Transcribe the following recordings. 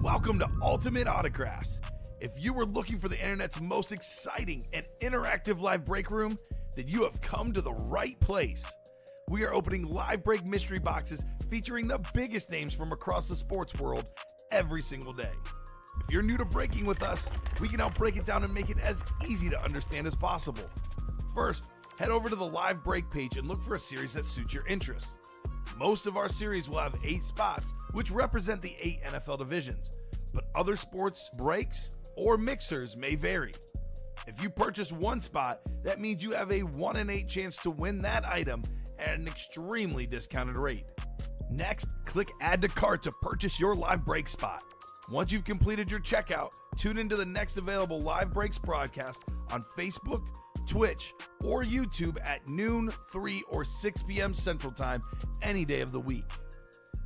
Welcome to Ultimate Autographs. If you were looking for the internet's most exciting and interactive live break room, then you have come to the right place. We are opening live break mystery boxes featuring the biggest names from across the sports world every single day. If you're new to breaking with us, we can help break it down and make it as easy to understand as possible. First, head over to the live break page and look for a series that suits your interests. Most of our series will have 8 spots, which represent the 8 NFL divisions, but other sports breaks or mixers may vary. If you purchase one spot, that means you have a 1 in 8 chance to win that item at an extremely discounted rate. Next, click Add to Cart to purchase your live break spot. Once you've completed your checkout, tune into the next available live breaks broadcast on Facebook, Twitch, or YouTube at noon, 3, or 6 p.m. Central Time any day of the week.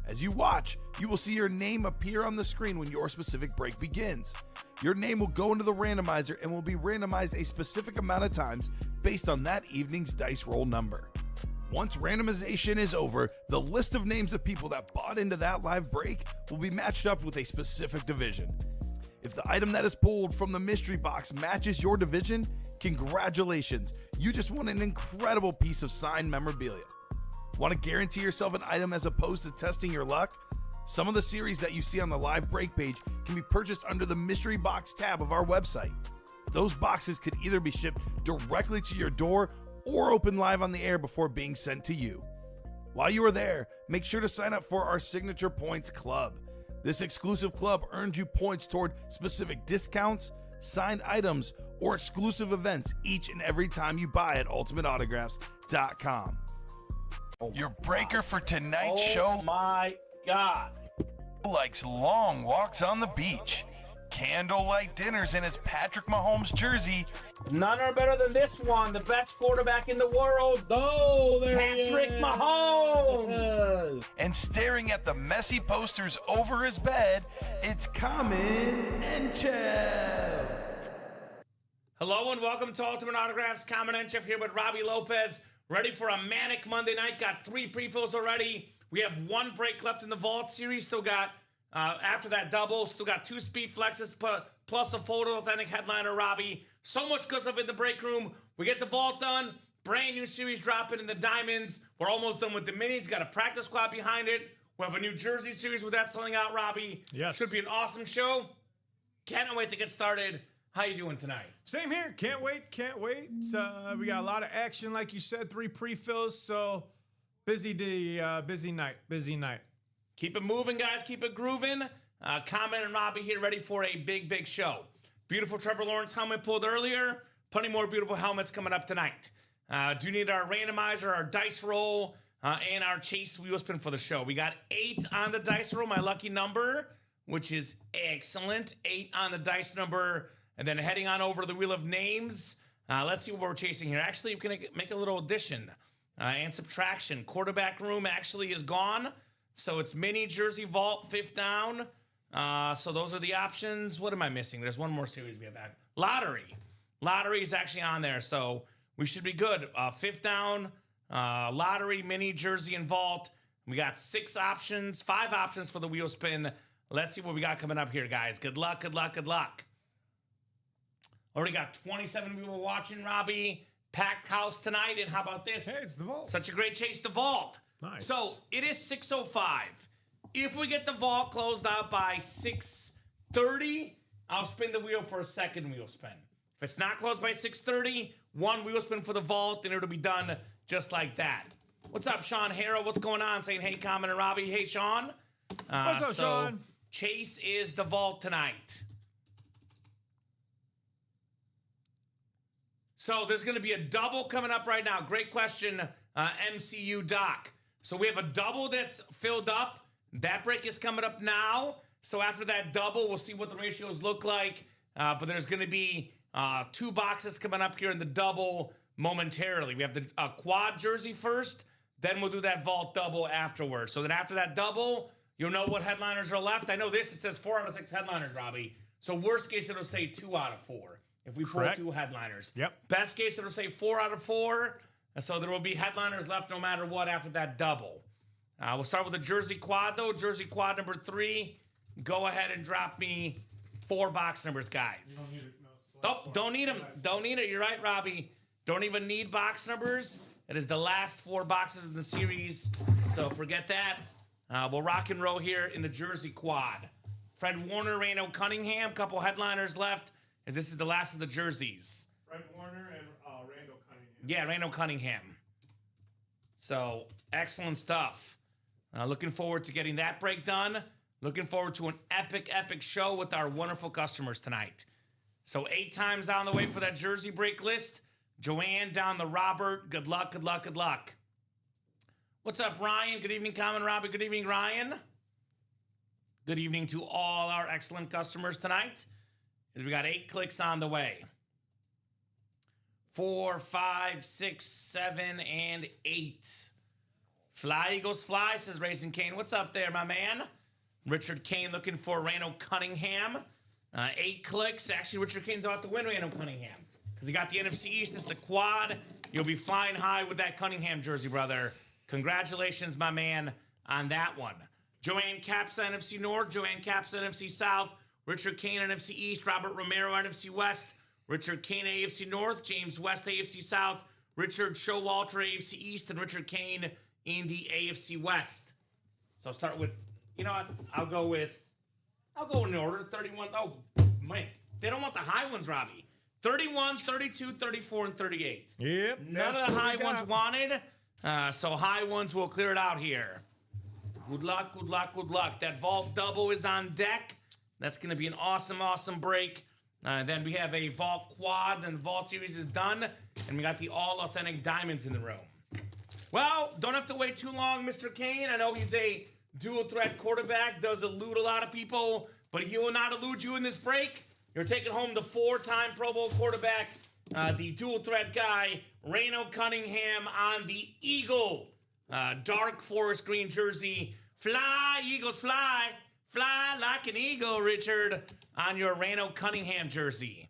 As you watch, you will see your name appear on the screen when your specific break begins. Your name will go into the randomizer and will be randomized a specific amount of times based on that evening's dice roll number. Once randomization is over, the list of names of people that bought into that live break will be matched up with a specific division. If the item that is pulled from the mystery box matches your division, congratulations, you just won an incredible piece of signed memorabilia. Want to guarantee yourself an item as opposed to testing your luck? Some of the series that you see on the live break page can be purchased under the mystery box tab of our website. Those boxes could either be shipped directly to your door or open live on the air before being sent to you. While you are there, make sure to sign up for our Signature Points Club. This exclusive club earns you points toward specific discounts, signed items, or exclusive events each and every time you buy at ultimateautographs.com. Your breaker for tonight's show. Oh my God. Likes long walks on the beach, candlelight dinners in his Patrick Mahomes jersey. None are better than this one, the best quarterback in the world. Oh, there Patrick Mahomes. And staring at the messy posters over his bed, it's Common and Chev. Hello and welcome to Ultimate Autographs. Common and Chef here with Robbie Lopez. Ready for a manic Monday night. Got 3 pre-fills already. We have 1 break left in the Vault series. Still got, after that double, still got 2 speed flexes plus a photo authentic headliner, Robbie. So much good stuff in the break room. We get the Vault done. Brand new series dropping in the Diamonds. We're almost done with the Minis. Got a practice squad behind it. We have a New Jersey series with that selling out, Robbie. Yes. Should be an awesome show. Can't wait to get started. How you doing tonight? Same here. Can't wait. We got a lot of action, like you said, 3 pre-fills. So busy day, busy night. Keep it moving, guys. Keep it grooving. Common and Robbie here, ready for a big show. Beautiful Trevor Lawrence helmet pulled earlier. Plenty more beautiful helmets coming up tonight. Do need our randomizer, our dice roll, and our chase wheel spin for the show. We got 8 on the dice roll, my lucky number, which is excellent. 8 on the dice number. And then heading on over to the Wheel of Names. Let's see what we're chasing here. Actually, we're going to make a little addition and subtraction. Quarterback room actually is gone. So it's Mini Jersey Vault, 5th down. So those are the options. What am I missing? There's one more series we have back. Lottery. Lottery is actually on there. So we should be good. 5th down, Lottery, Mini Jersey, and Vault. We got 5 options for the wheel spin. Let's see what we got coming up here, guys. Good luck. Already got 27 people watching, Robbie. Packed house tonight, and how about this? Hey, it's the Vault. Such a great chase, the Vault. Nice. So it is 6:05. If we get the Vault closed out by 6:30, I'll spin the wheel for a second wheel spin. If it's not closed by 6:30, 1 wheel spin for the Vault, and it'll be done just like that. What's up, Sean Harrow? What's going on? Saying, hey, Common and Robbie. Hey, Sean. What's up, Sean? Chase is the Vault tonight. So there's going to be a double coming up right now. Great question, MCU Doc. So we have a double that's filled up. That break is coming up now. So after that double, we'll see what the ratios look like. But there's going to be 2 boxes coming up here in the double momentarily. We have the quad jersey first. Then we'll do that Vault double afterwards. So then after that double, you'll know what headliners are left. I know this, it says 4 out of 6 headliners, Robbie. So worst case, it'll say 2 out of 4. If we pull 2 headliners. Yep. Best case, it'll say 4 out of 4. So there will be headliners left no matter what after that double. We'll start with the Jersey Quad, though. Jersey Quad number 3. go ahead and drop me 4 box numbers, guys. Don't need them. Don't need it. You're right, Robbie. Don't even need box numbers. It is the last 4 boxes in the series, so forget that. We'll rock and roll here in the jersey quad. Fred Warner, Randall Cunningham, couple headliners left, as this is the last of the jerseys. Fred Warner and Randall Cunningham. Yeah, Randall Cunningham. So, excellent stuff. Looking forward to getting that break done. Looking forward to an epic, epic show with our wonderful customers tonight. So 8 times on the way for that jersey break list. Joanne down the Robert. Good luck, good luck, good luck. What's up, Ryan? Good evening, Common Robbie. Good evening, Ryan. Good evening to all our excellent customers tonight. As we got 8 clicks on the way. 4, 5, 6, 7, and 8. Fly, Eagles, fly, says Raisin Kane. What's up there, my man? Richard Kane looking for Randall Cunningham. 8 clicks. Actually, Richard Kane's about to win Randall Cunningham because he got the NFC East. It's a quad. You'll be flying high with that Cunningham jersey, brother. Congratulations, my man, on that one. Joanne Capsa, NFC North. Joanne Capsa, NFC South. Richard Kane, NFC East. Robert Romero, NFC West. Richard Kane, AFC North. James West, AFC South. Richard Showalter, AFC East. And Richard Kane in the AFC West. So I'll start with, you know what? I'll go in order. 31. Oh, man. They don't want the high ones, Robbie. 31, 32, 34, and 38. Yep. None of the high ones wanted. So high ones will clear it out here. Good luck, good luck, good luck. That vault double is on deck. That's going to be an awesome, awesome break. Then we have a vault quad. Then the vault series is done. And we got the all authentic diamonds in the room. Well, don't have to wait too long, Mr. Kane. I know he's a dual threat quarterback, does elude a lot of people, but he will not elude you in this break. You're taking home the 4-time Pro Bowl quarterback, the dual threat guy, Randall Cunningham on the Eagle dark forest green jersey. Fly, Eagles, fly. Fly like an eagle, Richard, on your Randall Cunningham jersey.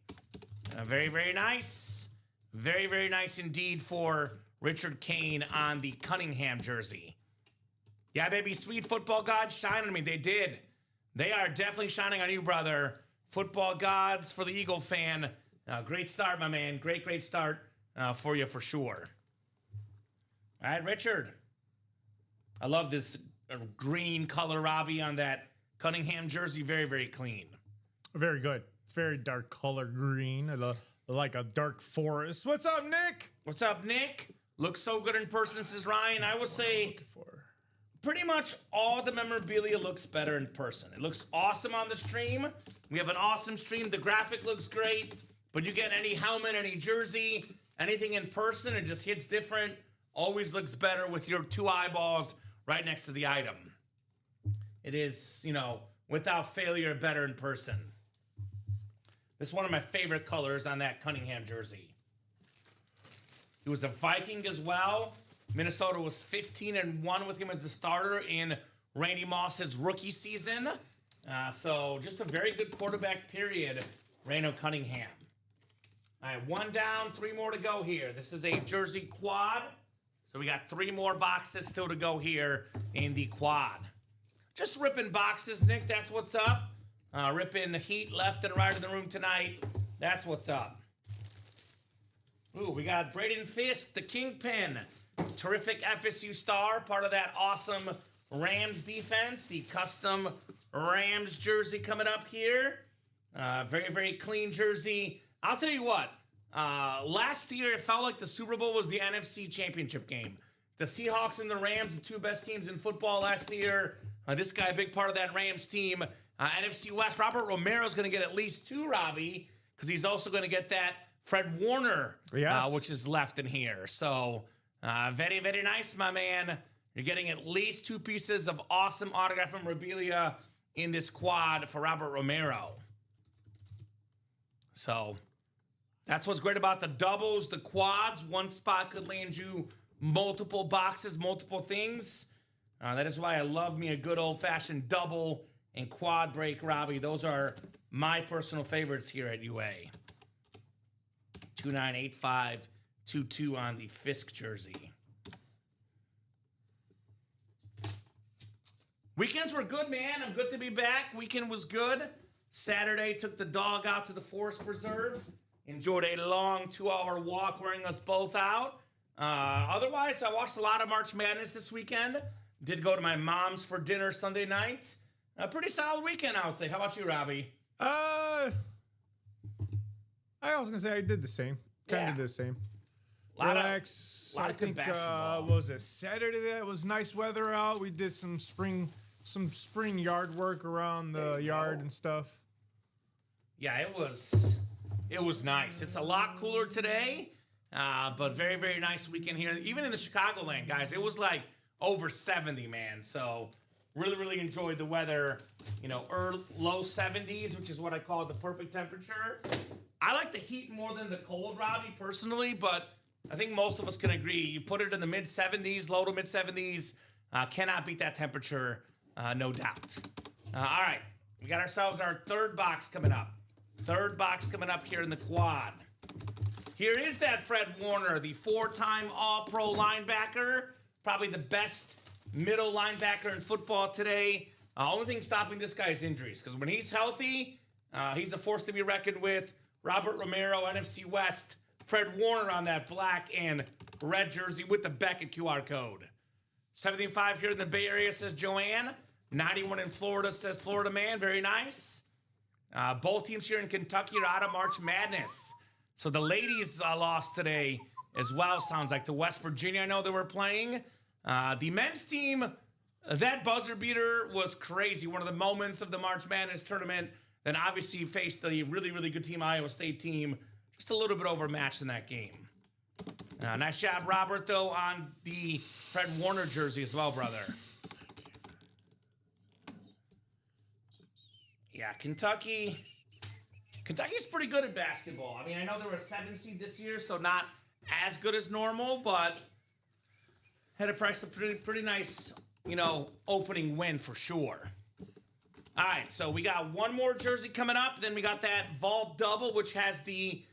Very, very nice. Very, very nice indeed for Richard Kane on the Cunningham jersey. Yeah, baby, sweet football gods shine on me. They did. They are definitely shining on you, brother. Football gods for the Eagle fan. Great start, my man. Great, great start for you for sure. All right, Richard. I love this green color, Robbie, on that Cunningham jersey. Very, very clean. Very good. It's very dark color green, like a dark forest. What's up, Nick? What's up, Nick? Looks so good in person, says Ryan. I will say pretty much all the memorabilia looks better in person. It looks awesome on the stream. We have an awesome stream. The graphic looks great, but you get any helmet, any jersey, anything in person, it just hits different. Always looks better with your 2 eyeballs right next to the item. It is, you know, without failure, better in person. This is one of my favorite colors on that Cunningham jersey. He was a Viking as well. Minnesota was 15-1 with him as the starter in Randy Moss's rookie season. So just a very good quarterback period, Randall Cunningham. All right, 1 down, 3 more to go here. This is a jersey quad. So we got 3 more boxes still to go here in the quad. Just ripping boxes, Nick. That's what's up. Ripping heat left and right in the room tonight. That's what's up. Ooh, we got Braden Fisk, the Kingpin. Terrific FSU star, part of that awesome Rams defense. The custom Rams jersey coming up here. Very, very clean jersey. I'll tell you what. Last year, it felt like the Super Bowl was the NFC Championship game. The Seahawks and the Rams, the 2 best teams in football last year. This guy, a big part of that Rams team. NFC West, Robert Romero is going to get at least 2, Robbie, because he's also going to get that Fred Warner, yes, which is left in here. So, very, very nice, my man. You're getting at least 2 pieces of awesome autograph memorabilia in this quad for Robert Romero. So, that's what's great about the doubles, the quads. One spot could land you multiple boxes, multiple things. That is why I love me a good old-fashioned double and quad break, Robbie. Those are my personal favorites here at UA. 298522 on the Fisk jersey. Weekends were good, man. I'm good to be back. Weekend was good. Saturday, took the dog out to the Forest Preserve. Enjoyed a long 2-hour walk wearing us both out. Otherwise, I watched a lot of March Madness this weekend. Did go to my mom's for dinner Sunday night. A pretty solid weekend, I would say. How about you, Robbie? I was gonna say I did the same. Kind of did the same. Relax. Lot I of good think basketball. what was it, Saturday? That was nice weather out. We did some spring yard work around the yard and stuff. Yeah, it was nice. It's a lot cooler today, but very, very nice weekend here. Even in the Chicagoland, guys, it was like over 70, man. So really, really enjoyed the weather. You know, low 70s, which is what I call the perfect temperature. I like the heat more than the cold, Robbie, personally, but I think most of us can agree. You put it in the mid-70s, low to mid-70s, cannot beat that temperature, no doubt. All right, we got ourselves our third box coming up. Third box coming up here in the quad. Here is that Fred Warner, the 4-time All-Pro linebacker, probably the best middle linebacker in football today. Only thing stopping this guy is injuries, because when he's healthy, he's a force to be reckoned with. Robert Romero, NFC West. Fred Warner on that black and red jersey with the Beckett QR code. 75 here in the Bay Area, says Joanne. 91 in Florida, says Florida Man. Very nice. Both teams here in Kentucky are out of March Madness. So the ladies lost today as well, sounds like. To West Virginia, I know they were playing. The men's team, that buzzer beater was crazy. One of the moments of the March Madness tournament. Then obviously faced the really, really good team, Iowa State team. Just a little bit overmatched in that game. Nice job, Robert, though, on the Fred Warner jersey as well, brother. Yeah, Kentucky's pretty good at basketball. I mean, I know they were a 7 seed this year, so not as good as normal, but had a pretty nice, opening win for sure. All right, so we got one more jersey coming up. Then we got that vault double, which has the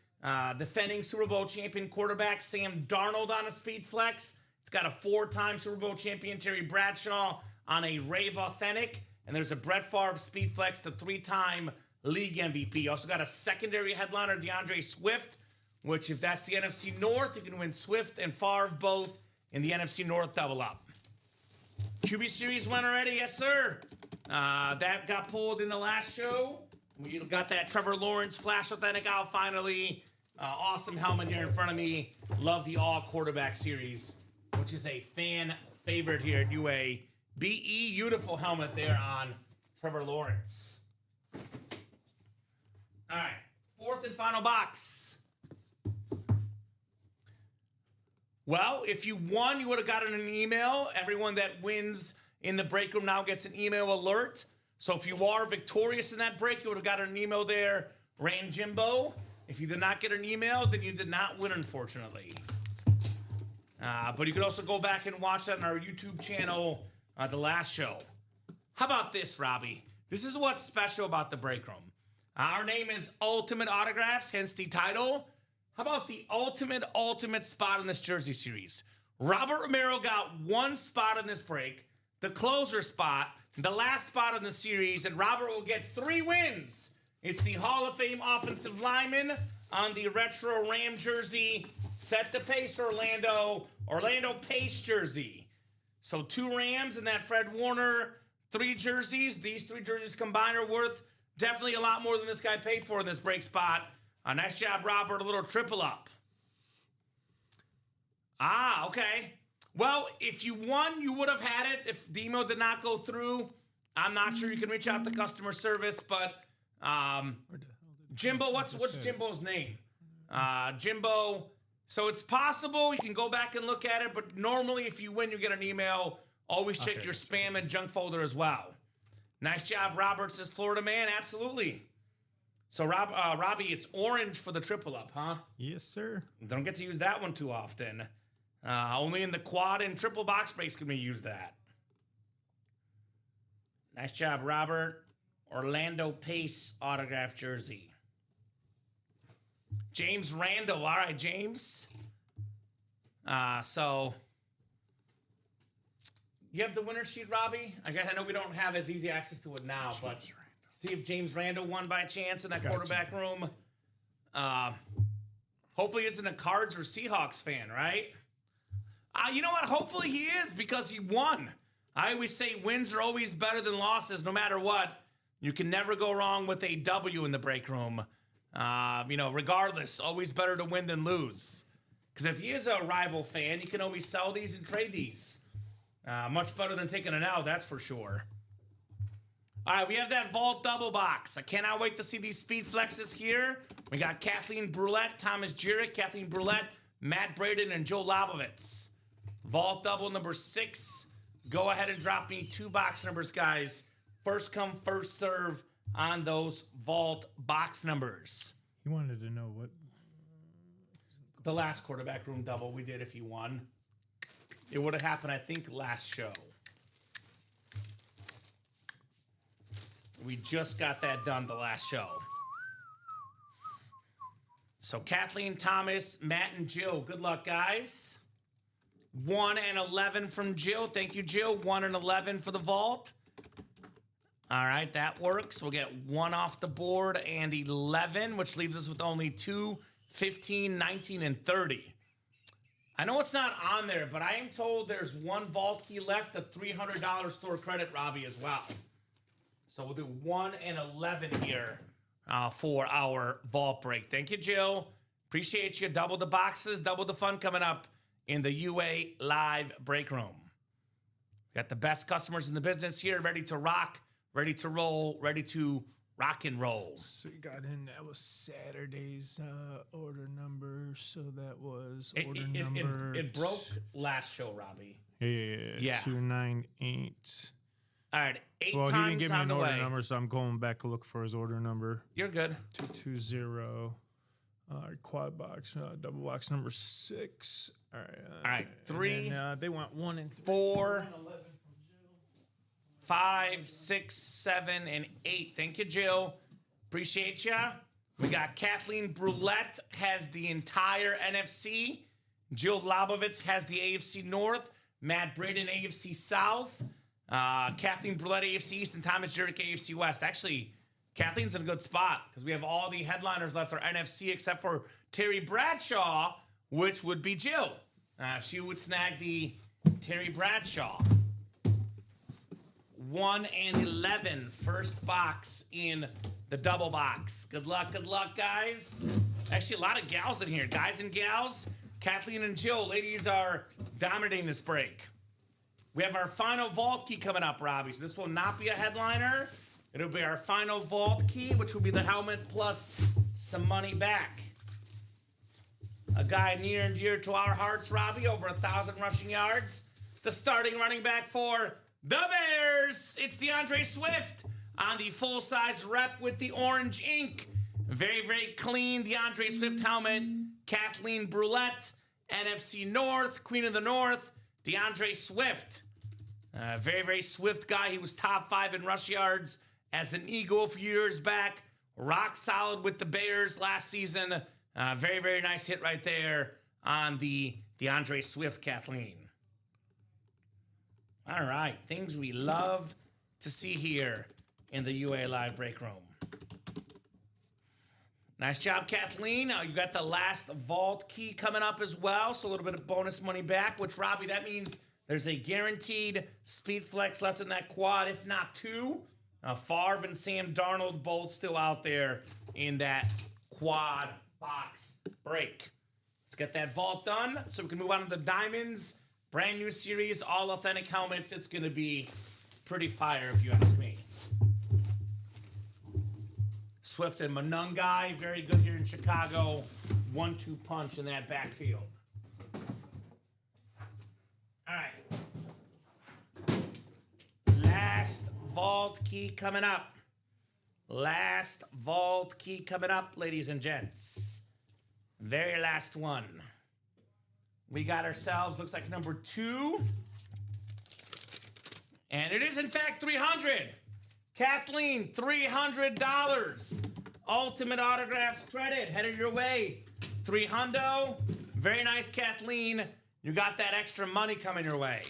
defending Super Bowl champion quarterback Sam Darnold on a speed flex. It's got a 4-time Super Bowl champion Terry Bradshaw on a Rave Authentic. And there's a Brett Favre speed flex, the 3-time league MVP. Also got a secondary headliner, DeAndre Swift, which if that's the NFC North, you can win Swift and Favre both in the NFC North double up. QB Series went already, yes sir. That got pulled in the last show. We got that Trevor Lawrence Flash Authentic out finally. Awesome helmet here in front of me. Love the All Quarterback Series, which is a fan favorite here at UA. BE, beautiful helmet there on Trevor Lawrence. All right, fourth and final box. Well, if you won, you would have gotten an email. Everyone that wins in the break room now gets an email alert. So if you are victorious in that break, you would have gotten an email there, Ran Jimbo. If you did not get an email, then you did not win, unfortunately. But you can also go back and watch that on our YouTube channel, the last show. How about this, Robbie? This is what's special about the break room. Our name is Ultimate Autographs, hence the title. How about the ultimate spot in this jersey series? Robert Romero got one spot in this break, the closer spot, the last spot in the series, and Robert will get 3 wins. It's the Hall of Fame offensive lineman on the retro Ram jersey. Set the pace, Orlando Pace jersey. So 2 Rams and that Fred Warner, 3 jerseys. These 3 jerseys combined are worth definitely a lot more than this guy paid for in this break spot. Nice job, Robert. A little triple up. Okay. Well, if you won, you would have had it. If the email did not go through, I'm not sure you can reach out to customer service, but Jimbo, what's Jimbo's name? Jimbo. So it's possible you can go back and look at it, but normally if you win, you get an email. Always check your spam and junk folder as well. Nice job, Robert, says Florida Man. Absolutely. So, Robbie, it's orange for the triple up, huh? Yes, sir. Don't get to use that one too often. Only in the quad and triple box breaks can we use that. Nice job, Robert. Orlando Pace autograph jersey. James Randall. All right, James. So You have the winner sheet, Robbie? I guess I know we don't have as easy access to it now, but see if James Randall won by chance in that quarterback room. Hopefully he isn't a Cards or Seahawks fan, right? You know what? Hopefully he is because he won. I always say wins are always better than losses no matter what. You can never go wrong with a W in the break room. Regardless, always better to win than lose. Because if he is a rival fan, you can always sell these and trade these. Much better than taking an L, that's for sure. All right, we have that vault double box. I cannot wait to see these speed flexes here. We got Kathleen Brulette, Thomas Jurek, Kathleen Brulette, Matt Braden, and Joe Lobovitz. Vault double number 6. Go ahead and drop me 2 box numbers, guys. First come, first serve on those vault box numbers. He wanted to know what the last quarterback room double we did if he won. It would have happened, I think, last show. We just got that done the last show. So Kathleen, Thomas, Matt, and Jill. Good luck, guys. 1 and 11 from Jill. Thank you, Jill. 1 and 11 for the vault. All right, that works. We'll get 1 off the board and 11, which leaves us with only 2, 15, 19, and 30. I know it's not on there, but I am told there's 1 vault key left, a $300 store credit, Robbie, as well. So we'll do 1 and 11 here for our vault break. Thank you, Jill. Appreciate you. Double the boxes, double the fun coming up in the UA Live break room. Got the best customers in the business here, ready to rock, ready to roll, ready to rock and roll. So you got in, that was Saturday's order number. So that was order number. It broke last show, Robbie. Yeah. 298. All right, 8 well, times he didn't give me on an the order way. number, so I'm going back to look for his order number. You're good. 220. Quad box, double box number 6. All right. 3. Then, they want 1 and 4, 5, 6, 7, and 8. Thank you, Jill. Appreciate ya. We got Kathleen Brulette has the entire NFC. Jill Lobovitz has the AFC North. Matt Braden, AFC South. Kathleen Brulette, AFC East, and Thomas Jurek, AFC West. Actually, Kathleen's in a good spot because we have all the headliners left are NFC except for Terry Bradshaw, which would be Jill. She would snag the Terry Bradshaw. 1 and 11, first box in the double box. Good luck, guys. Actually, a lot of gals in here. Guys and gals, Kathleen and Jill, ladies are dominating this break. We have our final vault key coming up, Robbie. So this will not be a headliner. It'll be our final vault key, which will be the helmet plus some money back. A guy near and dear to our hearts, Robbie, over 1,000 rushing yards. The starting running back for the Bears. It's DeAndre Swift on the full-size rep with the orange ink. Very, very clean DeAndre Swift helmet. Kathleen Brulette, NFC North, Queen of the North, DeAndre Swift. Very, very swift guy. He was top 5 in rush yards as an Eagle a few years back. Rock solid with the Bears last season. Very, very nice hit right there on the DeAndre Swift, Kathleen. All right, things we love to see here in the UA Live break room. Nice job, Kathleen. You got the last vault key coming up as well, so a little bit of bonus money back, which, Robbie, that means there's a guaranteed speed flex left in that quad, if not 2. Favre and Sam Darnold both still out there in that quad box break. Let's get that vault done so we can move on to the diamonds. Brand new series, all authentic helmets. It's going to be pretty fire if you ask me. Swift and Monungai, very good here in Chicago. 1-2 punch in that backfield. All right. Last vault key coming up. Last vault key coming up, ladies and gents. Very last one. We got ourselves, looks like number 2. And it is, in fact, 300. Kathleen, $300. Ultimate Autographs credit headed your way. 300. Very nice, Kathleen. You got that extra money coming your way.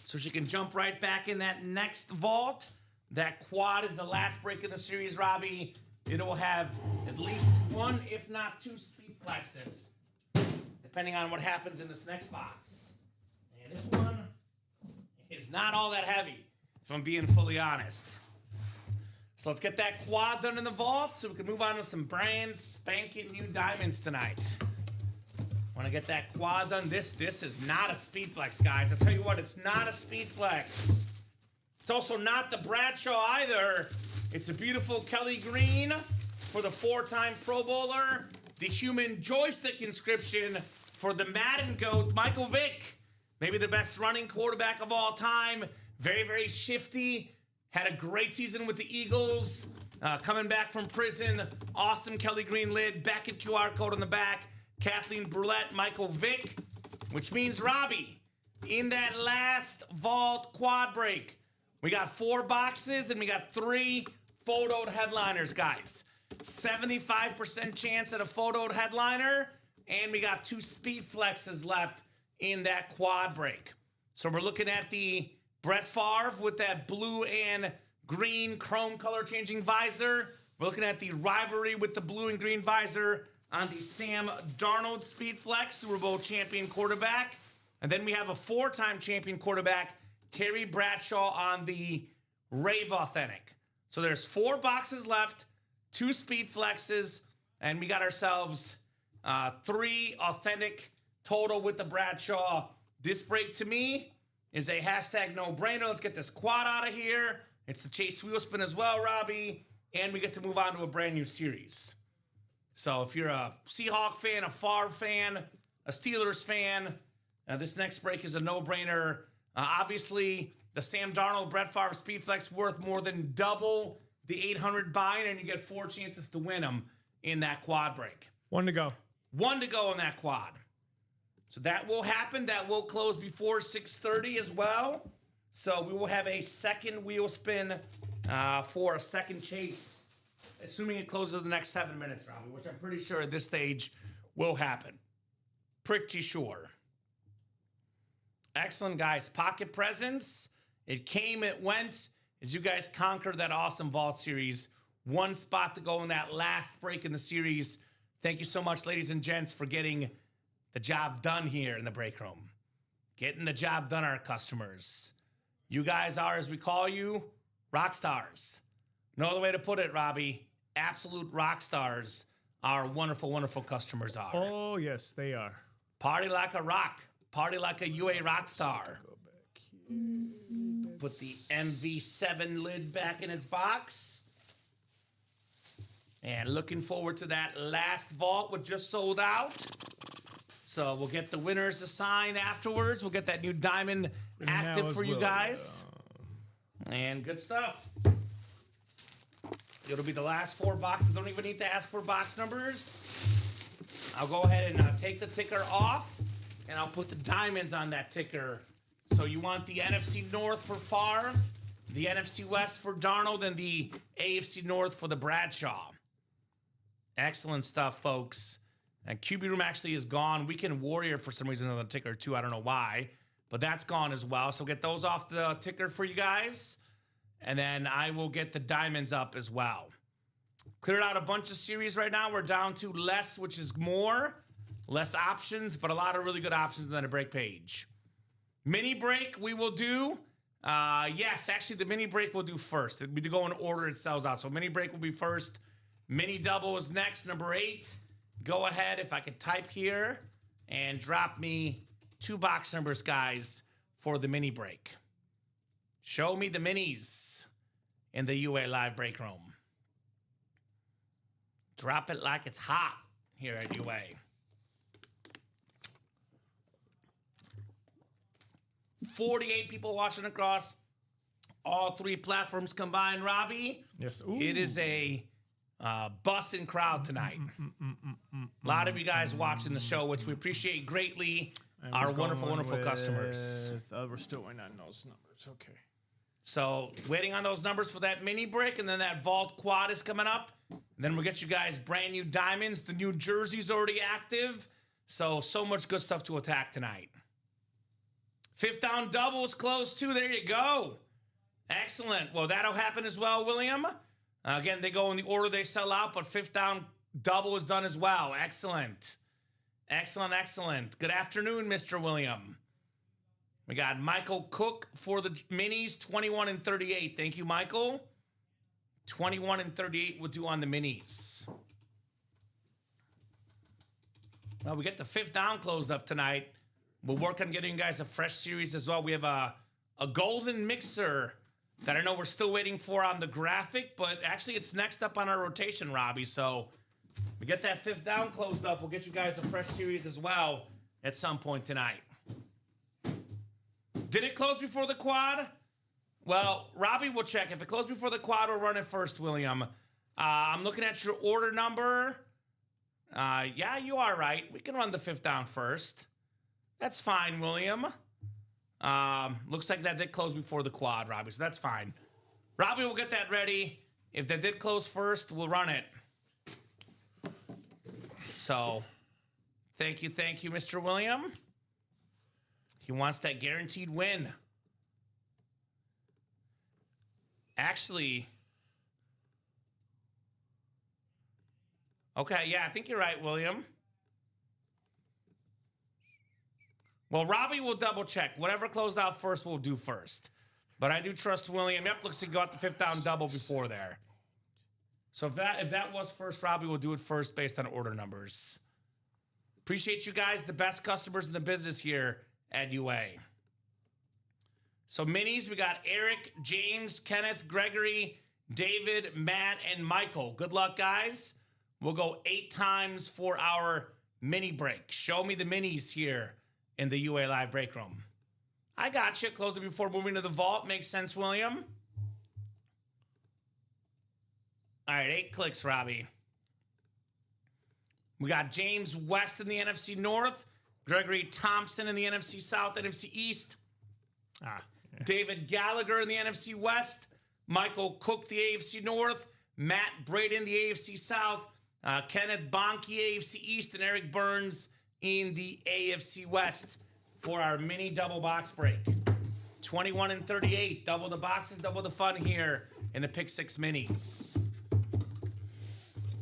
so she can jump right back in that next vault. That quad is the last break in the series, Robbie. It will have at least one, if not two, speed flexes, depending on what happens in this next box. And this one is not all that heavy, if I'm being fully honest. So let's get that quad done in the vault so we can move on to some brand spanking new diamonds tonight. Want to get that quad done. This is not a speed flex, guys. I'll tell you what, it's not a speed flex. It's also not the Bradshaw either. It's a beautiful Kelly Green for the 4-time Pro Bowler. The human joystick inscription for the Madden GOAT, Michael Vick. Maybe the best running quarterback of all time. Very, very shifty. Had a great season with the Eagles. Coming back from prison. Awesome Kelly Green lid. Beckett QR code on the back. Kathleen Brulette, Michael Vick. Which means, Robbie, in that last vault quad break, we got 4 boxes and we got 3 photoed headliners, guys. 75% chance at a photoed headliner. And we got 2 speed flexes left in that quad break. So we're looking at the Brett Favre with that blue and green chrome color changing visor. We're looking at the rivalry with the blue and green visor on the Sam Darnold speed flex, Super Bowl champion quarterback. And then we have a 4-time champion quarterback, Terry Bradshaw, on the Rave Authentic. So there's 4 boxes left, 2 speed flexes, and we got ourselves 3 authentic total with the Bradshaw. This break to me is a hashtag no-brainer. Let's get this quad out of here. It's the Chase wheel spin as well, Robbie. And we get to move on to a brand new series. So if you're a Seahawk fan, a Favre fan, a Steelers fan, this next break is a no-brainer. Obviously, the Sam Darnold, Brett Favre speed flex worth more than double the 800 buy-in, and you get 4 chances to win them in that quad break. 1 to go. 1 to go in that quad. So that will happen. That will close before 6:30 as well. So we will have a second wheel spin for a second chase, assuming it closes in the next 7 minutes, Robbie, which I'm pretty sure at this stage will happen. Pretty sure. Excellent, guys. Pocket presents. It came, it went, as you guys conquered that awesome vault series. 1 spot to go in that last break in the series. Thank you so much, ladies and gents, for getting the job done here in the break room. Getting the job done, our customers. You guys are, as we call you, rock stars. No other way to put it, Robbie. Absolute rock stars our wonderful, wonderful customers are. Oh, yes, they are. Party like a rock. Party like a UA rock star. Go back here. Put the MV7 lid back in its box. And looking forward to that last vault, which just sold out. So we'll get the winners assigned afterwards. We'll get that new diamond active for you guys. And good stuff. It'll be the last 4 boxes. Don't even need to ask for box numbers. I'll go ahead and take the ticker off, and I'll put the diamonds on that ticker. So you want the NFC North for Favre, the NFC West for Darnold, and the AFC North for the Bradshaw. Excellent stuff, folks. And QB Room actually is gone. Weekend Warrior, for some reason, on the ticker, too. I don't know why. But that's gone as well. So get those off the ticker for you guys. And then I will get the diamonds up as well. Cleared out a bunch of series right now. We're down to less, which is more. Less options, but a lot of really good options on the break page. Mini break we will do. Yes, actually, the mini break we'll do first. We do go in order it sells out. So mini break will be first. Mini double is next, number 8. Go ahead, if I could type here, and drop me 2 box numbers, guys, for the mini break. Show me the minis in the UA Live break room. Drop it like it's hot here at UA. $48 people watching across all 3 platforms combined, Robbie. Yes. Ooh. It is a bussin' crowd tonight. A lot of you guys watching the show, which we appreciate greatly. And Our we're wonderful, going wonderful customers. We're still waiting on those numbers. Okay. So waiting on those numbers for that mini break, and then that vault quad is coming up. And then we'll get you guys brand new diamonds. The new jersey's already active. So much good stuff to attack tonight. Fifth down double is close too. There you go. Excellent. Well, that'll happen as well, William. Again, they go in the order they sell out, but fifth down double is done as well. Excellent. Excellent, excellent. Good afternoon, Mr. William. We got Michael Cook for the minis, 21 and 38. Thank you, Michael. 21 and 38 we'll do on the minis. Well, we get the fifth down closed up tonight. We'll work on getting you guys a fresh series as well. We have a golden mixer that I know we're still waiting for on the graphic, but actually it's next up on our rotation, Robbie. So we get that fifth down closed up. We'll get you guys a fresh series as well at some point tonight. Did it close before the quad? Well, Robbie will check. If it closed before the quad, we'll run it first, William. I'm looking at your order number. Yeah, you are right. We can run the fifth down first. That's fine, William. Looks like that did close before the quad, Robbie, so that's fine. Robbie will get that ready. If that did close first, we'll run it. So, thank you, Mr. William. He wants that guaranteed win. Actually, okay, yeah, I think you're right, William. Well, Robbie will double check. Whatever closed out first, we'll do first. But I do trust William. Yep, looks like he got the fifth down double before there. So if that was first, Robbie will do it first based on order numbers. Appreciate you guys, the best customers in the business here at UA. So minis, we got Eric, James, Kenneth, Gregory, David, Matt, and Michael. Good luck, guys. We'll go 8 times for our mini break. Show me the minis here in the UA Live break room. I got you. Close it before moving to the vault. Makes sense, William. All right, 8 clicks, Robbie. We got James West in the NFC North, Gregory Thompson in the NFC South, NFC East, David Gallagher in the NFC West, Michael Cook, the AFC North, Matt Brady in the AFC South, Kenneth Bonke, AFC East, and Eric Burns in the AFC West for our mini double box break. 21 and 38. Double the boxes, double the fun here in the Pick 6 minis.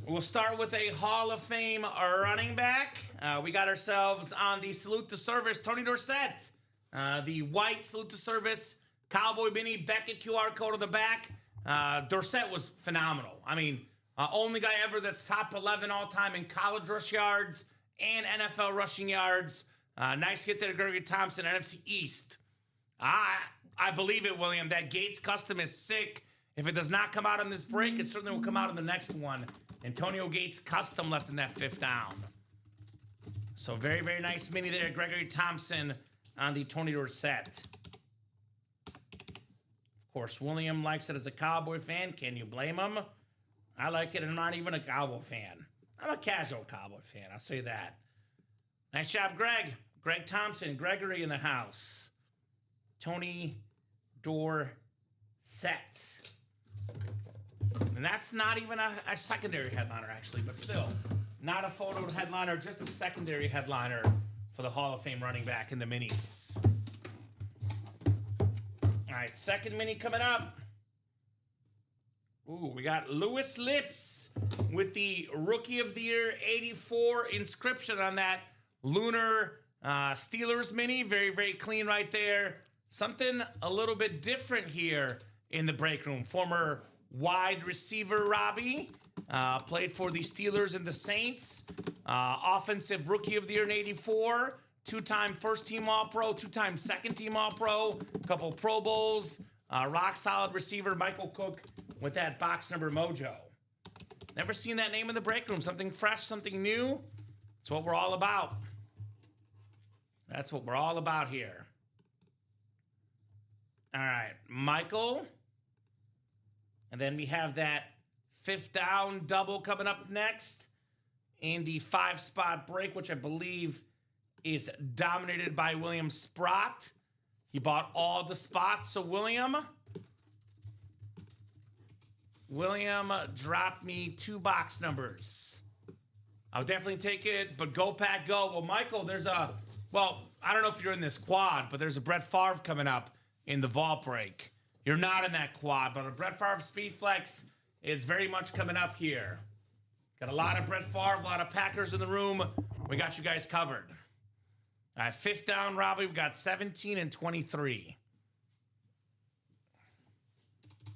We'll start with a Hall of Fame running back. We got ourselves on the Salute to Service, Tony Dorsett. The white Salute to Service, Cowboy Mini, Beckett QR code on the back. Dorsett was phenomenal. I mean, only guy ever that's top 11 all-time in college rush yards and NFL rushing yards. Nice hit there, Gregory Thompson, NFC East. I believe it, William. That Gates custom is sick. If it does not come out on this break, it certainly will come out in the next one. Antonio Gates custom left in that fifth down. So very, very nice mini there. Gregory Thompson on the Tony Dorsett. Of course, William likes it as a Cowboy fan. Can you blame him? I like it, and I'm not even a Cowboy fan. I'm a casual Cowboy fan, I'll say that. Nice job, Greg. Greg Thompson, Gregory in the house. Tony Dorsett. And that's not even a secondary headliner, actually, but still. Not a photo headliner, just a secondary headliner for the Hall of Fame running back in the minis. All right, second mini coming up. Ooh, we got Louis Lips with the Rookie of the Year 84 inscription on that Lunar Steelers mini. Very, very clean right there. Something a little bit different here in the break room. Former wide receiver Robbie played for the Steelers and the Saints. Offensive Rookie of the Year in 84. 2-time first-team All-Pro, 2-time second-team All-Pro. A couple Pro Bowls. Rock-solid receiver Michael Cook with that box number mojo. Never seen that name in the break room. Something fresh, something new. That's what we're all about. That's what we're all about here. All right, Michael. And then we have that fifth down double coming up next in the 5-spot break, which I believe is dominated by William Sprott. He bought all the spots. So William dropped me 2 box numbers. I'll definitely take it, but go pack go. Well, Michael, I don't know if you're in this quad, but there's a Brett Favre coming up in the vault break. You're not in that quad, but a Brett Favre Speed Flex is very much coming up here. Got a lot of Brett Favre, a lot of Packers in the room. We got you guys covered. All right, fifth down, Robbie. We got 17 and 23.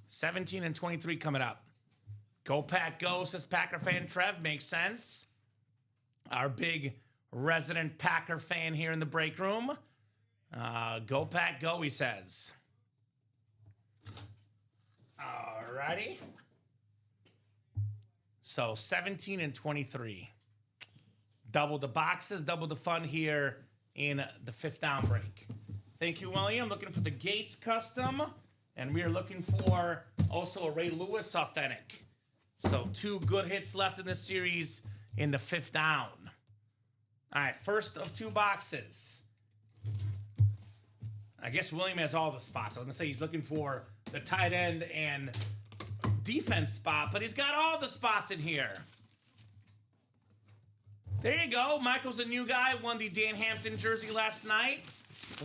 17 and 23 coming up. Go Pack Go, says Packer fan Trev. Makes sense. Our big resident Packer fan here in the break room. Go Pack Go, he says. Alrighty. So 17 and 23. Double the boxes, double the fun here in the fifth down break. Thank you, William. Looking for the Gates custom. And we are looking for also a Ray Lewis authentic. So 2 good hits left in this series in the fifth down. All right, first of 2 boxes. I guess William has all the spots. I was going to say he's looking for the tight end and defense spot, but he's got all the spots in here. There you go. Michael's a new guy. Won the Dan Hampton jersey last night.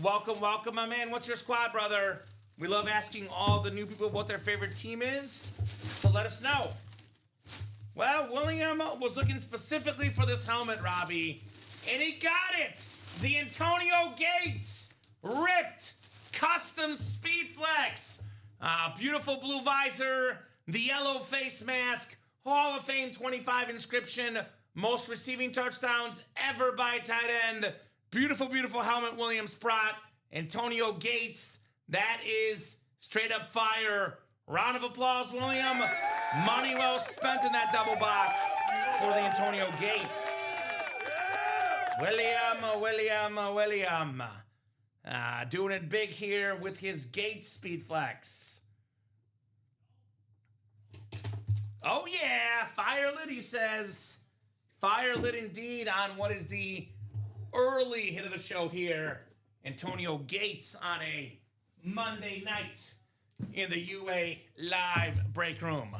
Welcome, welcome, my man. What's your squad, brother? We love asking all the new people what their favorite team is, so let us know. Well, William was looking specifically for this helmet, Robbie, and he got it. The Antonio Gates ripped custom Speed Flex. Beautiful blue visor, the yellow face mask, Hall of Fame 25 inscription, most receiving touchdowns ever by a tight end. Beautiful, beautiful helmet, William Sprott. Antonio Gates, that is straight up fire. Round of applause, William. Money well spent in that double box for the Antonio Gates. William. Doing it big here with his Gates Speed Flex. Oh yeah, fire lit, he says. Fire lit indeed on what is the early hit of the show here. Antonio Gates on a Monday night in the UA live break room.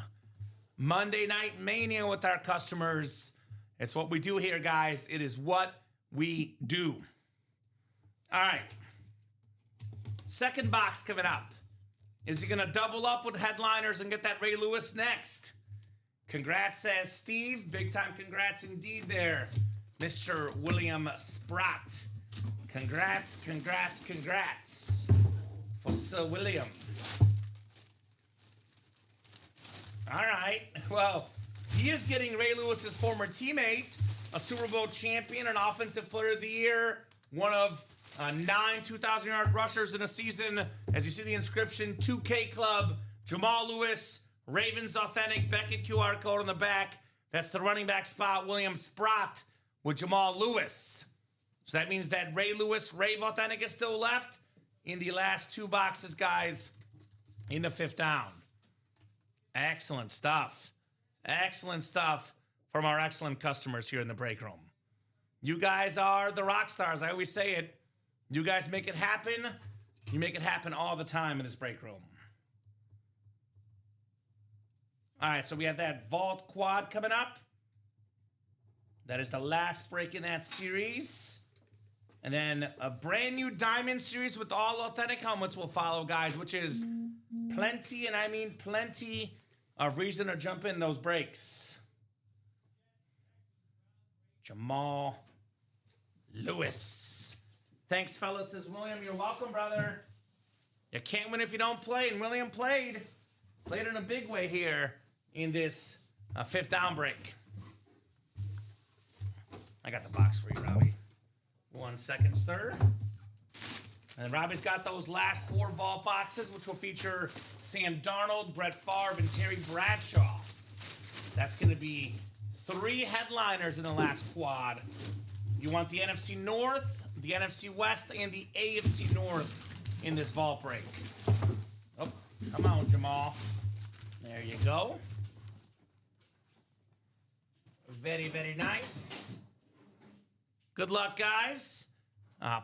Monday night mania with our customers. It's what we do here, guys. It is what we do. All right. Second box coming up. Is he going to double up with headliners and get that Ray Lewis next? Congrats, says Steve. Big time congrats indeed there, Mr. William Sprott. Congrats for Sir William. All right. Well, he is getting Ray Lewis's former teammate, a Super Bowl champion, an Offensive Player of the Year, one of 9 2,000-yard rushers in a season. As you see the inscription, 2K Club, Jamal Lewis, Ravens Authentic, Beckett QR code on the back. That's the running back spot, William Sprott with Jamal Lewis. So that means that Ray Lewis, Rave Authentic is still left in the last 2 boxes, guys, in the fifth down. Excellent stuff. Excellent stuff from our excellent customers here in the break room. You guys are the rock stars. I always say it. You guys make it happen. You make it happen all the time in this break room. All right, so we have that Vault Quad coming up. That is the last break in that series. And then a brand new Diamond series with all authentic helmets will follow, guys, which is plenty, and I mean plenty, of reason to jump in those breaks. Jamal Lewis. Thanks, fellas, says William. You're welcome, brother. You can't win if you don't play, and William played. Played in a big way here in this fifth down break. I got the box for you, Robbie. 1 second, sir. And Robbie's got those last 4 vault boxes, which will feature Sam Darnold, Brett Favre, and Terry Bradshaw. That's going to be 3 headliners in the last quad. You want the NFC North, the NFC West, and the AFC North in this vault break. Oh, come on, Jamal. There you go. Very, very nice. Good luck, guys.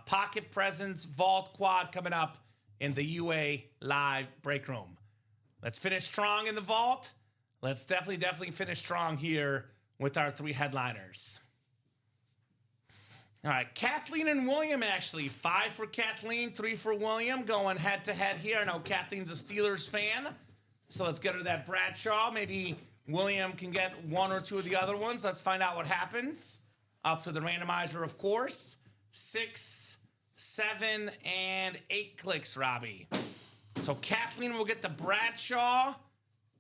Pocket Presents Vault Quad coming up in the UA live break room. Let's finish strong in the vault. Let's definitely finish strong here with our 3 headliners. All right, Kathleen and William actually. 5 for Kathleen, 3 for William. Going head-to-head here. I know Kathleen's a Steelers fan, so let's get her that Bradshaw. Maybe William can get 1 or 2 of the other ones. Let's find out what happens. Up to the randomizer, of course. 6, 7, and 8 clicks, Robbie. So Kathleen will get the Bradshaw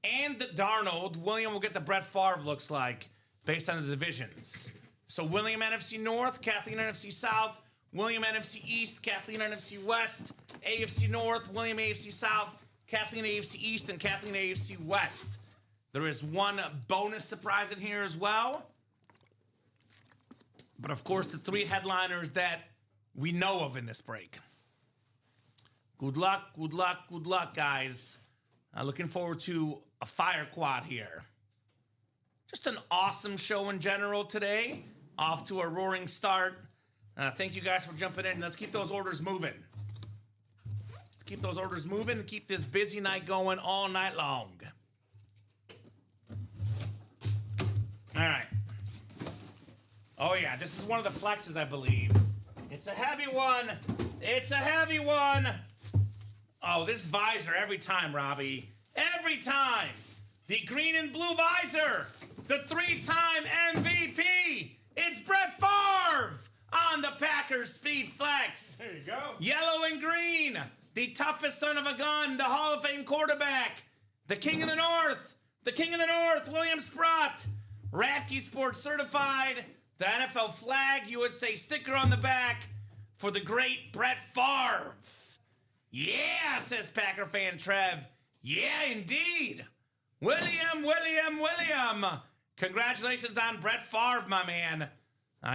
and the Darnold. William will get the Brett Favre, looks like, based on the divisions. So William NFC North, Kathleen NFC South, William NFC East, Kathleen NFC West, AFC North, William AFC South, Kathleen AFC East, and Kathleen AFC West. There is one bonus surprise in here as well. But of course, the 3 headliners that we know of in this break. Good luck, good luck, good luck, guys. Looking forward to a fire quad here. Just an awesome show in general today. Off to a roaring start. Thank you guys for jumping in. Let's keep those orders moving. Let's keep those orders moving and keep this busy night going all night long. All right. Oh, yeah. This is one of the flexes, I believe. It's a heavy one. It's a heavy one. Oh, this visor every time, Robbie. Every time. The green and blue visor. The 3-time MVP. It's Brett Favre on the Packers Speed Flex. There you go. Yellow and green. The toughest son of a gun. The Hall of Fame quarterback. The King of the North. The King of the North. William Sprott. Radke Sports certified. The NFL flag. USA sticker on the back for the great Brett Favre. Yeah, says Packer fan Trev. Yeah, indeed. William. Congratulations on Brett Favre, my man.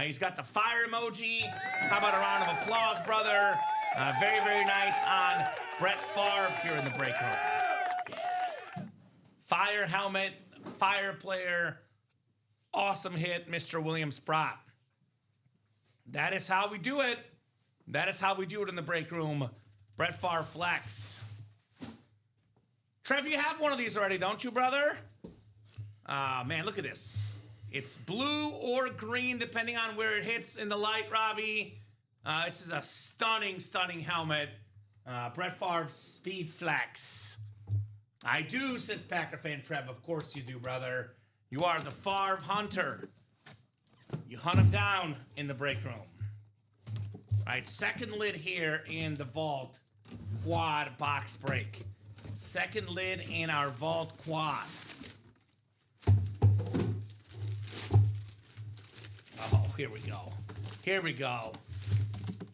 He's got the fire emoji. How about a round of applause, brother? Very, very nice on Brett Favre here in the break room. Fire helmet, fire player. Awesome hit, Mr. William Sprott. That is how we do it. That is how we do it in the break room. Brett Favre flex. Trev, you have one of these already, don't you, brother? Man, look at this. It's blue or green, depending on where it hits in the light, Robbie. This is a stunning, stunning helmet. Brett Favre's Speed Flex. I do, says Packer fan Trev. Of course you do, brother. You are the Favre hunter. You hunt him down in the break room. All right, second lid here in the vault quad box break. Second lid in our vault quad. Oh, here we go. Here we go.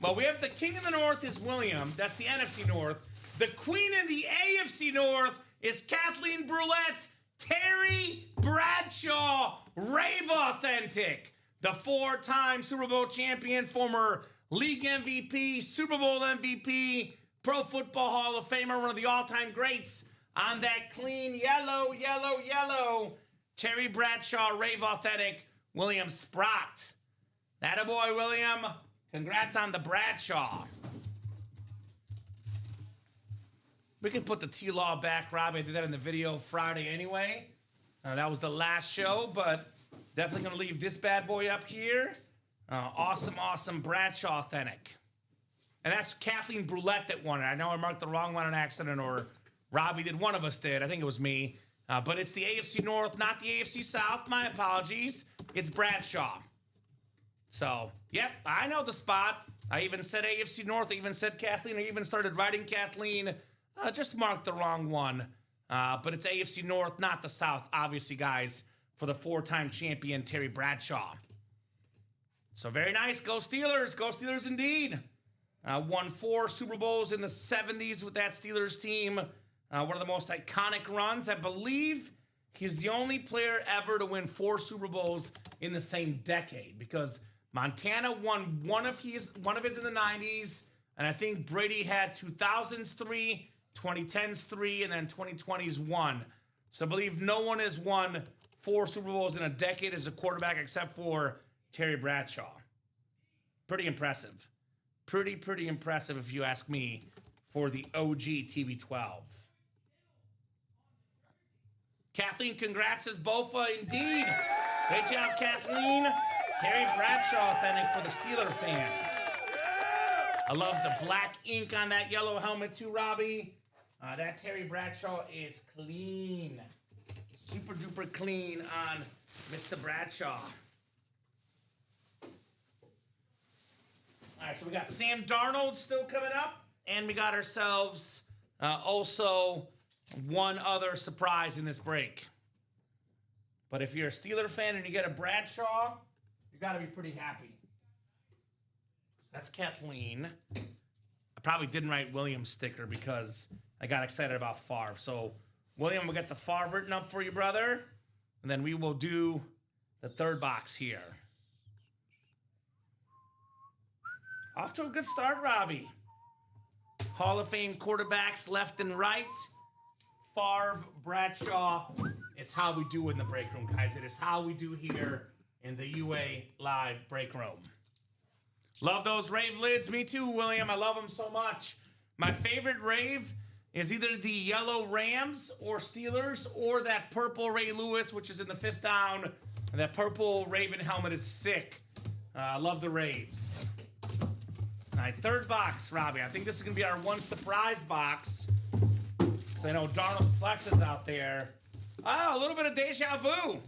Well, we have the King of the North is William. That's the NFC North. The Queen in the AFC North is Kathleen Brulette. Terry Bradshaw, Rave Authentic. The 4-time Super Bowl champion, former League MVP, Super Bowl MVP, Pro Football Hall of Famer, one of the all-time greats on that clean yellow. Terry Bradshaw, Rave Authentic, William Sprott. Attaboy, William. Congrats on the Bradshaw. We can put the T-Law back, Robbie. I did that in the video Friday anyway. That was the last show, but definitely going to leave this bad boy up here. Awesome Bradshaw Authentic. And that's Kathleen Brulette that won it. I know I marked the wrong one on accident, or Robbie did. One of us did. I think it was me. But it's the AFC North, not the AFC South. My apologies. It's Bradshaw. So, yep, I know the spot. I even said AFC North. I even said Kathleen. I even started writing Kathleen. Just marked the wrong one. But it's AFC North, not the South, obviously, guys, for the 4-time champion, Terry Bradshaw. So very nice. Go Steelers. Go Steelers indeed. Won 4 Super Bowls in the 70s with that Steelers team. One of the most iconic runs. I believe he's the only player ever to win 4 Super Bowls in the same decade, because Montana won one of his in the 90s, and I think Brady had 2000s 3, 2010s 3, and then 2020s 1. So I believe no one has won 4 Super Bowls in a decade as a quarterback except for Terry Bradshaw. Pretty impressive. Pretty impressive, if you ask me, for the OG TB12. Kathleen, congrats as Bofa, indeed. Great job, Kathleen. Terry Bradshaw authentic for the Steeler fan. I love the black ink on that yellow helmet too, Robbie. That Terry Bradshaw is clean. Super duper clean on Mr. Bradshaw. All right, so we got Sam Darnold still coming up, and we got ourselves also one other surprise in this break. But if you're a Steeler fan and you get a Bradshaw, you got to be pretty happy. That's Kathleen. I probably didn't write William's sticker because I got excited about Favre. So, William, we'll get the Favre written up for you, brother. And then we will do the third box here. Off to a good start, Robbie. Hall of Fame quarterbacks left and right. Favre, Bradshaw. It's how we do in the break room, guys. It is how we do here in the UA Live break room. Love those Rave lids. Me too, William. I love them so much. My favorite Rave is either the yellow Rams or Steelers or that purple Ray Lewis, which is in the 5th down. And that purple Raven helmet is sick. I love the Raves. All right, third box, Robbie. I think this is going to be our one surprise box. Because I know Darnold Flex is out there. Oh, a little bit of deja vu.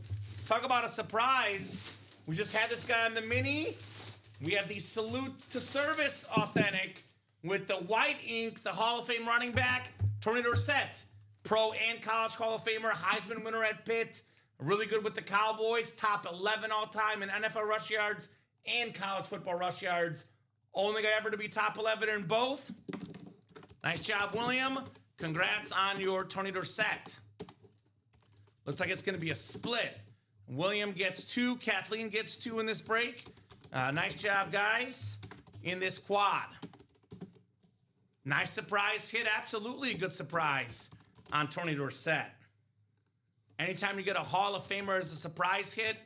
Talk about a surprise. We just had this guy on the mini. We have the Salute to Service authentic with the white ink, the Hall of Fame running back, Tony Dorsett, pro and college Hall of Famer, Heisman winner at Pitt, really good with the Cowboys, top 11 all-time in NFL rush yards and college football rush yards. Only guy ever to be top 11 in both. Nice job, William. Congrats on your Tony Dorsett. Looks like it's going to be a split. William gets 2, Kathleen gets 2 in this break. Nice job, guys, in this quad. Nice surprise hit. Absolutely a good surprise on Tony Dorsett. Anytime you get a Hall of Famer as a surprise hit,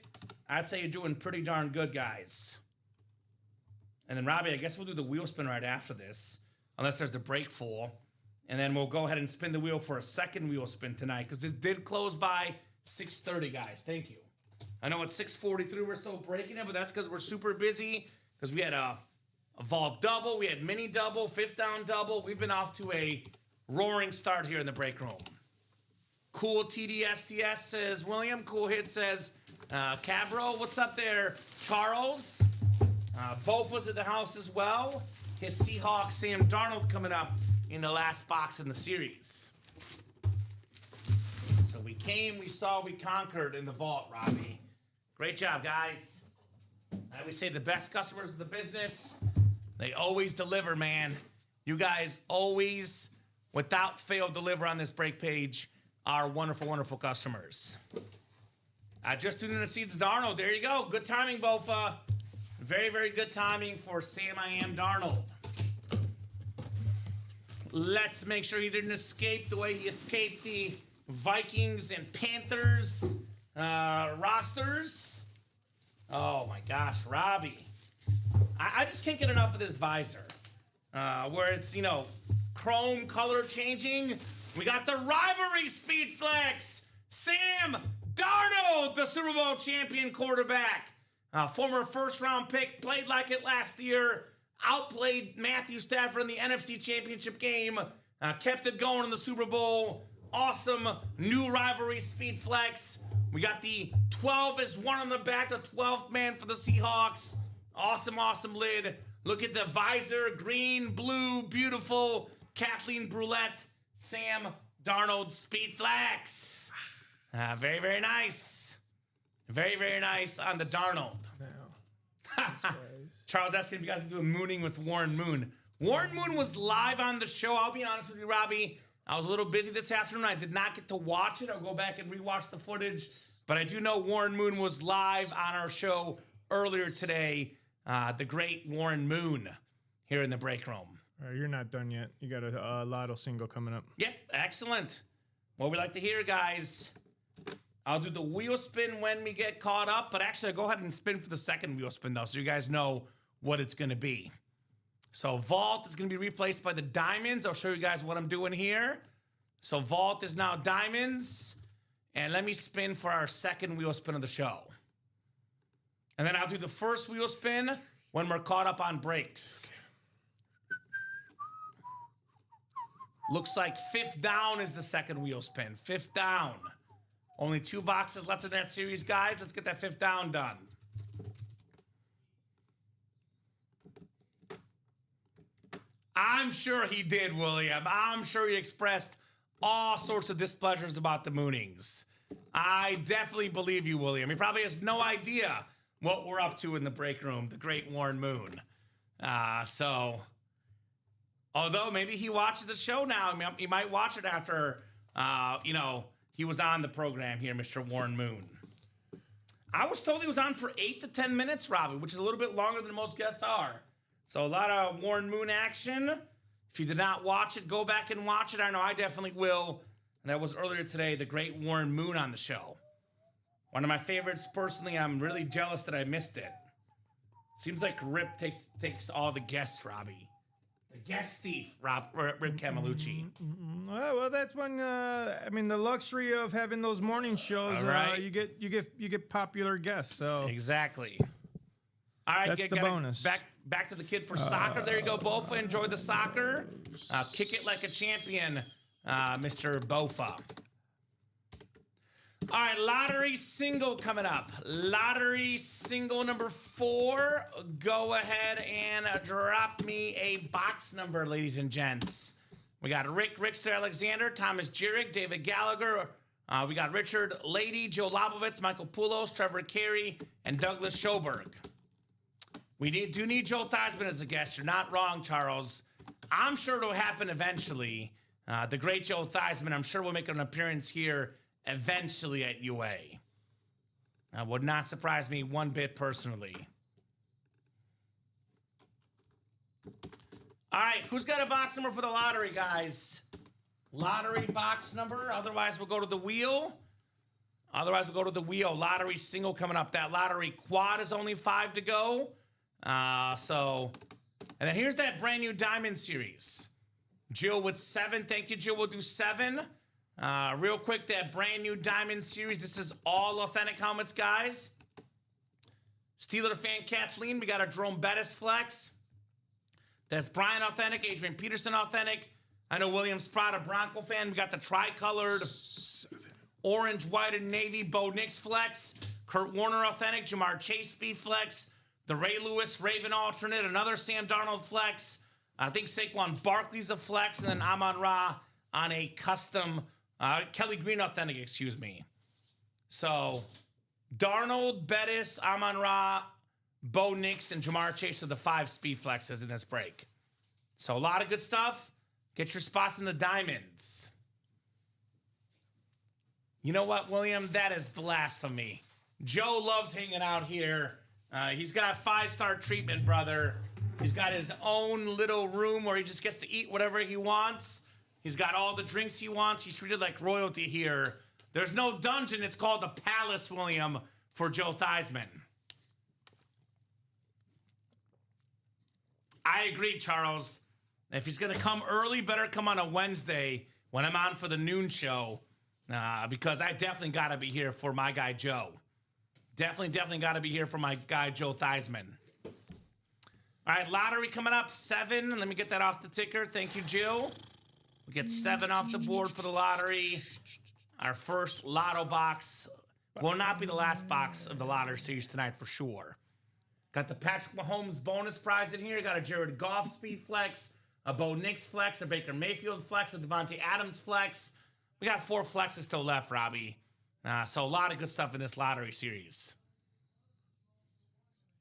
I'd say you're doing pretty darn good, guys. And then, Robbie, I guess we'll do the wheel spin right after this, unless there's a break full. And then we'll go ahead and spin the wheel for a second wheel spin tonight, because this did close by 6:30, guys. Thank you. I know it's 6:43, we're still breaking it, but that's because we're super busy, because we had a vault double, we had mini double, 5th down double. We've been off to a roaring start here in the break room. Cool TDSTS says William. Cool hit says Cabro. What's up there, Charles? Both was at the house as well. His Seahawks, Sam Darnold, coming up in the last box in the series. So we came, we saw, we conquered in the vault, Robbie. Great job, guys. I always say the best customers in the business, they always deliver, man. You guys always, without fail, deliver on this break page. Our wonderful, wonderful customers. I just tuned in to see the Darnold. There you go. Good timing, Bofa. Very, very good timing for Sam I Am Darnold. Let's make sure he didn't escape the way he escaped the Vikings and Panthers rosters. Oh my gosh, Robbie. I just can't get enough of this visor. Where it's, you know, chrome color changing. We got the rivalry speed flex. Sam Darnold, the Super Bowl champion quarterback. Former first-round pick, played like it last year. Outplayed Matthew Stafford in the NFC Championship game. Kept it going in the Super Bowl. Awesome new rivalry speed flex. We got the 12 is one on the back, the 12th man for the Seahawks. Awesome, awesome lid. Look at the visor, green, blue, beautiful. Kathleen Brulette, Sam Darnold speed flex. Very, very nice. Very, very nice on the Darnold. Charles asking if you guys to do a mooning with Warren Moon. Warren Moon was live on the show. I'll be honest with you, Robbie. I was a little busy this afternoon. I did not get to watch it. I'll go back and rewatch the footage. But I do know Warren Moon was live on our show earlier today. The great Warren Moon here in the break room. You're not done yet. You got a Lotto single coming up. Yep, excellent. What we like to hear, guys. I'll do the wheel spin when we get caught up. But actually, I'll go ahead and spin for the second wheel spin, though, so you guys know what it's going to be. So Vault is going to be replaced by the Diamonds. I'll show you guys what I'm doing here. So Vault is now Diamonds. And let me spin for our second wheel spin of the show. And then I'll do the first wheel spin when we're caught up on breaks. Looks like fifth down is the second wheel spin. Fifth down. Only 2 boxes left in that series, guys. Let's get that fifth down done. I'm sure he did, William. I'm sure he expressed all sorts of displeasures about the Moonings. I definitely believe you, William. He probably has no idea what we're up to in the break room, the great Warren Moon. Although maybe he watches the show now. He might watch it after, he was on the program here, Mr. Warren Moon. I was told he was on for 8 to 10 minutes, Robbie, which is a little bit longer than most guests are. So a lot of Warren Moon action. If you did not watch it, go back and watch it. I know I definitely will. And that was earlier today, the great Warren Moon on the show. One of my favorites, personally. I'm really jealous that I missed it. Seems like Rip takes all the guests, Robbie. The guest thief, Rip Camelucci. Well, that's when the luxury of having those morning shows. Right. You get popular guests. So Exactly. All right, that's the bonus. Back to the kid for soccer. There you go, Bofa. Enjoy the soccer. Kick it like a champion, Mr. Bofa. All right, lottery single coming up. Lottery single number 4. Go ahead and drop me a box number, ladies and gents. We got Rickster Alexander, Thomas Jurek, David Gallagher. We got Richard Lady, Joe Lobovitz, Michael Poulos, Trevor Carey, and Douglas Schoberg. We do need Joe Theismann as a guest. You're not wrong, Charles. I'm sure it'll happen eventually. The great Joe Theismann, I'm sure will make an appearance here eventually at UA. Would not surprise me one bit personally. All right, who's got a box number for the lottery, guys? Lottery box number. Otherwise, we'll go to the wheel. Lottery single coming up. That lottery quad is only 5 to go. And then here's that brand new Diamond Series. Jill with 7. Thank you, Jill. We'll do 7. Real quick, that brand new Diamond Series. This is all authentic helmets, guys. Steeler fan Kathleen. We got a Jerome Bettis flex. That's Brian authentic. Adrian Peterson authentic. I know William Sprott, a Bronco fan. We got the tri-colored 7. orange, white, and navy Bo Nix flex. Kurt Warner authentic. Jamar Chase speed flex. The Ray Lewis Raven alternate. Another Sam Darnold flex. I think Saquon Barkley's a flex. And then Amon Ra on a custom Kelly Green authentic, excuse me. So Darnold, Bettis, Amon Ra, Bo Nix, and Jamar Chase are the 5 speed flexes in this break. So a lot of good stuff. Get your spots in the diamonds. You know what, William? That is blasphemy. Joe loves hanging out here. He's got 5-star treatment, brother. He's got his own little room where he just gets to eat whatever he wants. He's got all the drinks he wants. He's treated like royalty here. There's no dungeon. It's called the Palace, William, for Joe Theismann. I agree, Charles. If he's going to come early, better come on a Wednesday when I'm on for the noon show, because I definitely got to be here for my guy, Joe. Definitely got to be here for my guy, Joe Theismann. All right, lottery coming up, 7. Let me get that off the ticker. Thank you, Jill. We get 7 off the board for the lottery. Our first lotto box will not be the last box of the lottery series tonight for sure. Got the Patrick Mahomes bonus prize in here. Got a Jared Goff speed flex, a Bo Nix flex, a Baker Mayfield flex, a Devontae Adams flex. We got 4 flexes still left, Robbie. So a lot of good stuff in this lottery series.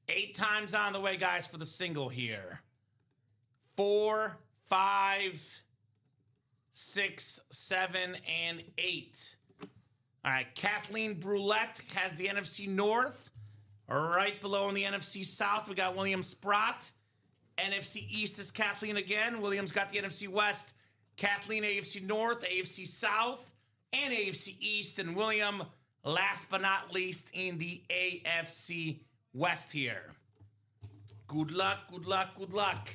8 times on the way, guys, for the single here. 4, 5, 6, 7, and 8. All right, Kathleen Brulette has the NFC North. Right below in the NFC South, we got William Sprott. NFC East is Kathleen again. William's got the NFC West. Kathleen, AFC North, AFC South, and AFC East. And William, last but not least, in the AFC West here. Good luck, good luck, good luck.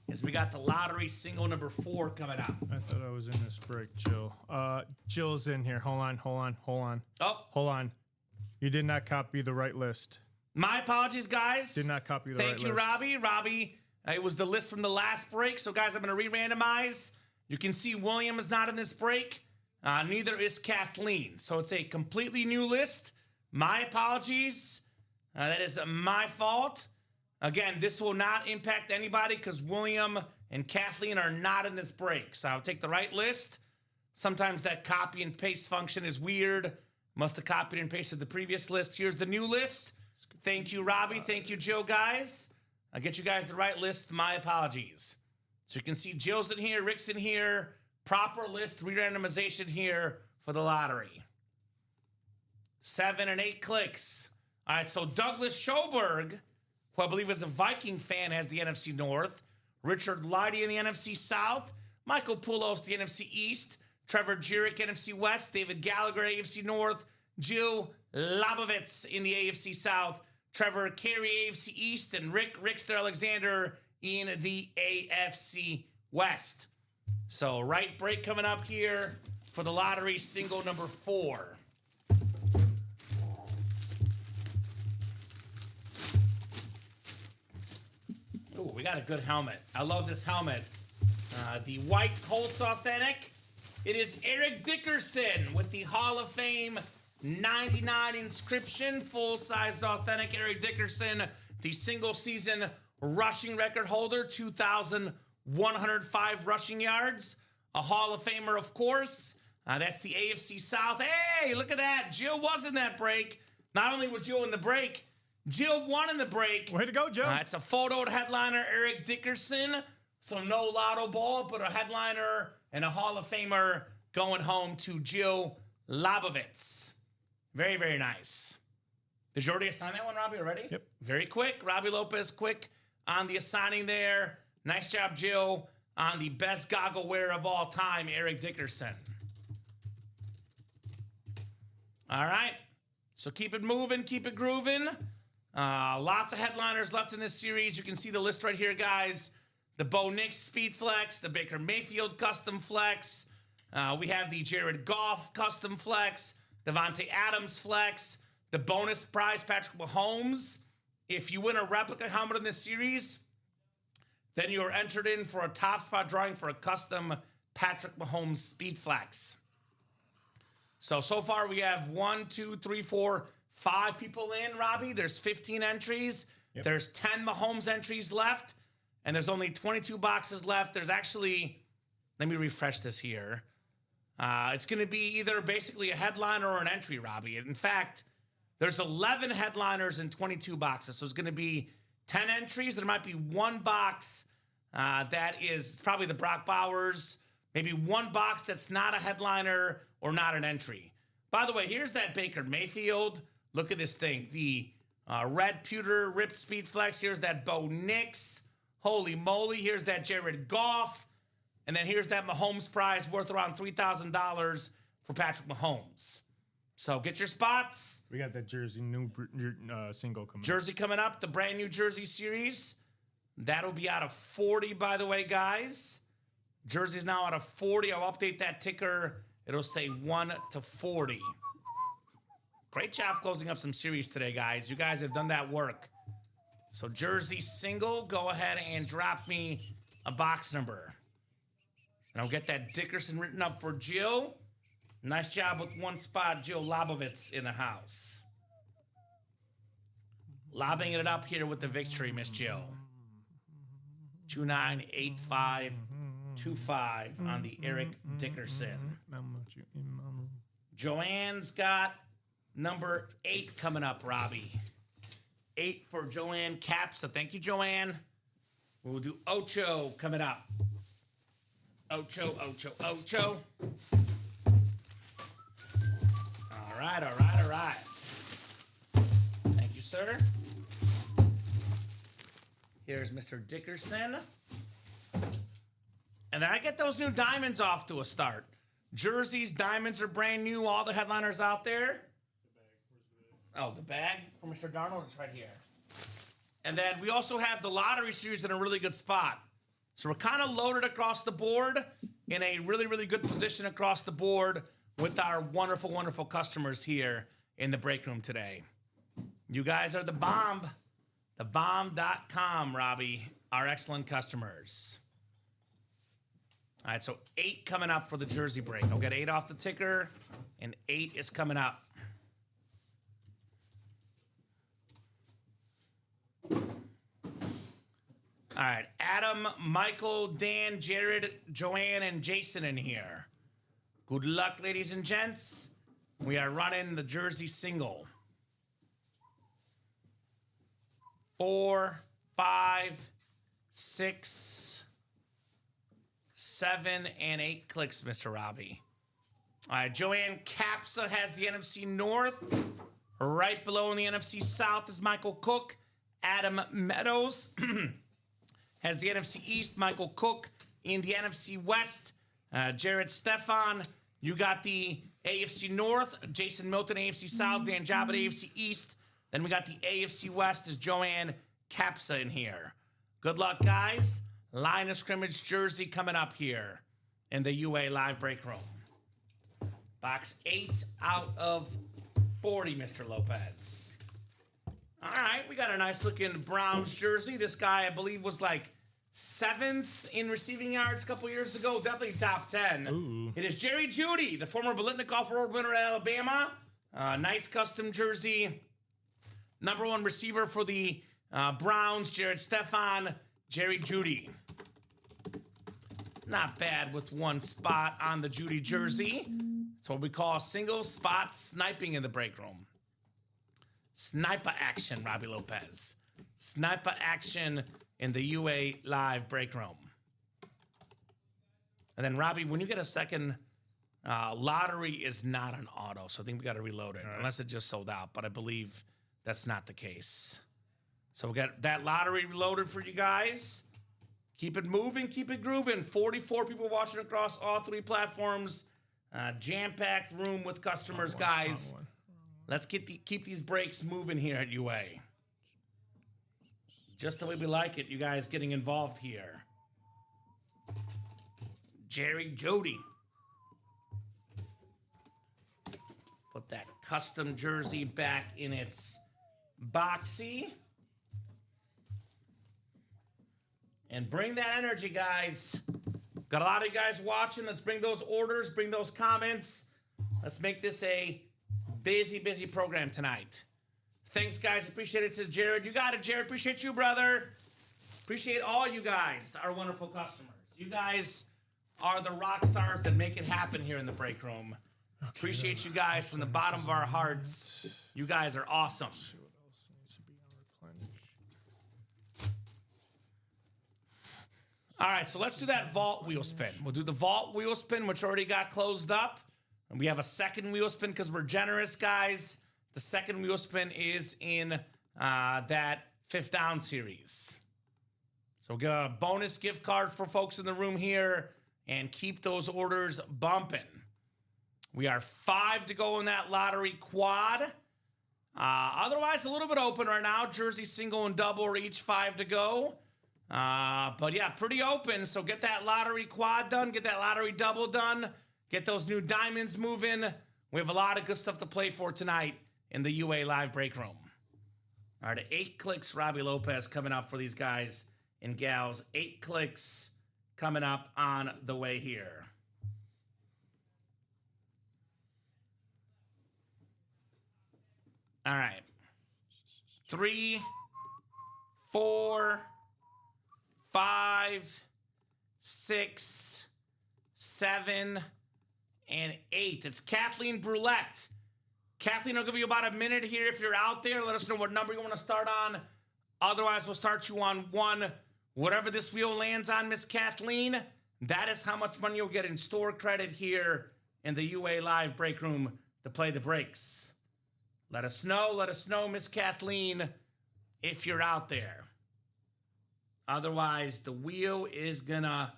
As we got the lottery single number 4 coming up. I thought I was in this break, Jill. Jill's in here. Hold on. Oh. Hold on. You did not copy the right list. My apologies, guys. Did not copy the right Thank you, list. Robbie. Robbie, it was the list from the last break. So, guys, I'm going to re-randomize. You can see William is not in this break. Neither is Kathleen. So it's a completely new list. My apologies. That is my fault. Again, this will not impact anybody because William and Kathleen are not in this break. So I'll take the right list. Sometimes that copy and paste function is weird. Must have copied and pasted the previous list. Here's the new list. Thank you, Robbie. Thank you, Joe, guys. I'll get you guys the right list. My apologies. So you can see Jill's in here, Rick's in here. Proper list, re-randomization here for the lottery. 7 and 8 clicks. All right, so Douglas Schoberg, who I believe is a Viking fan, has the NFC North. Richard Leidy in the NFC South. Michael Poulos, the NFC East. Trevor Jurek, NFC West. David Gallagher, AFC North. Jill Labovitz in the AFC South. Trevor Carey, AFC East. And Rickster Alexander in the AFC West. So right break coming up here for the lottery, single number 4. Ooh, we got a good helmet. I love this helmet. The white Colts Authentic. It is Eric Dickerson with the Hall of Fame 99 inscription. Full-sized authentic Eric Dickerson, the single-season rushing record holder, 2,105 rushing yards. A Hall of Famer, of course. That's the AFC South. Hey, look at that. Jill was in that break. Not only was Jill in the break, Jill won in the break. Way to go, Joe. It's a photoed headliner, Eric Dickerson. So no lotto ball, but a headliner and a Hall of Famer going home to Jill Labovitz. Very, very nice. Did you already assign that one, Robbie, already? Yep. Very quick. Robbie Lopez, quick on the assigning there. Nice job, Jill, on the best goggle wearer of all time, Eric Dickerson. All right. So keep it moving, keep it grooving. Lots of headliners left in this series. You can see the list right here, guys. The Bo Nix Speed Flex, the Baker Mayfield Custom Flex. We have the Jared Goff Custom Flex, Devontae Adams Flex, the bonus prize Patrick Mahomes. If you win a replica helmet in this series, then you are entered in for a top spot drawing for a custom Patrick Mahomes Speed Flex. So far we have 1, 2, 3, 4, 5 people in, Robbie. There's 15 entries. Yep. There's 10 Mahomes entries left, and there's only 22 boxes left. There's actually, let me refresh this here. It's going to be either basically a headliner or an entry, Robbie. In fact, there's 11 headliners and 22 boxes. So it's going to be 10 entries. There might be one box that is, it's probably the Brock Bowers. Maybe one box that's not a headliner or not an entry. By the way, here's that Baker Mayfield. Look at this thing. The red pewter ripped Speed Flex. Here's that Bo Nix. Holy moly. Here's that Jared Goff. And then here's that Mahomes prize worth around $3,000 for Patrick Mahomes. So get your spots. We got that jersey new single coming. Jersey coming up, the brand new jersey series. That'll be out of 40, by the way, guys. Jersey's now out of 40. I'll update that ticker. It'll say 1 to 40. Great job closing up some series today, guys. You guys have done that work. So jersey single, go ahead and drop me a box number. And I'll get that Dickerson written up for Jill. Nice job with one spot, Jill Labovitz in the house. Lobbing it up here with the victory, Miss Jill. 298525 on the Eric Dickerson. Joanne's got number 8 coming up, Robbie. 8 for Joanne Capsa. Thank you, Joanne. We'll do Ocho coming up. Ocho. All right. Thank you, sir. Here's Mr. Dickerson. And then I get those new diamonds off to a start. Jerseys, diamonds are brand new. All the headliners out there. Oh, the bag for Mr. Darnold is right here. And then we also have the lottery series in a really good spot. So we're kind of loaded across the board, in a really, really good position across the board with our wonderful, wonderful customers here in the break room today. You guys are the bomb. Thebomb.com, Robbie. Our excellent customers. All right, so 8 coming up for the jersey break. I'll get 8 off the ticker, and 8 is coming up. All right, Adam, Michael, Dan, Jared, Joanne, and Jason in here. Good luck, ladies and gents. We are running the jersey single. 4, 5, 6, 7, and 8 clicks, Mr. Robbie. All right, Joanne Capsa has the NFC North. Right below in the NFC South is Michael Cook. Adam Meadows has the NFC East. Michael Cook in the NFC West. Jared Stefan, you got the AFC North. Jason Milton, AFC South. Dan Jabba, AFC East. Then we got the AFC West is Joanne Capsa in here. Good luck, guys. Line of scrimmage jersey coming up here in the UA live break room. Box 8 out of 40, Mr. Lopez. All right, we got a nice looking Browns jersey. This guy, I believe, was like 7th in receiving yards a couple years ago. Definitely top 10. Ooh. It is Jerry Jeudy, the former Biletnikoff Award winner at Alabama. Nice custom jersey. Number 1 receiver for the Browns, Jared Stefan, Jerry Jeudy. Not bad with 1 spot on the Jeudy jersey. It's what we call single spot sniping in the break room. Sniper action, Robbie Lopez. Sniper action in the UA live break room. And then, Robbie, when you get a second, lottery is not an auto, so I think we got to reload it, unless it just sold out, but I believe that's not the case. So we got that lottery reloaded for you guys. Keep it moving, keep it grooving. 44 people watching across all 3 platforms. Jam-packed room with customers, guys. Let's keep these breaks moving here at UA. Just the way we like it, you guys getting involved here. Jerry Jeudy. Put that custom jersey back in its boxy. And bring that energy, guys. Got a lot of you guys watching. Let's bring those orders, bring those comments. Let's make this a busy, busy program tonight. Thanks, guys. Appreciate it, says Jared. You got it, Jared. Appreciate you, brother. Appreciate all you guys, our wonderful customers. You guys are the rock stars that make it happen here in the break room. Okay, appreciate you guys from the bottom of our hearts. You guys are awesome. Let's see what else needs to be on replenish. All right, so let's do that vault wheel spin. We'll do the vault wheel spin, which already got closed up. And we have a second wheel spin because we're generous, guys. The second wheel spin is in that 5th down series. So we'll get a bonus gift card for folks in the room here and keep those orders bumping. We are 5 to go in that lottery quad. Otherwise, a little bit open right now. Jersey single and double are each 5 to go. But yeah, pretty open. So get that lottery quad done. Get that lottery double done. Get those new diamonds moving. We have a lot of good stuff to play for tonight in the UA live break room. All right, 8 clicks, Robbie Lopez coming up for these guys and gals. 8 clicks coming up on the way here. All right. 3, 4, 5, 6, 7, and 8. It's Kathleen Brulette. Kathleen, I'll give you about a minute here. If you're out there, let us know what number you want to start on. Otherwise, we'll start you on 1. Whatever this wheel lands on, Miss Kathleen, that is how much money you'll get in store credit here in the UA Live break room to play the breaks. Let us know, Miss Kathleen, if you're out there. Otherwise, the wheel is gonna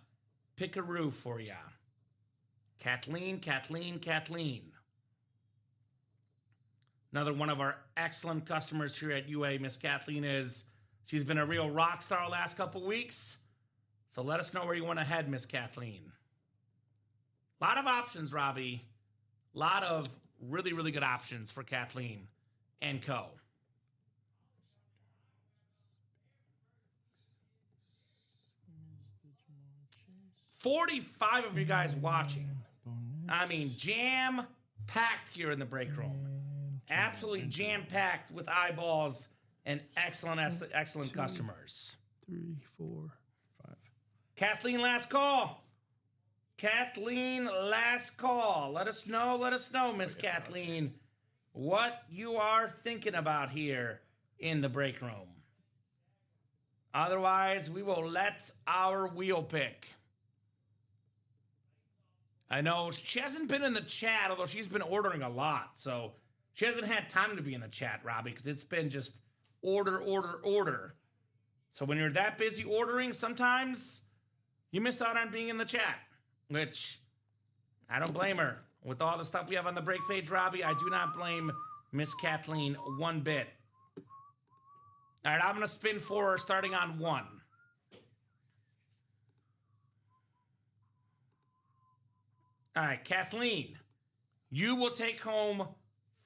pick a roof for ya. Kathleen. Another one of our excellent customers here at UA, Miss Kathleen she's been a real rock star last couple weeks. So let us know where you want to head, Miss Kathleen. A lot of options, Robbie. A lot of really, really good options for Kathleen and co. 45 of you guys watching. I mean, jam-packed here in the break room. Absolutely jam-packed with eyeballs and excellent customers. 3, 4, 5. Kathleen, last call. Kathleen, last call. Let us know, Miss Kathleen, what you are thinking about here in the break room. Otherwise, we will let our wheel pick. I know she hasn't been in the chat, although she's been ordering a lot. So she hasn't had time to be in the chat, Robbie, because it's been just order. So when you're that busy ordering, sometimes you miss out on being in the chat, which I don't blame her. With all the stuff we have on the break page, Robbie, I do not blame Miss Kathleen one bit. All right, I'm going to spin for her starting on 1. All right, Kathleen, you will take home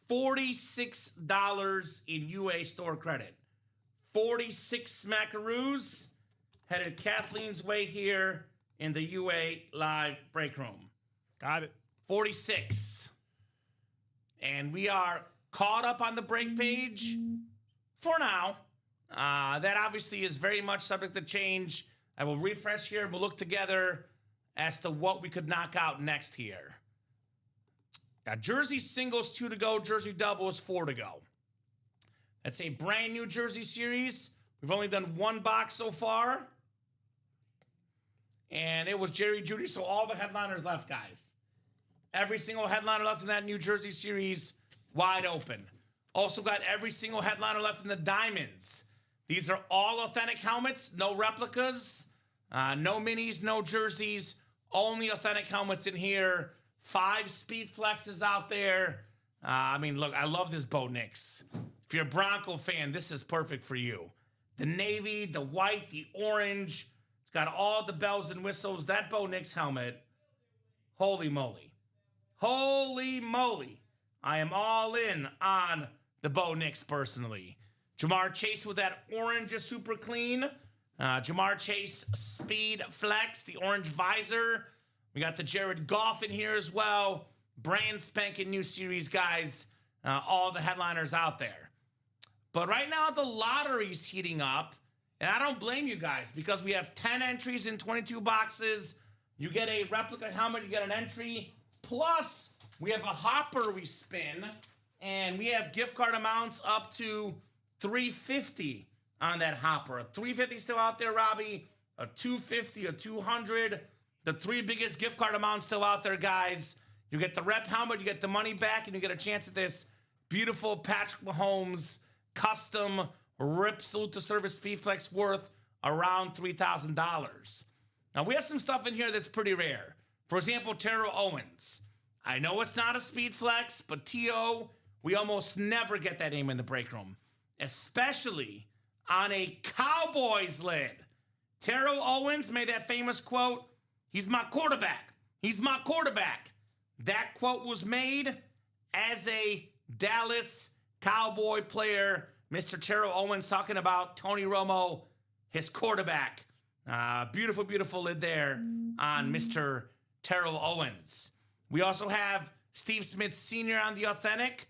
$46 in UA store credit. 46 smackaroos headed Kathleen's way here in the UA live break room. Got it. 46. And we are caught up on the break page for now. That obviously is very much subject to change. I will refresh here. We'll look together as to what we could knock out next here. Jersey singles 2 to go. Jersey doubles 4 to go. That's a brand new Jersey series. We've only done 1 box so far. And it was Jerry Jeudy, so all the headliners left, guys. Every single headliner left in that New Jersey series, wide open. Also got every single headliner left in the Diamonds. These are all authentic helmets, no replicas, no minis, no jerseys, only authentic helmets in here. 5 Speed Flexes out there. I mean, look, I love this Bo Nix. If you're a Bronco fan, this is perfect for you. The navy, the white, the orange. It's got all the bells and whistles. That Bo Nix helmet, holy moly. Holy moly. I am all in on the Bo Nix personally. Jamar Chase with that orange is super clean. Jamar Chase Speed Flex, the orange visor. We got the Jared Goff in here as well. Brand spanking new series, guys. All the headliners out there. But right now, the lottery's heating up. And I don't blame you guys because we have 10 entries in 22 boxes. You get a replica helmet, you get an entry. Plus, we have a hopper we spin. And we have gift card amounts up to $350 on that hopper. A $350 still out there, Robbie. A $250, a $200. The 3 biggest gift card amounts still out there, guys. You get the rep helmet, you get the money back, and you get a chance at this beautiful Patrick Mahomes custom Rip Salute to Service Speed Flex worth around $3,000. Now, we have some stuff in here that's pretty rare. For example, Terrell Owens. I know it's not a Speed Flex, but T.O., we almost never get that name in the break room, especially on a Cowboys lid. Terrell Owens made that famous quote, "He's my quarterback. He's my quarterback." That quote was made as a Dallas Cowboy player, Mr. Terrell Owens, talking about Tony Romo, his quarterback. Beautiful, beautiful lid there on Mr. Terrell Owens. We also have Steve Smith Sr. on the authentic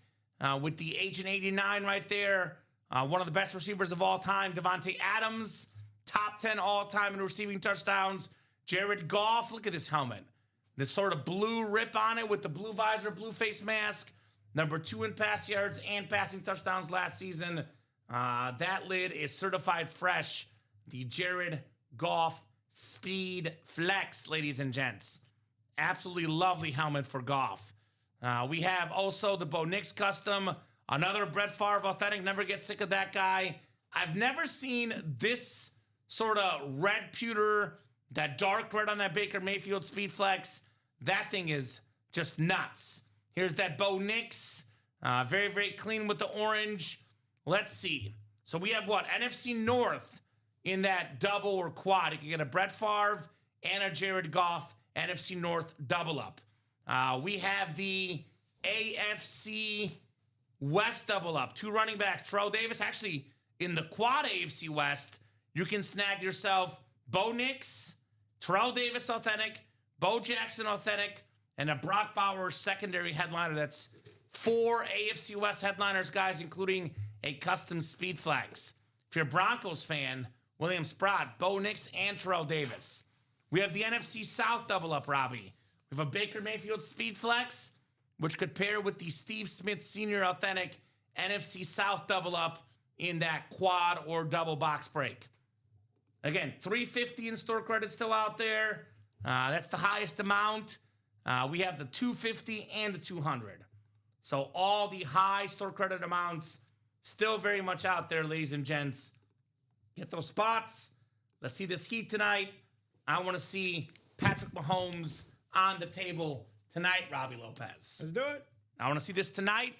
with the Agent 89 right there. One of the best receivers of all time, Devontae Adams, top 10 all-time in receiving touchdowns. Jared Goff, look at this helmet. This sort of blue rip on it with the blue visor, blue face mask. Number 2 in pass yards and passing touchdowns last season. That lid is certified fresh. The Jared Goff Speed Flex, ladies and gents. Absolutely lovely helmet for Goff. We have also the Bo Nix custom. Another Brett Favre authentic. Never get sick of that guy. I've never seen this sort of red pewter, that dark red on that Baker Mayfield Speed Flex. That thing is just nuts. Here's that Bo Nix. Very, very clean with the orange. Let's see. So we have what? NFC North in that double or quad. You can get a Brett Favre and a Jared Goff NFC North double up. We have the AFC West double up. 2 running backs. Terrell Davis. Actually, in the quad AFC West, you can snag yourself Bo Nix Terrell Davis authentic, Bo Jackson authentic, and a Brock Bowers secondary headliner. That's 4 AFC West headliners, guys, including a custom speed flex. If you're a Broncos fan, William Sprott, Bo Nix, and Terrell Davis. We have the NFC South double up, Robbie. We have a Baker Mayfield speed flex, which could pair with the Steve Smith Sr. authentic NFC South double up in that quad or double box break. Again, $350 in store credit still out there. That's the highest amount. We have the $250 and the $200. So all the high store credit amounts still very much out there, ladies and gents. Get those spots. Let's see this heat tonight. I want to see Patrick Mahomes on the table tonight, Robbie Lopez. Let's do it. I want to see this tonight.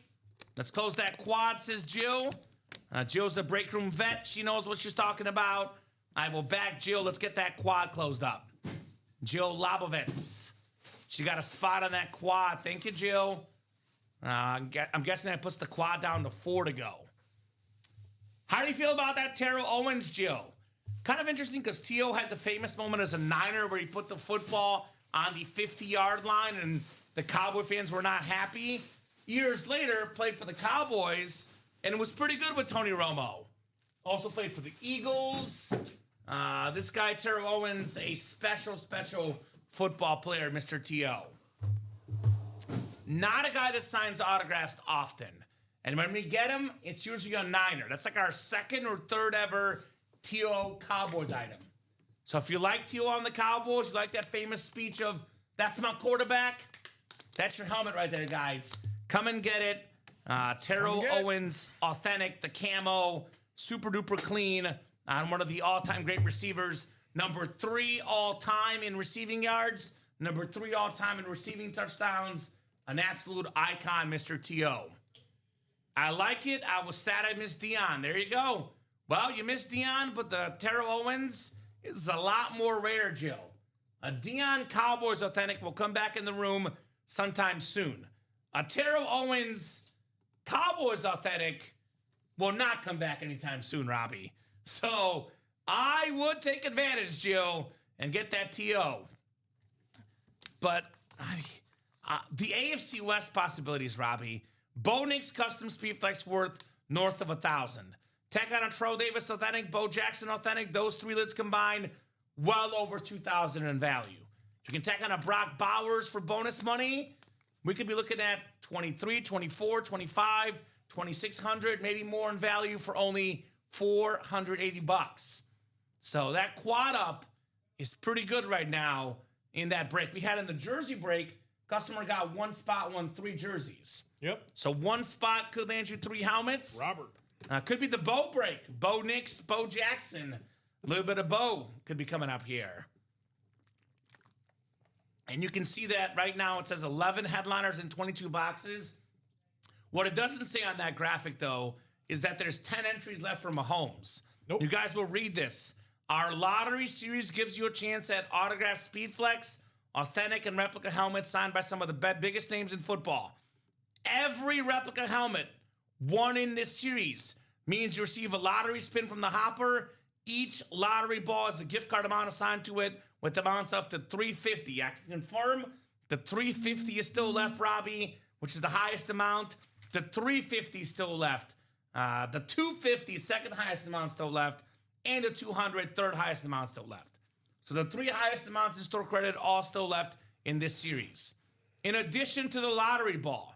Let's close that quad, says Jill. Jill's a break room vet. She knows what she's talking about. I will back Jill. Let's get that quad closed up. Jill Lobovitz. She got a spot on that quad. Thank you, Jill. I'm guessing that puts the quad down to 4 to go. How do you feel about that Terrell Owens, Jill? Kind of interesting because T.O. had the famous moment as a Niner where he put the football on the 50-yard line and the Cowboy fans were not happy. Years later, played for the Cowboys and it was pretty good with Tony Romo. Also played for the Eagles. This guy, Terrell Owens, a special football player, Mr. T.O. Not a guy that signs autographs often. And when we get him, it's usually a Niner. That's like our second or third ever T.O. Cowboys item. So if you like T.O. on the Cowboys, you like that famous speech of, that's my quarterback, that's your helmet right there, guys. Come and get it. Terrell Owens, authentic, the camo, super duper clean, on one of the all-time great receivers. Number 3 all-time in receiving yards. Number 3 all-time in receiving touchdowns. An absolute icon, Mr. T.O. I like it. I was sad I missed Deion. There you go. Well, you missed Deion, but the Terrell Owens is a lot more rare, Jill. A Deion Cowboys authentic will come back in the room sometime soon. A Terrell Owens Cowboys authentic will not come back anytime soon, Robbie. So I would take advantage, Jill, and get that T.O. But the AFC West possibilities, Robbie. Bo Nix custom speed flex worth north of 1,000. Tech on a Trout Davis authentic, Bo Jackson authentic. Those 3 lids combined, well over 2,000 in value. You can tech on a Brock Bowers for bonus money. We could be looking at 23, 24, 25, 2,600, maybe more in value for only $480. So that quad up is pretty good right now in that break. We had in the jersey break, customer got 1 spot, won 3 jerseys. Yep. So 1 spot could land you 3 helmets. Robert. Could be the Bo break. Bo Nix, Bo Jackson. A little bit of Bo could be coming up here. And you can see that right now it says 11 headliners in 22 boxes. What it doesn't say on that graphic, though, is that there's 10 entries left for Mahomes. Nope. You guys will read this. Our lottery series gives you a chance at autographed speed flex, authentic and replica helmets signed by some of the biggest names in football. Every replica helmet won in this series means you receive a lottery spin from the hopper. Each lottery ball has a gift card amount assigned to it with amounts up to $350. I can confirm the $350 is still left, Robbie, which is the highest amount. The $350 is still left. The $250, second highest amount still left. And the $200, third highest amount still left. So the 3 highest amounts in store credit all still left in this series. In addition to the lottery ball,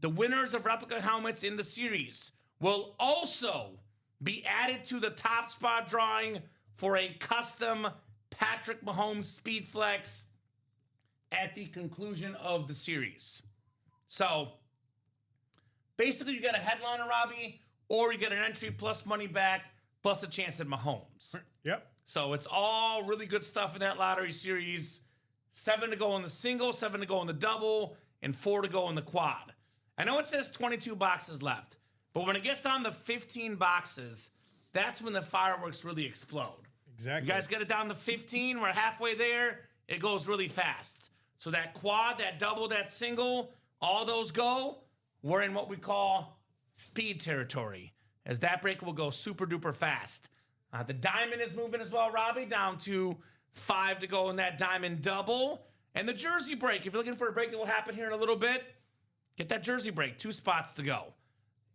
the winners of replica helmets in the series will also be added to the top spot drawing for a custom Patrick Mahomes Speed Flex at the conclusion of the series. So basically you get a headliner, Robbie, or you get an entry plus money back plus a chance at Mahomes. Yep. So it's all really good stuff in that lottery series. 7 to go on the single, 7 to go on the double, and 4 to go on the quad. I know it says 22 boxes left, but when it gets down to 15 boxes, that's when the fireworks really explode. Exactly. You guys get it down to 15, we're halfway there, it goes really fast. So that quad, that double, that single, all those go, we're in what we call speed territory, as that break will go super duper fast. The diamond is moving as well, Robbie, down to 5 to go in that diamond double. And the jersey break. If you're looking for a break that will happen here in a little bit, get that jersey break. 2 spots to go.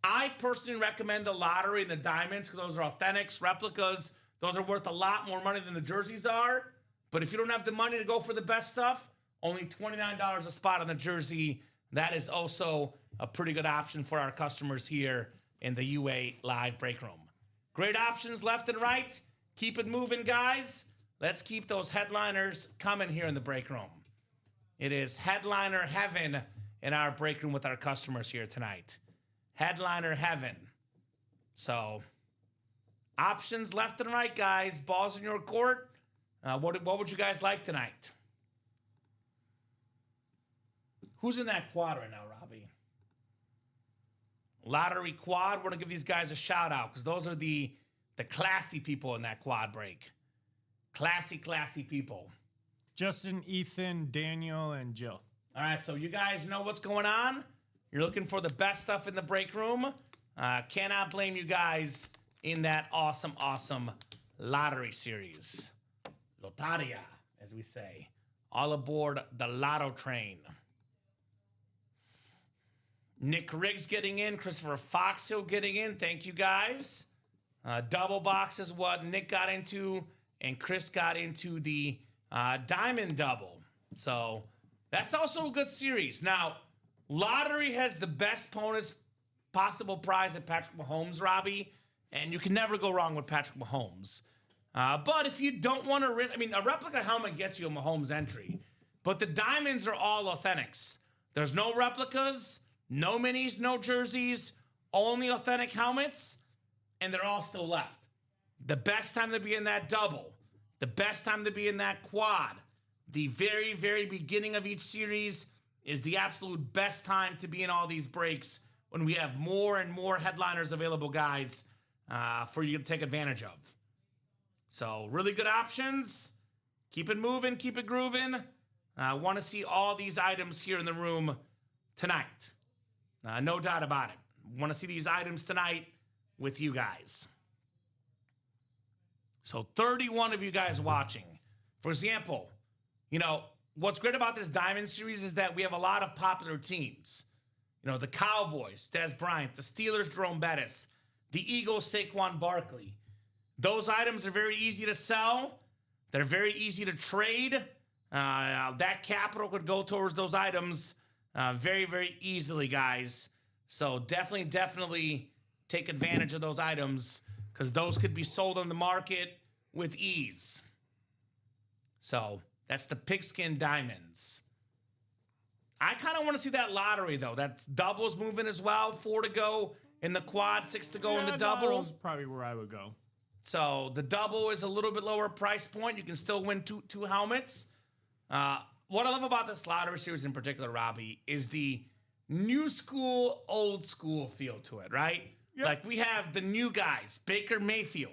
I personally recommend the lottery and the diamonds because those are authentics, replicas. Those are worth a lot more money than the jerseys are. But if you don't have the money to go for the best stuff, only $29 a spot on the jersey. That is also a pretty good option for our customers here in the UA Live Break Room. Great options left and right. Keep it moving, guys. Let's keep those headliners coming here in the break room. It is headliner heaven in our break room with our customers here tonight. Headliner heaven. So, options left and right, guys. Balls in your court. What would you guys like tonight? Who's in that quad right now, Robbie? Lottery quad. We're going to give these guys a shout out because those are the classy people in that quad break. Classy people. Justin, Ethan, Daniel, and Jill. All right, so you guys know what's going on. You're looking for the best stuff in the break room. Cannot blame you guys in that awesome lottery series. Lotaria, as we say. All aboard the lotto train. Nick Riggs getting in. Christopher Foxhill getting in. Thank you, guys. Double box is what Nick got into, and Chris got into the diamond double. So that's also a good series. Now, lottery has the best bonus possible prize at Patrick Mahomes, Robbie, and you can never go wrong with Patrick Mahomes. But if you don't want to risk, I mean, a replica helmet gets you a Mahomes entry, but the diamonds are all authentics. There's no replicas, no minis, no jerseys, only authentic helmets, and they're all still left. The best time to be in that double, the best time to be in that quad, the very beginning of each series is the absolute best time to be in all these breaks when we have more and more headliners available, guys, for you to take advantage of. So really good options. Keep it moving, keep it grooving. I want to see all these items here in the room tonight. No doubt about it. Want to see these items tonight with you guys. So 31 of you guys watching. For example, you know, what's great about this Diamond Series is that we have a lot of popular teams. You know, the Cowboys, Des Bryant, the Steelers, Jerome Bettis, the Eagles, Saquon Barkley. Those items are very easy to sell. They're very easy to trade. That capital could go towards those items very easily, guys. So definitely take advantage of those items because those could be sold on the market with ease. So that's the Pigskin Diamonds. I kind of want to see that lottery, though. That's doubles moving as well. 4 to go in the quad, 6 to go in the double. That's probably where I would go. So the double is a little bit lower price point. You can still win two helmets. What I love about this lottery series in particular, Robbie, is the new school, old school feel to it, right? Yep. Like we have the new guys, Baker Mayfield.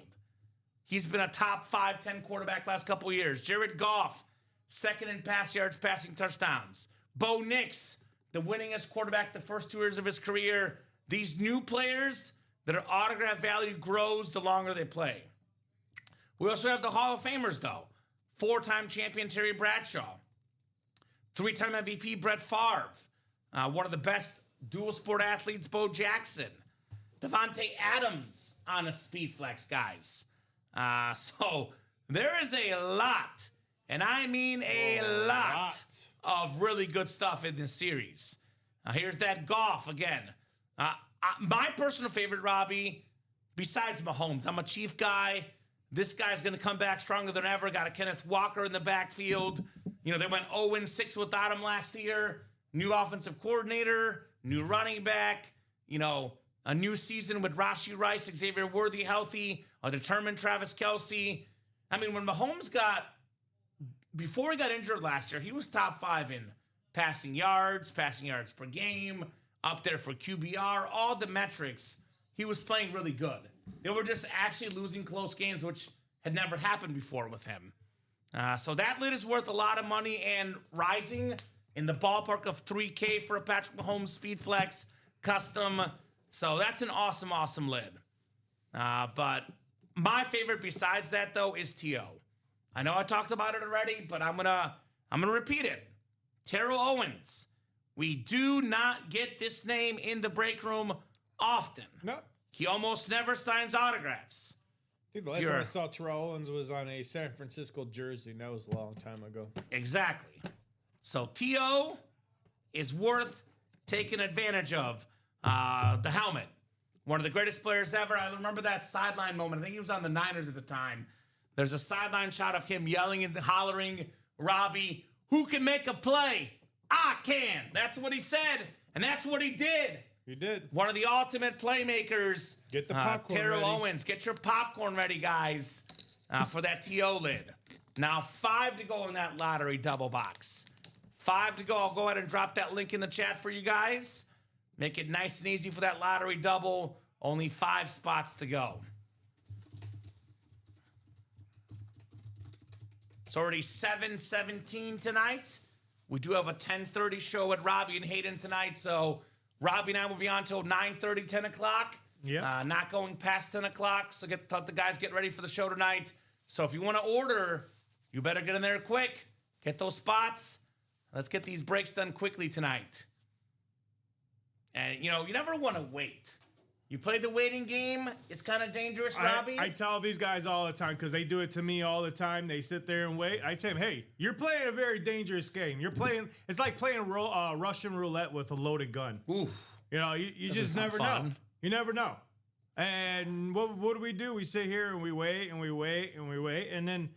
He's been a top 5-10 quarterback last couple of years. Jared Goff, second in pass yards, passing touchdowns. Bo Nix, the winningest quarterback the first 2 years of his career. These new players, their autograph value grows the longer they play. We also have the Hall of Famers, though. 4-time champion Terry Bradshaw. 3-time MVP Brett Favre. One of the best dual sport athletes, Bo Jackson. Devontae Adams on a speed flex, guys. So there is a lot, and I mean a lot of really good stuff in this series. Here's that Goff again. My personal favorite, Robbie, besides Mahomes, I'm a Chief guy. This guy's going to come back stronger than ever. Got a Kenneth Walker in the backfield. You know, they went 0-6 without him last year. New offensive coordinator, new running back, you know, a new season with Rashee Rice, Xavier Worthy healthy, a determined Travis Kelce. I mean, when Mahomes before he got injured last year, he was top 5 in passing yards per game, up there for QBR, all the metrics. He was playing really good. They were just actually losing close games, which had never happened before with him. So that lid is worth a lot of money and rising in the ballpark of $3K for a Patrick Mahomes Speed Flex custom. So that's an awesome lid. But my favorite besides that, though, is T.O. I know I talked about it already, but I'm gonna repeat it. Terrell Owens. We do not get this name in the break room often. No. He almost never signs autographs. I think the last time I saw Terrell Owens was on a San Francisco jersey, and that was a long time ago. Exactly. So T.O. is worth taking advantage of. The helmet. One of the greatest players ever. I remember that sideline moment. I think he was on the Niners at the time. There's a sideline shot of him yelling and hollering, Robbie, who can make a play? I can. That's what he said, and that's what he did. He did. One of the ultimate playmakers. Get the popcorn Terrell ready. Owens. Get your popcorn ready, guys, for that T.O. lid. Now, 5 to go in that lottery double box. 5 to go. I'll go ahead and drop that link in the chat for you guys. Make it nice and easy for that lottery double. Only 5 spots to go. It's already 7:17 tonight. We do have a 10:30 show with Robbie and Hayden tonight, so Robbie and I will be on till 9:30, 10 o'clock. Yeah. Not going past 10 o'clock, so let the guys get ready for the show tonight. So if you want to order, you better get in there quick. Get those spots. Let's get these breaks done quickly tonight. And, you never want to wait. You play the waiting game, it's kind of dangerous, Robbie. I tell these guys all the time because they do it to me all the time. They sit there and wait. I tell them, hey, you're playing a very dangerous game. It's like playing Russian roulette with a loaded gun. Oof. You just never know. You never know. And what do? We sit here and we wait and we wait and we wait. And then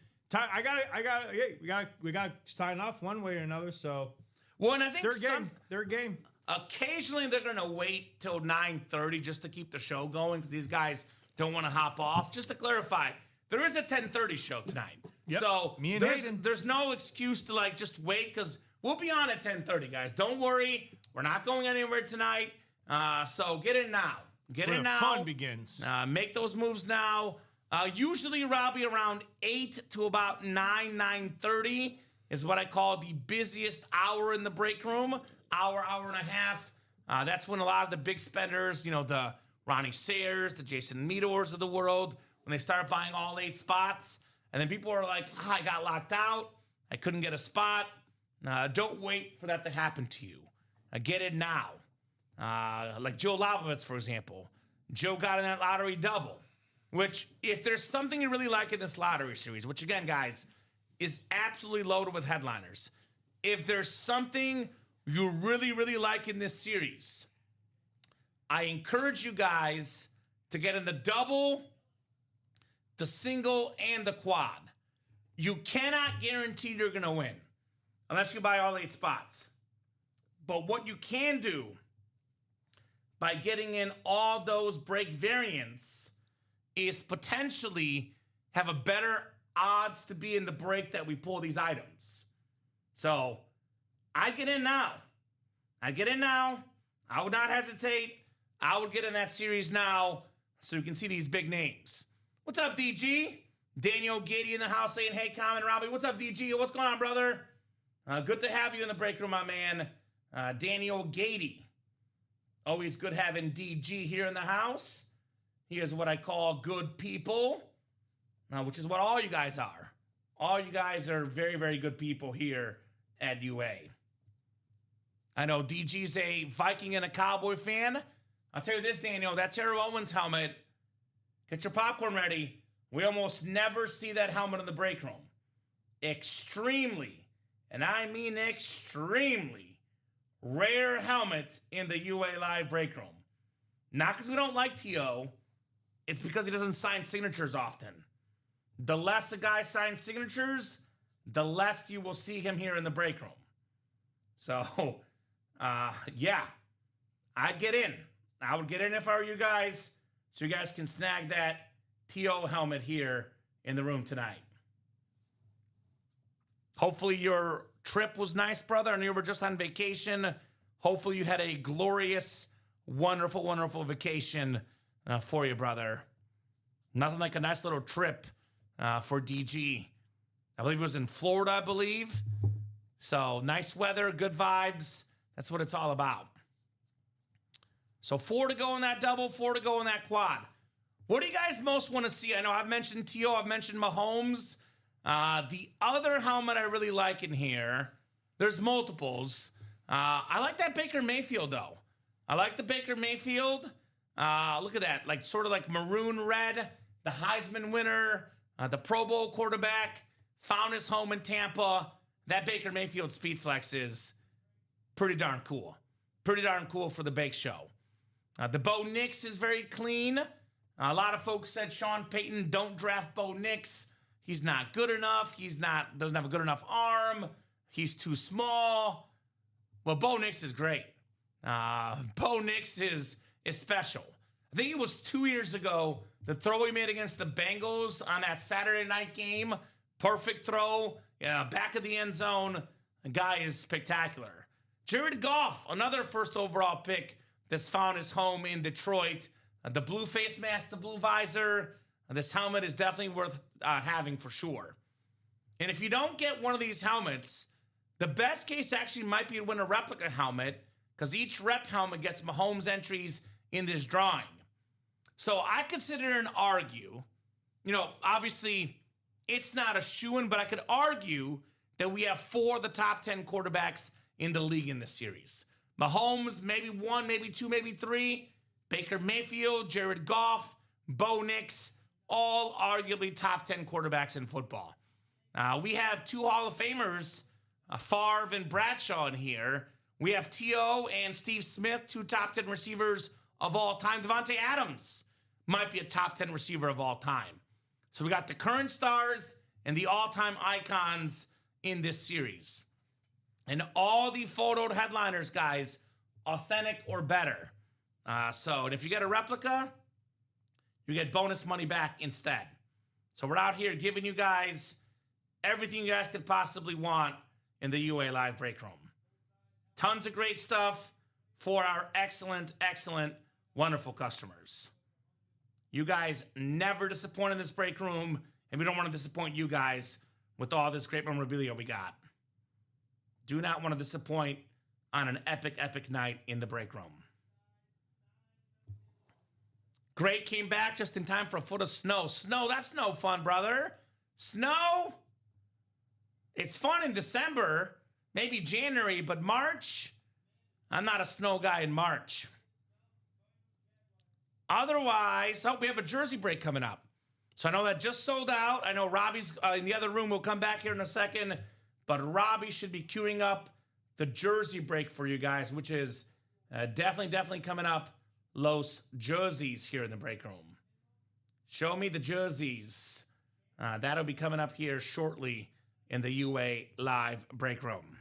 we got to sign off one way or another. So, well, and I think it's their game. Occasionally, they're going to wait till 9:30 just to keep the show going because these guys don't want to hop off. Just to clarify, there is a 10:30 show tonight. Yep. So Me and Hayden. there's no excuse to just wait because we'll be on at 10:30, guys. Don't worry. We're not going anywhere tonight. So get in now. Get in now. Fun begins. Make those moves now. Usually, Robbie, around 8 to about 9:30 is what I call the busiest hour in the break room. Hour and a half. That's when a lot of the big spenders, the Ronnie Sayers, the Jason Meadors of the world, when they start buying all 8 spots. And then people are like, I got locked out. I couldn't get a spot. Don't wait for that to happen to you. Get it now. Like Joe Lavovitz, for example. Joe got in that lottery double, which if there's something you really like in this lottery series, which again, guys, is absolutely loaded with headliners. If there's something you really, really like in this series, I encourage you guys to get in the double, the single, and the quad. You cannot guarantee you're going to win unless you buy all 8 spots. But what you can do by getting in all those break variants is potentially have a better odds to be in the break that we pull these items. So I get in now. I would not hesitate. I would get in that series now so you can see these big names. What's up, DG? Daniel Gady in the house saying, hey, Common Robbie. What's up, DG? What's going on, brother? Good to have you in the break room, my man. Daniel Gady. Always good having DG here in the house. He is what I call good people, which is what all you guys are. All you guys are very, very good people here at UA. I know DG's a Viking and a Cowboy fan. I'll tell you this, Daniel, that Terrell Owens helmet, get your popcorn ready. We almost never see that helmet in the break room. Extremely, and I mean extremely, rare helmet in the UA Live break room. Not because we don't like T.O., it's because he doesn't sign signatures often. The less a guy signs signatures, the less you will see him here in the break room. So, yeah, I'd get in. I would get in if I were you guys, so you guys can snag that T.O. helmet here in the room tonight. Hopefully your trip was nice, brother, and you were just on vacation. Hopefully you had a glorious, wonderful, wonderful vacation for you, brother. Nothing like a nice little trip for DG. I believe it was in Florida, I believe. So nice weather, good vibes. That's what it's all about. So 4 to go in that double, 4 to go in that quad. What do you guys most want to see? I know I've mentioned T.O., I've mentioned Mahomes. The other helmet I really like in here, there's multiples. I like that Baker Mayfield, though. I like the Baker Mayfield. Look at that, like sort of like maroon red, the Heisman winner, the Pro Bowl quarterback, found his home in Tampa. That Baker Mayfield Speed Flex is pretty darn cool. Pretty darn cool for the Bake Show. The Bo Nix is very clean. A lot of folks said Sean Peyton, don't draft Bo Nix. He's not good enough. Doesn't have a good enough arm. He's too small. Well, Bo Nix is great. Bo Nix is special. I think it was 2 years ago, the throw he made against the Bengals on that Saturday night game. Perfect throw, back of the end zone. The guy is spectacular. Jared Goff, another first overall pick that's found his home in Detroit. The blue face mask, the blue visor. This helmet is definitely worth having for sure. And if you don't get one of these helmets, the best case actually might be to win a replica helmet, because each rep helmet gets Mahomes entries in this drawing. So I consider and argue, obviously it's not a shoo-in, but I could argue that we have 4 of the top 10 quarterbacks in the league in this series. Mahomes, maybe 1, maybe 2, maybe 3. Baker Mayfield, Jared Goff, Bo Nix, all arguably top 10 quarterbacks in football. We have 2 Hall of Famers, Favre and Bradshaw in here. We have T.O. and Steve Smith, 2 top 10 receivers of all time. Devontae Adams might be a top 10 receiver of all time. So we got the current stars and the all-time icons in this series. And all the photoed headliners, guys, authentic or better. And if you get a replica, you get bonus money back instead. So we're out here giving you guys everything you guys could possibly want in the UA Live Break Room. Tons of great stuff for our excellent, wonderful customers. You guys never disappoint in this break room, and we don't want to disappoint you guys with all this great memorabilia we got. Do not want to disappoint on an epic night in the break room. Great came back just in time for a foot of snow. Snow, that's no fun, brother. Snow? It's fun in December, maybe January, but March? I'm not a snow guy in March. Otherwise, we have a jersey break coming up. So I know that just sold out. I know Robbie's in the other room. We'll come back here in a second. But Robbie should be queuing up the jersey break for you guys, which is definitely coming up. Los jerseys here in the break room. Show me the jerseys. That'll be coming up here shortly in the UA Live break room.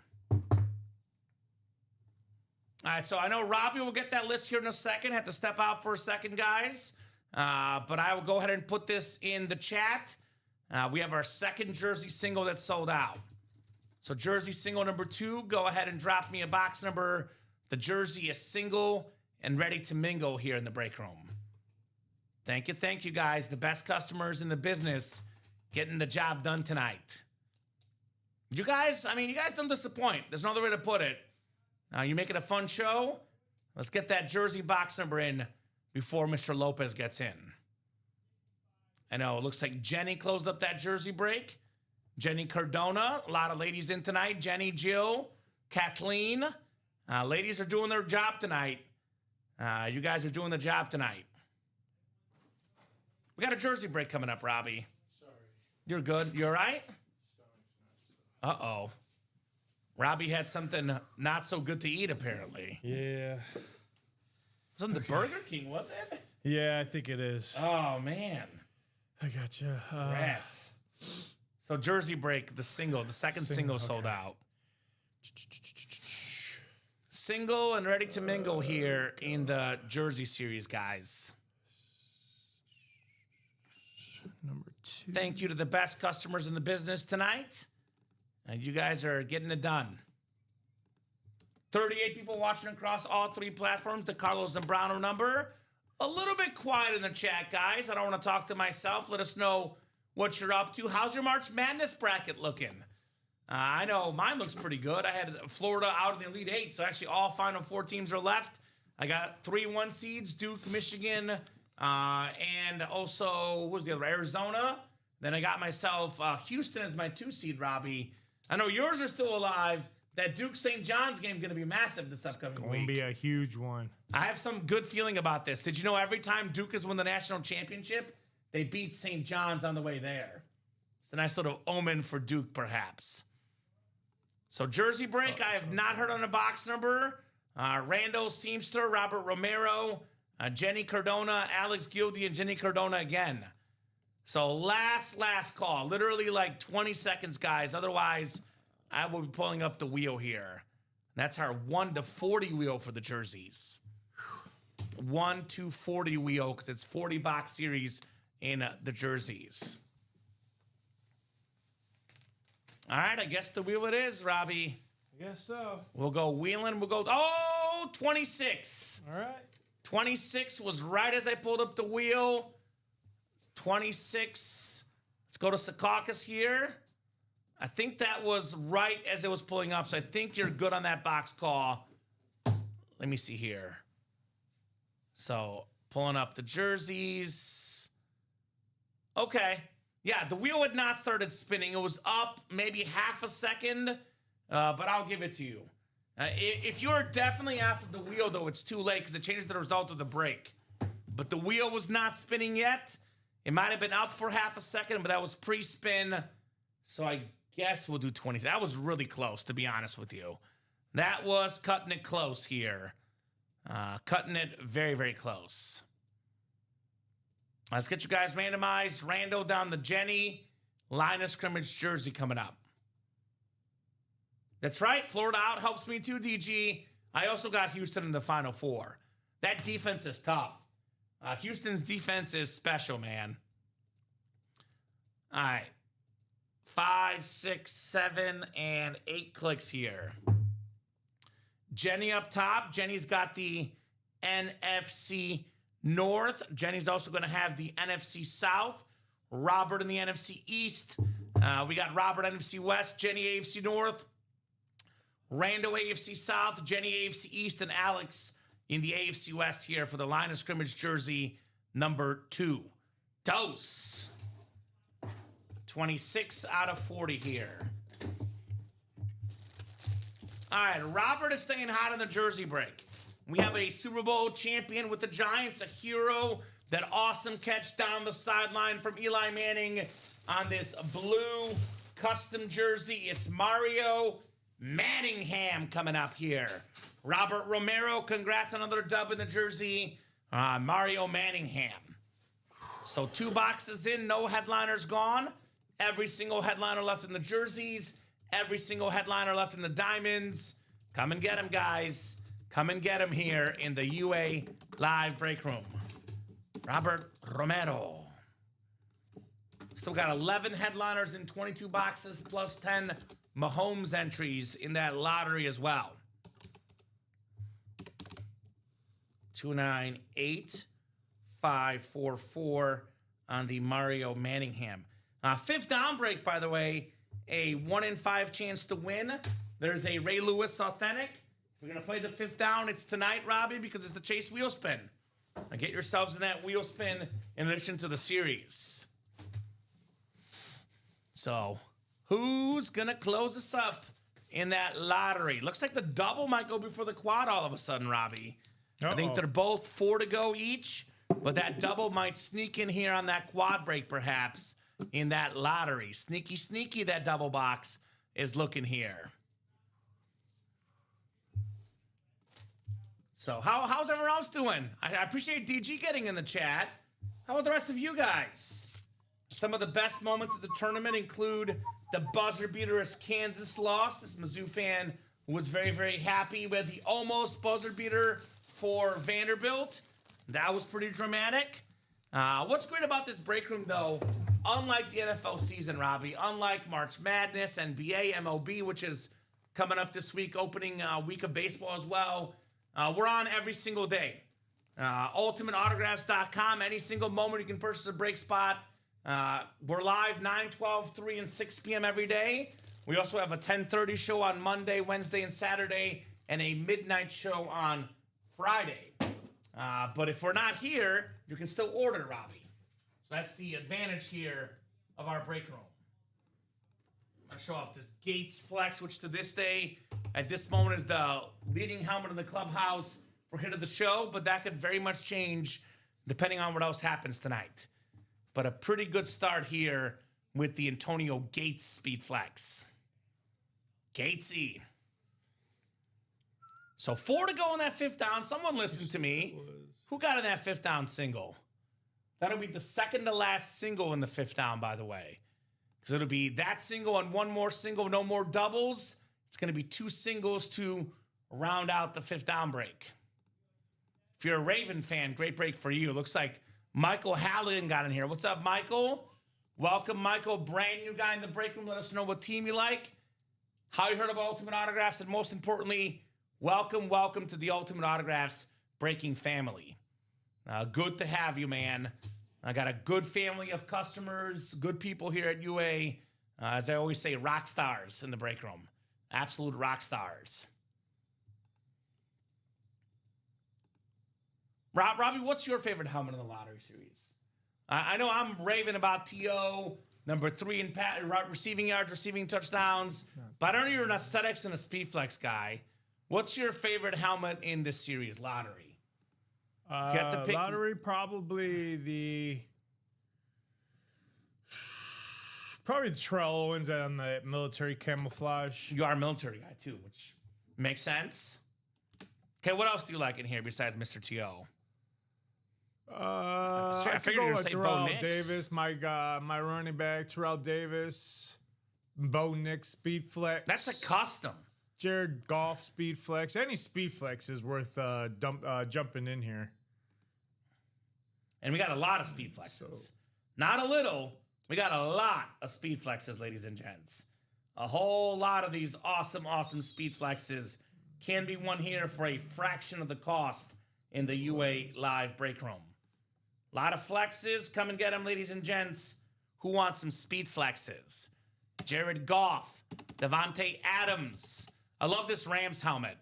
All right, so I know Robbie will get that list here in a second. Have to step out for a second, guys. But I will go ahead and put this in the chat. We have our second jersey single that's sold out. So jersey single number 2, go ahead and drop me a box number. The jersey is single and ready to mingle here in the break room. Thank you, guys. The best customers in the business getting the job done tonight. You guys don't disappoint. There's no other way to put it. You make it a fun show. Let's get that jersey box number in before Mr. Lopez gets in. I know, it looks like Jenny closed up that jersey break. Jenny Cardona, a lot of ladies in tonight. Jenny, Jill, Kathleen. Ladies are doing their job tonight. You guys are doing the job tonight. We got a jersey break coming up, Robbie. Sorry. You're good. You all right? Uh-oh. Robbie had something not so good to eat, apparently. Yeah. Wasn't the Burger King, was it? Yeah, I think it is. Oh, man. I got you. Rats. So jersey break, the second single sold out. Single and ready to mingle here in the jersey series, guys. Number 2. Thank you to the best customers in the business tonight. And you guys are getting it done. 38 people watching across all 3 platforms. The Carlos Zambrano number. A little bit quiet in the chat, guys. I don't want to talk to myself. Let us know what you're up to. How's your March Madness bracket looking? I know mine looks pretty good. I had Florida out of the Elite 8, so actually all Final 4 teams are left. I got 3 1 seeds, Duke, Michigan, and also, who was the other? Arizona. Then I got myself Houston as my 2 seed, Robbie. I know yours are still alive. That Duke St. John's game going to be massive this upcoming week. Going to be a huge one. I have some good feeling about this. Did you know every time Duke has won the national championship, they beat St. John's on the way there? It's a nice little omen for Duke, perhaps. So jersey break, I have not heard on a box number. Randall Seamster, Robert Romero, Jenny Cardona, Alex Gildy, and Jenny Cardona again. So last call. Literally like 20 seconds, guys. Otherwise, I will be pulling up the wheel here. That's our 1 to 40 wheel for the jerseys. 1 to 40 wheel because it's 40 box series in the jerseys. All right, I guess the wheel it is, Robbie. I guess so. We'll go wheeling. 26. All right. 26 was right as I pulled up the wheel. 26. Let's go to Secaucus here. I think that was right as it was pulling up, so I think you're good on that box call. Let me see here. So, pulling up the jerseys. Okay. Yeah, the wheel had not started spinning. It was up maybe half a second, but I'll give it to you. If you're definitely after the wheel, though, it's too late because it changes the result of the break. But the wheel was not spinning yet. It might have been up for half a second, but that was pre-spin. So I guess we'll do 20. That was really close, to be honest with you. That was cutting it close here. Cutting it very, very close. Let's get you guys randomized. Randall down the Jenny. Line of scrimmage jersey coming up. That's right. Florida out helps me too, DG. I also got Houston in the Final Four. That defense is tough. Houston's defense is special, man. All right. 5, 6, 7, and 8 clicks here. Jenny up top. Jenny's got the NFC North. Jenny's also going to have the NFC South. Robert in the NFC East. We got Robert NFC West, Jenny AFC North, Randall AFC South, Jenny AFC East, and Alex in the AFC West here for the line of scrimmage jersey number 2. Dose. 26 out of 40 here. All right, Robert is staying hot in the jersey break. We have a Super Bowl champion with the Giants, a hero. That awesome catch down the sideline from Eli Manning on this blue custom jersey. It's Mario Manningham coming up here. Robert Romero, congrats on another dub in the jersey. Mario Manningham. So 2 boxes in, no headliners gone. Every single headliner left in the jerseys. Every single headliner left in the diamonds. Come and get them, guys. Come and get him here in the UA live break room. Robert Romero. Still got 11 headliners in 22 boxes plus 10 Mahomes entries in that lottery as well. 298-544 on the Mario Manningham. 5th down break, by the way, a 1 in 5 chance to win. There's a Ray Lewis authentic. We're going to play the 5th down. It's tonight, Robbie, because it's the Chase wheel spin. Now get yourselves in that wheel spin in addition to the series. So, who's going to close us up in that lottery? Looks like the double might go before the quad all of a sudden, Robbie. I think they're both 4 to go each, but that double might sneak in here on that quad break, perhaps, in that lottery. Sneaky, sneaky, that double box is looking here. So how's everyone else doing? I appreciate DG getting in the chat. How about the rest of you guys? Some of the best moments of the tournament include the buzzer beater as Kansas lost. This Mizzou fan was very, very happy with the almost buzzer beater for Vanderbilt. That was pretty dramatic. What's great about this break room, though, unlike the NFL season, Robbie, unlike March Madness, NBA, MLB, which is coming up this week, opening week of baseball as well, we're on every single day. UltimateAutographs.com. Any single moment you can purchase a break spot. We're live 9, 12, 3, and 6 p.m. every day. We also have a 10:30 show on Monday, Wednesday, and Saturday, and a midnight show on Friday. But if we're not here, you can still order, Robbie. So that's the advantage here of our break room. I'm going to show off this Gates Flex, which to this day, at this moment, is the leading helmet in the clubhouse for hit of the show, but that could very much change depending on what else happens tonight. But a pretty good start here with the Antonio Gates Speed Flex. Gatesy. So 4 to go in that fifth down. Someone listen to me. Who got in that fifth down single? That'll be the second to last single in the fifth down, by the way. Because it'll be that single and one more single, no more doubles. It's going to be 2 singles to round out the fifth down break. If you're a Raven fan, great break for you. Looks like Michael Halligan got in here. What's up, Michael? Welcome, Michael. Brand new guy in the break room. Let us know what team you like, how you heard about Ultimate Autographs, and most importantly, welcome to the Ultimate Autographs breaking family. Good to have you, man. I got a good family of customers, good people here at UA. As I always say, rock stars in the break room. Absolute rock stars. Robbie, what's your favorite helmet in the lottery series? I know I'm raving about T.O., number 3 in receiving yards, receiving touchdowns, but I know you're an aesthetics and a speed flex guy. What's your favorite helmet in this series, lottery? If you have to pick lottery, probably the Trout Owens on the military camouflage. You are a military guy too, which makes sense. Okay, what else do you like in here besides Mr. T.O.? I could go with Terrell Davis, my running back, Terrell Davis, Bo Nix, Speed Flex. That's a custom. Jared Goff, Speed Flex. Any Speed Flex is worth jumping in here. And we got a lot of Speed Flexes. Not a little. We got a lot of Speed Flexes, ladies and gents. A whole lot of these awesome Speed Flexes can be won here for a fraction of the cost in the UA Live break room. A lot of flexes. Come and get them, ladies and gents. Who wants some Speed Flexes? Jared Goff, Devontae Adams. I love this Rams helmet.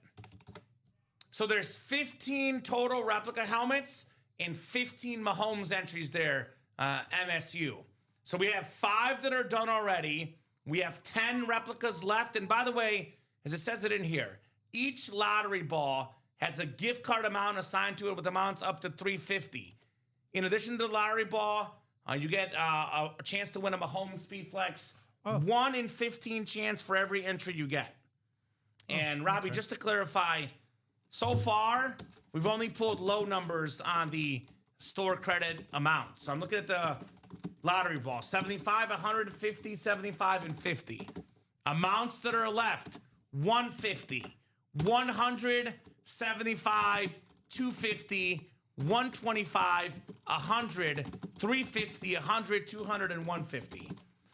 So there's 15 total replica helmets and 15 Mahomes entries there, MSU. So we have 5 that are done already. We have 10 replicas left. And by the way, as it says it in here, each lottery ball has a gift card amount assigned to it with amounts up to $350. In addition to the lottery ball, you get a chance to win a Mahomes Speed Flex. 1 in 15 chance for every entry you get. And Robbie, just to clarify, so far, we've only pulled low numbers on the store credit amount. So I'm looking at the lottery ball, 75, 150, 75, and 50. Amounts that are left, 150, 100, 75, 250, 125, 100, 350, 100, 200, and 150.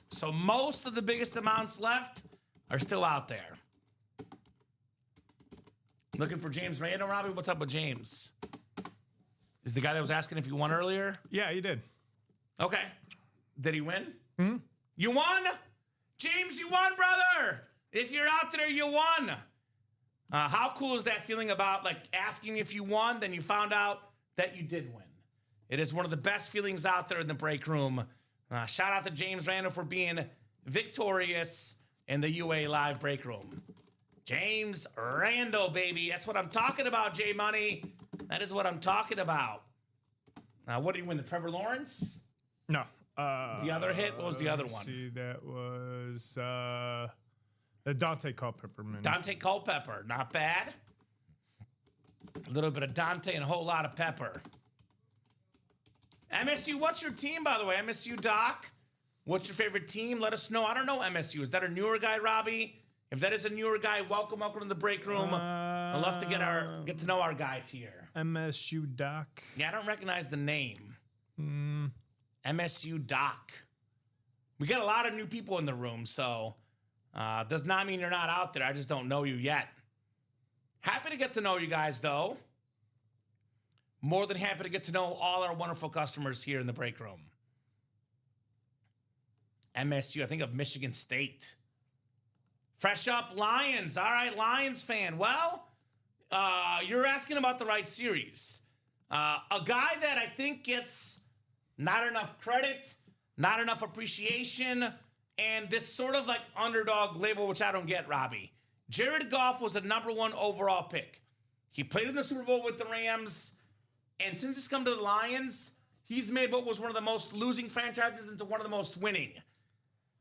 So most of the biggest amounts left are still out there. Looking for James Randall, Robbie? What's up with James? Is the guy that was asking if you won earlier? Yeah, he did. Okay. Did he win? Mm-hmm. You won? James, you won, brother! If you're out there, you won. How cool is that feeling about like asking if you won, then you found out that you did win? It is one of the best feelings out there in the break room. Shout out to James Randall for being victorious in the UA Live break room. James Randall, baby. That's what I'm talking about, J Money. That is what I'm talking about. Now, what did you win? The Trevor Lawrence? No. The other hit? What was the other one? See, that was the Dante Culpepper. Dante Culpepper. Not bad. A little bit of Dante and a whole lot of pepper. MSU, what's your team, by the way? MSU Doc, what's your favorite team? Let us know. I don't know MSU. Is that a newer guy, Robbie? If that is a newer guy, welcome to the break room. I'd love to get to know our guys here. MSU Doc. Yeah, I don't recognize the name. MSU Doc. We got a lot of new people in the room, so does not mean you're not out there. I just don't know you yet. Happy to get to know you guys, though. More than happy to get to know all our wonderful customers here in the break room. MSU, I think of Michigan State. Fresh up Lions. All right, Lions fan. Well, you're asking about the right series. A guy that I think gets not enough credit, not enough appreciation, and this sort of like underdog label, which I don't get, Robbie. Jared Goff was the #1 overall pick. He played in the Super Bowl with the Rams, and since he's come to the Lions, he's made what was one of the most losing franchises into one of the most winning.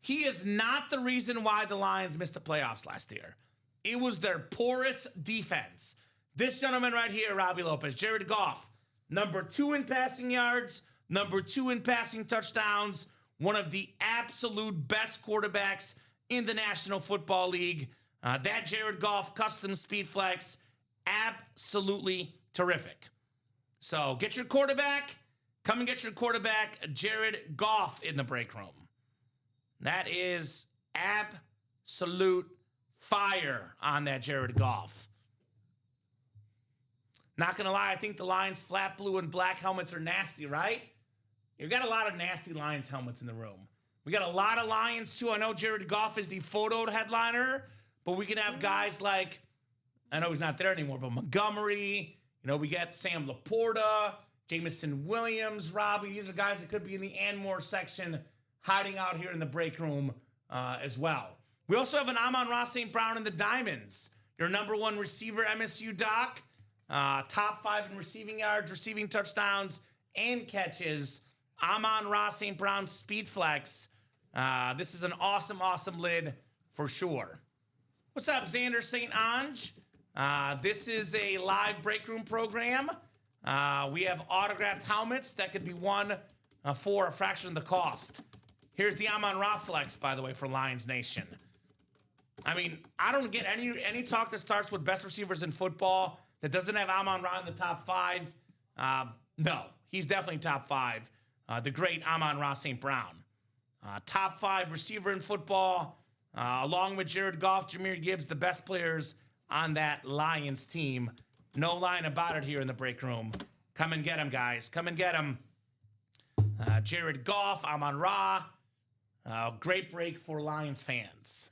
He is not the reason why the Lions missed the playoffs last year. It was their porous defense. This gentleman right here, Robbie Lopez, Jared Goff, #2 in passing yards, #2 in passing touchdowns, one of the absolute best quarterbacks in the National Football League. That Jared Goff custom speed flex, absolutely terrific. So get your quarterback. Come and get your quarterback, Jared Goff, in the break room. That is absolute fire on that Jared Goff. Not going to lie, I think the Lions flat blue and black helmets are nasty, right? You've got a lot of nasty Lions helmets in the room. We got a lot of Lions, too. I know Jared Goff is the photo headliner, but we can have guys like, I know he's not there anymore, but Montgomery. You know, we got Sam Laporta, Jameson Williams, Robbie. These are guys that could be in the and more section hiding out here in the break room as well. We also have an Amon-Ra St. Brown in the Diamonds. Your #1 receiver, MSU Doc. Top 5 in receiving yards, receiving touchdowns, and catches. Amon-Ra St. Brown Speed Flex. This is an awesome, awesome lid for sure. What's up, Xander St. Ange? This is a live break room program. We have autographed helmets that could be won for a fraction of the cost. Here's the Amon-Ra Flex, by the way, for Lions Nation. I mean, I don't get any talk that starts with best receivers in football that doesn't have Amon-Ra in the top 5. No, he's definitely top 5. The great Amon-Ra St. Brown. Top 5 receiver in football, along with Jared Goff, Jahmyr Gibbs, the best players on that Lions team. No line about it here in the break room. Come and get him, guys. Come and get him. Jared Goff, Amon-Ra. Great break for Lions fans.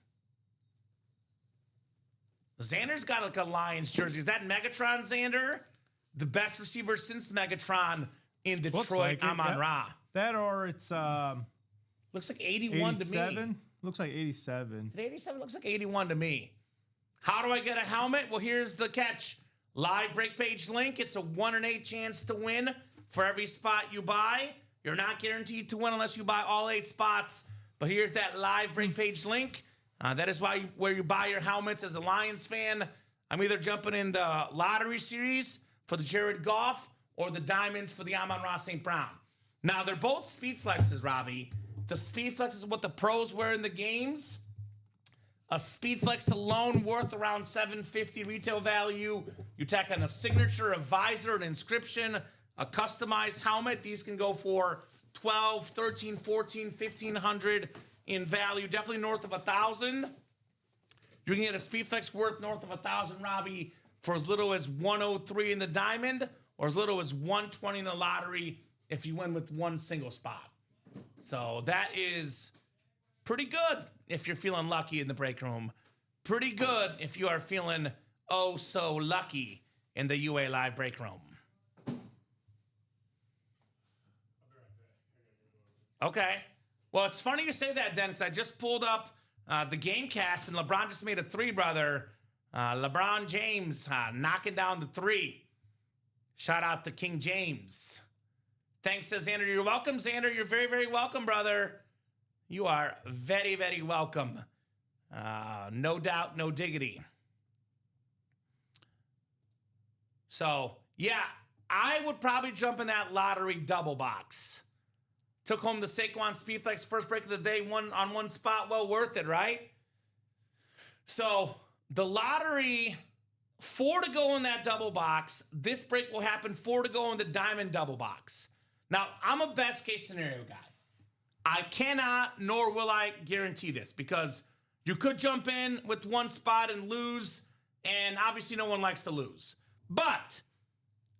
Xander's got like a Lions jersey. Is that Megatron, Xander? The best receiver since Megatron in Detroit, like Amon-Ra. That or it's looks like 81 to me. Looks like 87. Is it 87? Looks like 81 to me. How do I get a helmet? Well, here's the catch. Live break page link. It's a 1 in 8 chance to win for every spot you buy. You're not guaranteed to win unless you buy all 8 spots. But here's that live break page link. That is where you buy your helmets as a Lions fan. I'm either jumping in the lottery series for the Jared Goff or the diamonds for the Amon-Ra St. Brown. Now, they're both speed flexes, Robbie. The speed flex is what the pros wear in the games. A speed flex alone worth around $750 retail value. You tack on a signature, a visor, an inscription, a customized helmet. These can go for $1,200, $1,300, $1,400, $1,500 in value. Definitely north of $1,000. You can get a speed flex worth north of $1,000, Robbie, for as little as $103 in the diamond or as little as $120 in the lottery if you win with one single spot. So that is pretty good if you're feeling lucky in the break room. Pretty good if you are feeling oh so lucky in the UA Live break room. Okay. Well, it's funny you say that, Den, because I just pulled up the game cast, and LeBron just made a 3, brother. LeBron James knocking down the 3. Shout out to King James. Thanks to Xander. You're welcome, Xander. You're very, very welcome, brother. You are very, very welcome. No doubt, no diggity. So, yeah, I would probably jump in that lottery double box. Took home the Saquon Speedflex first break of the day, on one spot. Well worth it, right? So, the lottery, 4 to go in that double box. This break will happen 4 to go in the diamond double box. Now, I'm a best case scenario guy. I cannot, nor will I guarantee this, because you could jump in with one spot and lose, and obviously no one likes to lose. But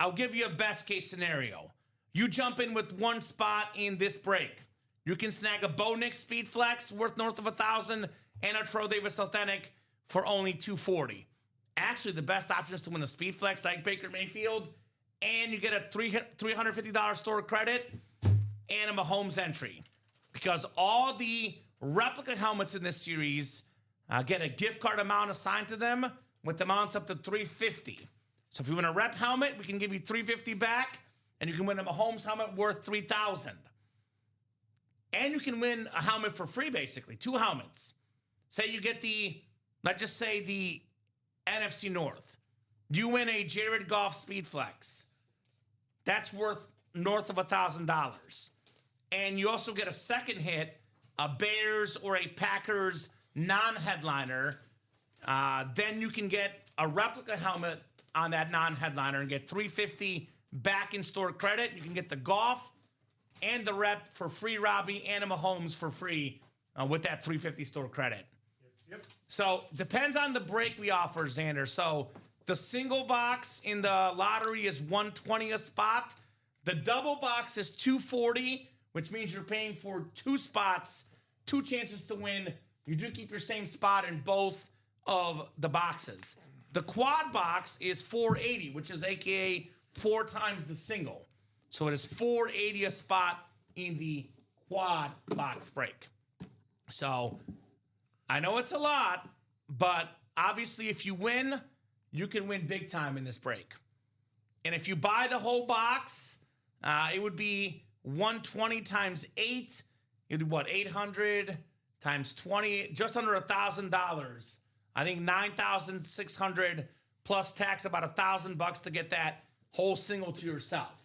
I'll give you a best case scenario. You jump in with one spot in this break. You can snag a Bo Nix Speed Flex worth north of $1,000 and a Troy Davis Authentic for only $240. Actually, the best option is to win a Speed Flex like Baker Mayfield, and you get a $350 store credit and a Mahomes entry. because all the replica helmets in this series get a gift card amount assigned to them with amounts up to $350. So if you win a rep helmet, we can give you $350 back, and you can win a Mahomes helmet worth $3,000. And you can win a helmet for free, basically, 2 helmets. Say you get let's just say the NFC North. You win a Jared Goff Speed Flex. That's worth north of $1,000. And you also get a second hit, a Bears or a Packers non-headliner. Then you can get a replica helmet on that non-headliner and get $350 back in store credit. You can get the Goff and the rep for free, Robbie, and a Mahomes for free with that $350 store credit. Yep. So depends on the break we offer, Xander. So the single box in the lottery is $120 a spot. The double box is $240, which means you're paying for 2 spots, 2 chances to win. You do keep your same spot in both of the boxes. The quad box is $480, which is AKA 4 times the single. So it is $480 a spot in the quad box break. So I know it's a lot, but obviously if you win, you can win big time in this break. And if you buy the whole box, it would be 120 times 8. It'd be what, 800 times 20, just under $1,000. I think 9,600 plus tax, about $1,000 to get that whole single to yourself,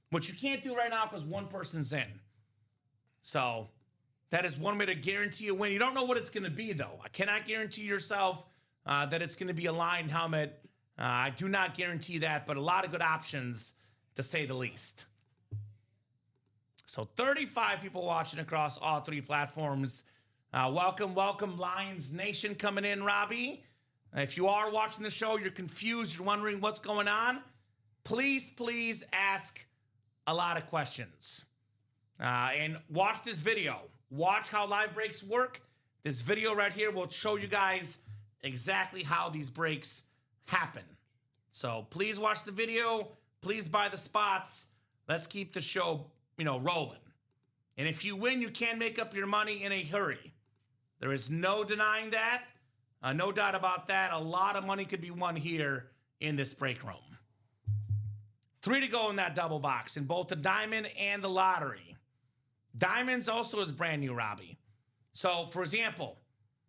which you can't do right now because one person's in. So that is one way to guarantee a win. You don't know what it's going to be, though. I cannot guarantee yourself that it's going to be a lined helmet. I do not guarantee that, but a lot of good options, to say the least. So 35 people watching across all 3 platforms. Welcome, Lions Nation coming in, Robbie. If you are watching the show, you're confused, you're wondering what's going on, please ask a lot of questions. And watch this video. Watch how live breaks work. This video right here will show you guys exactly how these breaks happen. So please watch the video. Please buy the spots. Let's keep the show, rolling. And if you win, you can make up your money in a hurry. There is no denying that. No doubt about that. A lot of money could be won here in this break room. 3 to go in that double box in both the diamond and the lottery. Diamonds also is brand new, Robbie. So, for example,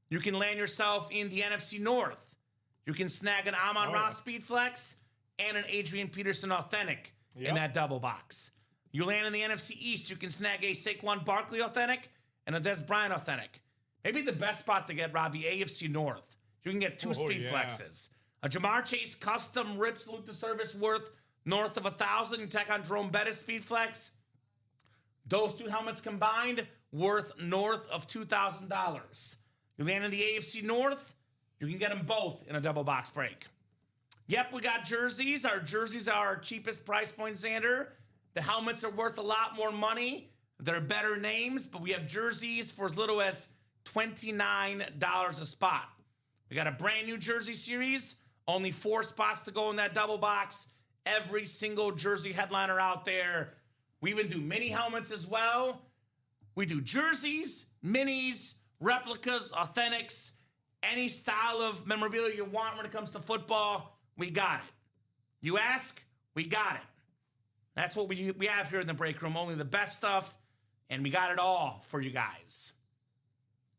you can land yourself in the NFC North. You can snag an Amon-Ra Speed Flex and an Adrian Peterson Authentic in that double box. You land in the NFC East, you can snag a Saquon Barkley Authentic and a Des Bryant Authentic. Maybe the best spot to get, Robbie, AFC North. You can get 2 Speed Flexes. A Jamar Chase custom rip salute to service worth north of $1,000. You tack on Jerome Bettis Speed Flex. Those 2 helmets combined worth north of $2,000. You land in the AFC North, you can get them both in a double box break. Yep, we got jerseys. Our jerseys are our cheapest price point, Xander. The helmets are worth a lot more money. They're better names, but we have jerseys for as little as $29 a spot. We got a brand new jersey series. Only 4 spots to go in that double box. Every single jersey headliner out there. We even do mini helmets as well. We do jerseys, minis, replicas, authentics, any style of memorabilia you want when it comes to football, we got it. You ask, we got it. That's what we have here in the break room. Only the best stuff, and we got it all for you guys.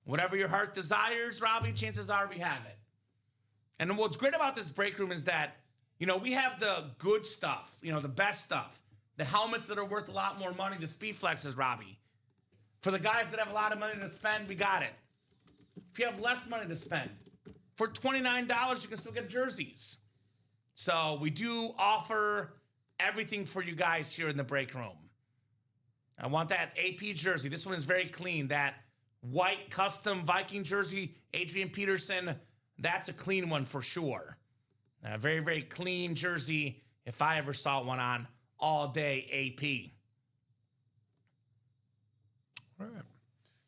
Whatever your heart desires, Robbie, chances are we have it. And what's great about this break room is that, we have the good stuff, the best stuff. The helmets that are worth a lot more money, the Speed Flexes, Robbie. For the guys that have a lot of money to spend, we got it. If you have less money to spend, for $29, you can still get jerseys. So we do offer everything for you guys here in the break room. I want that AP jersey. This one is very clean. That white custom Viking jersey, Adrian Peterson, that's a clean one for sure. A very, very clean jersey if I ever saw one on all day AP. All right.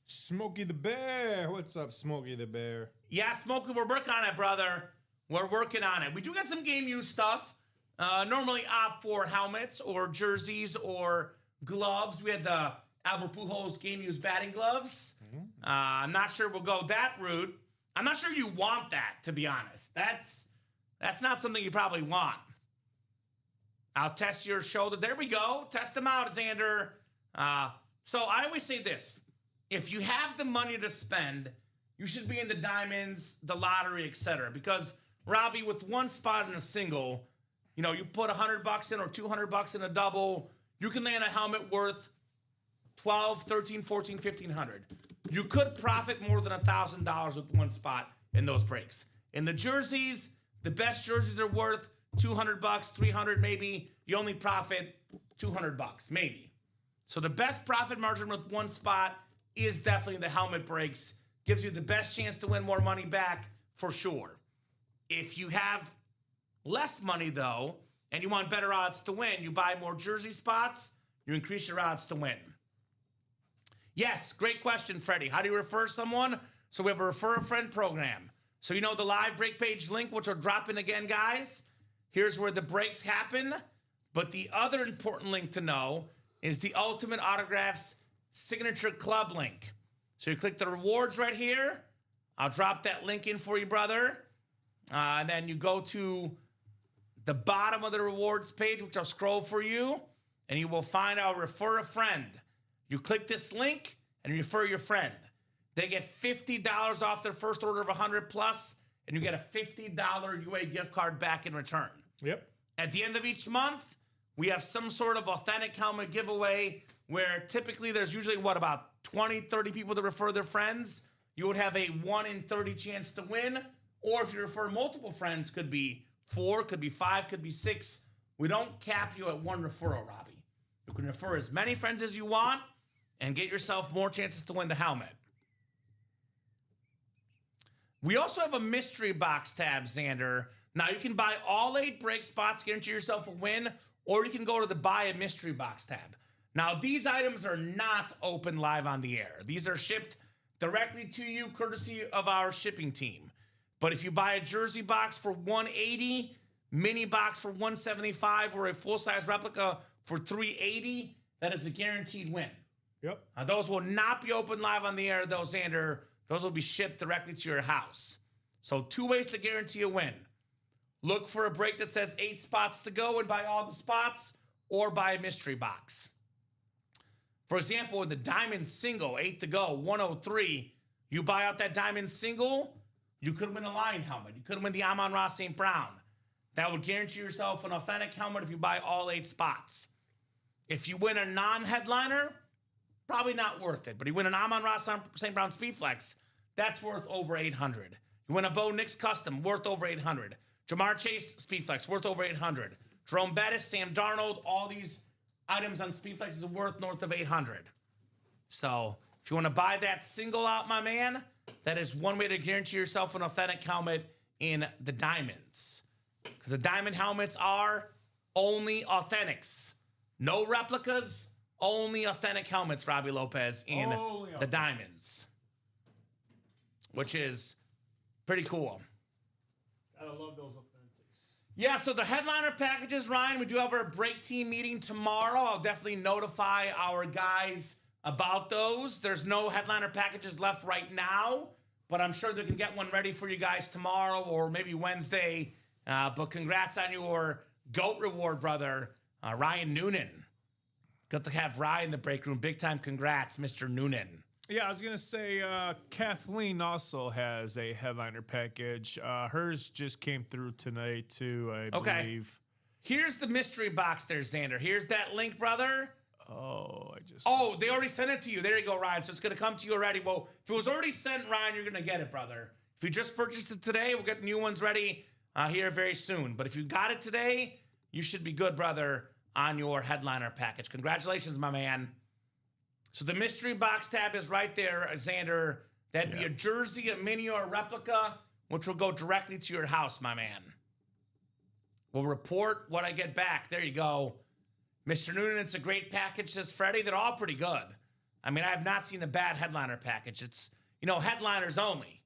Smokey the Bear. What's up, Smokey the Bear? Yeah, Smokey, we're working on it, brother. We're working on it. We do got some game use stuff. Normally opt for helmets or jerseys or gloves. We had the Albert Pujols game-used batting gloves. I'm not sure we'll go that route. I'm not sure you want that, to be honest. That's not something you probably want. I'll test your shoulder. There we go. Test them out, Xander. So I always say this. If you have the money to spend, you should be in the diamonds, the lottery, etc. Because, Robbie, with one spot in a single, you put $100 in or $200 in a double, you can land a helmet worth $1,200, $1,300, $1,400, $1,500. You could profit more than $1,000 with one spot in those breaks. In the jerseys, the best jerseys are worth $200, $300 maybe. You only profit $200 maybe. So the best profit margin with one spot is definitely the helmet breaks. Gives you the best chance to win more money back for sure. If you have less money though, and you want better odds to win, you buy more jersey spots, you increase your odds to win. Yes, great question, Freddie. How do you refer someone? So we have a refer a friend program. So the live break page link, which will drop in again, guys. Here's where the breaks happen. But the other important link to know is the Ultimate Autographs Signature Club link. So you click the rewards right here. I'll drop that link in for you, brother. And then you go to the bottom of the rewards page, which I'll scroll for you. And you will find our refer a friend. You click this link and refer your friend. They get $50 off their first order of $100 plus, and you get a $50 UA gift card back in return. Yep. At the end of each month, we have some sort of authentic helmet giveaway where typically there's usually, about 20, 30 people that refer their friends. You would have a 1 in 30 chance to win. Or if you refer multiple friends, could be 4, could be 5, could be 6. We don't cap you at one referral, Robbie. You can refer as many friends as you want and get yourself more chances to win the helmet. We also have a mystery box tab, Xander. Now, you can buy all 8 break spots, guarantee yourself a win, or you can go to the buy a mystery box tab. Now, these items are not open live on the air. These are shipped directly to you, courtesy of our shipping team. But if you buy a jersey box for $180, mini box for $175, or a full-size replica for $380, that is a guaranteed win. Yep. Those will not be open live on the air, though, Xander. Those will be shipped directly to your house. So 2 ways to guarantee a win. Look for a break that says 8 spots to go and buy all the spots, or buy a mystery box. For example, in the Diamond Single, 8 to go, 103, you buy out that Diamond Single, you could win a Lion helmet. You could win the Amon-Ra St. Brown. That would guarantee yourself an authentic helmet if you buy all 8 spots. If you win a non-headliner, probably not worth it. But you win an Amon-Ra St. Brown Speedflex, that's worth over $800. You win a Bo Nix Custom, worth over $800. Jamar Chase Speedflex, worth over $800. Jerome Bettis, Sam Darnold, all these items on Speedflex is worth north of $800. So if you want to buy that single out, my man, that is one way to guarantee yourself an authentic helmet in the diamonds. Because the diamond helmets are only authentics. No replicas, only authentic helmets, Robbie Lopez, in the diamonds. Which is pretty cool. Gotta love those authentics. Yeah, so the headliner packages, Ryan, we do have our break team meeting tomorrow. I'll definitely notify our guys about those. There's no headliner packages left right now, but I'm sure they can get one ready for you guys tomorrow or maybe Wednesday. But congrats on your GOAT reward, brother, Ryan Noonan. Good to have Ryan in the break room. Big time congrats, Mr. Noonan. Yeah, I was going to say Kathleen also has a headliner package. Hers just came through tonight, too, I believe. Here's the mystery box there, Xander. Here's that link, brother. Oh, they already sent it to you. There you go, Ryan. So it's going to come to you already. Well, if it was already sent, Ryan, you're going to get it, brother. If you just purchased it today, we'll get new ones ready here very soon. But if you got it today, you should be good, brother, on your headliner package. Congratulations, my man. So the mystery box tab is right there, Xander. That'd be a jersey, a mini, or a replica, which will go directly to your house, my man. We'll report what I get back. There you go. Mr. Noonan, it's a great package, says Freddie. They're all pretty good. I mean, I have not seen a bad headliner package. It's, headliners only.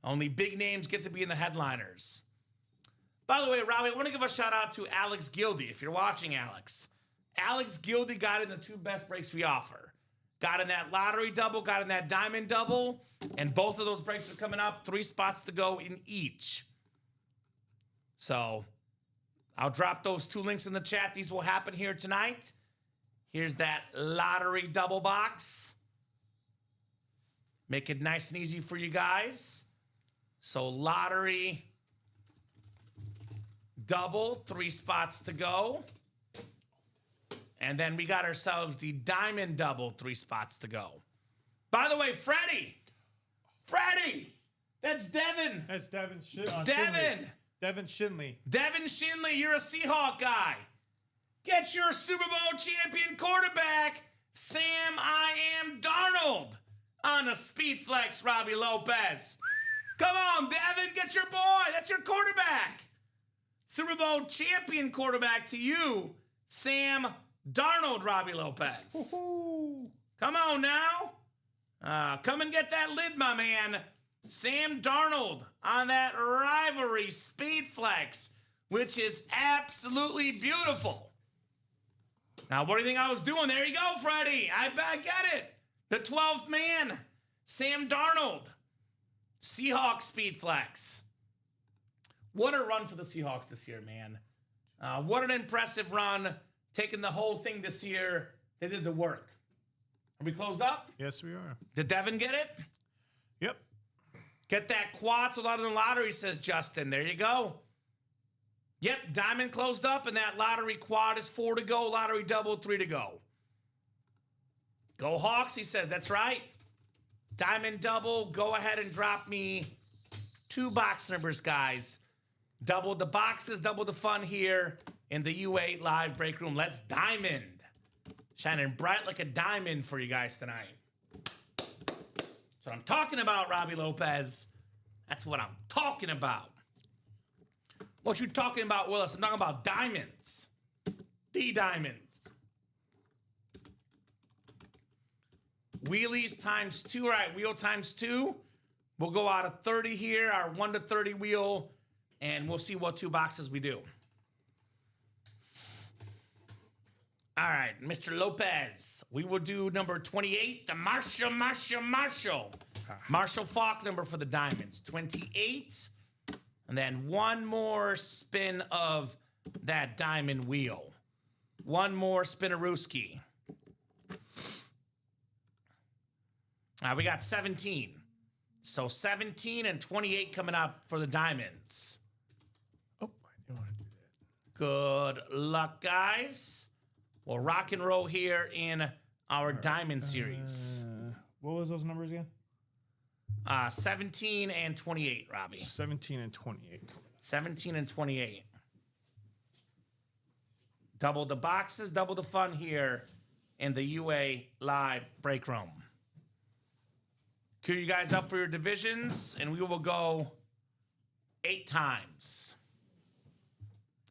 Only big names get to be in the headliners. By the way, Robbie, I want to give a shout out to Alex Gildy, if you're watching, Alex. Alex Gildy got in the 2 best breaks we offer. got in that lottery double, got in that diamond double, and both of those breaks are coming up. 3 spots to go in each. So I'll drop those 2 links in the chat. These will happen here tonight. Here's that lottery double box. Make it nice and easy for you guys. So lottery double, 3 spots to go. And then we got ourselves the diamond double, 3 spots to go. By the way, Freddie, that's Devin. That's Devin. Devin. Devin Shinley. Devin Shinley, you're a Seahawk guy. Get your Super Bowl champion quarterback, Sam I Am Darnold, on the Speed Flex, Robbie Lopez. Come on, Devin, get your boy. That's your quarterback. Super Bowl champion quarterback to you, Sam Darnold, Robbie Lopez. Woo-hoo. Come on now. Come and get that lid, my man. Sam Darnold on that rivalry Speed Flex, which is absolutely beautiful. Now, what do you think I was doing? There you go, Freddie. I get it. The 12th man, Sam Darnold. Seahawks Speed Flex. What a run for the Seahawks this year, man. What an impressive run. Taking the whole thing this year. They did the work. Are we closed up? Yes, we are. Did Devin get it? Yep. Get that quad so lot of the lottery, says Justin. There you go. Yep, diamond closed up, and that lottery quad is 4 to go. Lottery double, 3 to go. Go Hawks, he says. That's right. Diamond double. Go ahead and drop me 2 box numbers, guys. Double the boxes, double the fun here in the U8 live break room. Let's diamond. Shining bright like a diamond for you guys tonight. That's what I'm talking about, Robbie Lopez. That's what I'm talking about. What you talking about, Willis? I'm talking about diamonds. The diamonds. Wheelies times 2. All right, wheel times 2. We'll go out of 30 here, our 1 to 30 wheel, and we'll see what 2 boxes we do. All right, Mr. Lopez. We will do number 28, the Marshall. Marshall Falk number for the diamonds. 28. And then 1 more spin of that diamond wheel. 1 more spinarooski. We got 17. So 17 and 28 coming up for the diamonds. Oh, I didn't want to do that. Good luck, guys. We'll rock and roll here in our diamond series. What was those numbers again? 17 and 28, Robbie. 17 and 28. 17 and 28. Double the boxes, double the fun here in the UA live break room. Cue you guys up for your divisions, and we will go 8 times.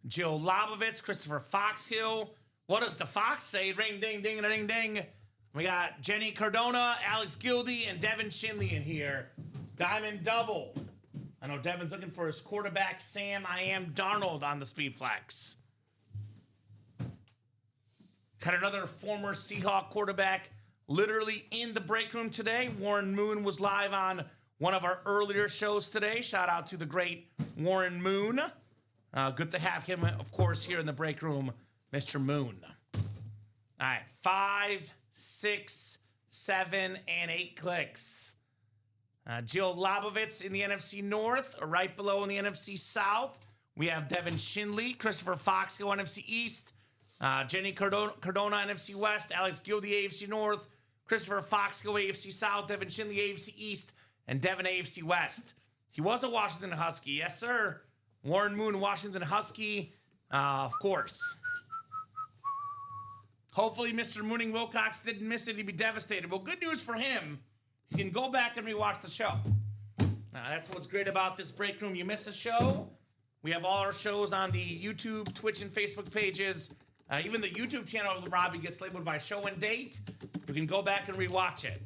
Jill Lobovitz, Christopher Foxhill. What does the Fox say? Ring, ding, ding, ding, ding. We got Jenny Cardona, Alex Gildy, and Devin Shinley in here. Diamond double. I know Devin's looking for his quarterback, Sam I Am Darnold, on the Speed Flex. Got another former Seahawk quarterback literally in the break room today. Warren Moon was live on one of our earlier shows today. Shout out to the great Warren Moon. Good to have him, of course, here in the break room, Mr. Moon. All right, 5, 6, 7, and 8 clicks. Jill Lobovitz in the NFC North, right below in the NFC South. We have Devin Shinley, Christopher Foxhill, NFC East, Jenny Cardona, NFC West, Alex Gildy, AFC North, Christopher Foxhill, AFC South, Devin Shinley, AFC East, and Devin, AFC West. He was a Washington Husky, yes, sir. Warren Moon, Washington Husky, of course. Hopefully, Mr. Mooning Wilcox didn't miss it. He'd be devastated. Well, good news for him. He can go back and rewatch the show. That's what's great about this break room. You miss a show, we have all our shows on the YouTube, Twitch, and Facebook pages. Even the YouTube channel of Robbie gets labeled by show and date. You can go back and rewatch it.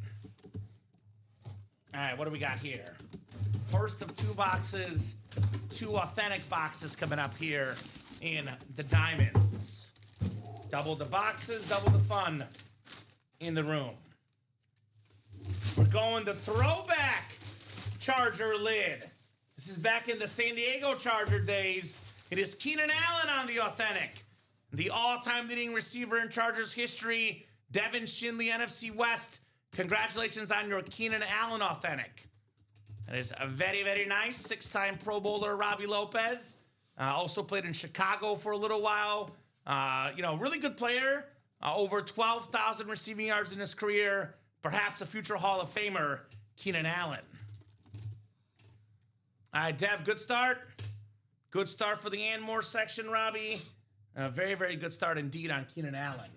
All right, what do we got here? First of 2 boxes, 2 authentic boxes coming up here in the diamonds. Double the boxes, double the fun in the room. We're going the throwback Charger lid. This is back in the San Diego Charger days. It is Keenan Allen on the authentic. The all-time leading receiver in Chargers history, Devin Shinley, NFC West. Congratulations on your Keenan Allen authentic. That is a very, very nice. 6-time Pro Bowler Robbie Lopez. Also played in Chicago for a little while. Really good player. Over 12,000 receiving yards in his career. Perhaps a future Hall of Famer, Keenan Allen. All right, Dev, good start. Good start for the Anmore section, Robbie. A very, very good start indeed on Keenan Allen.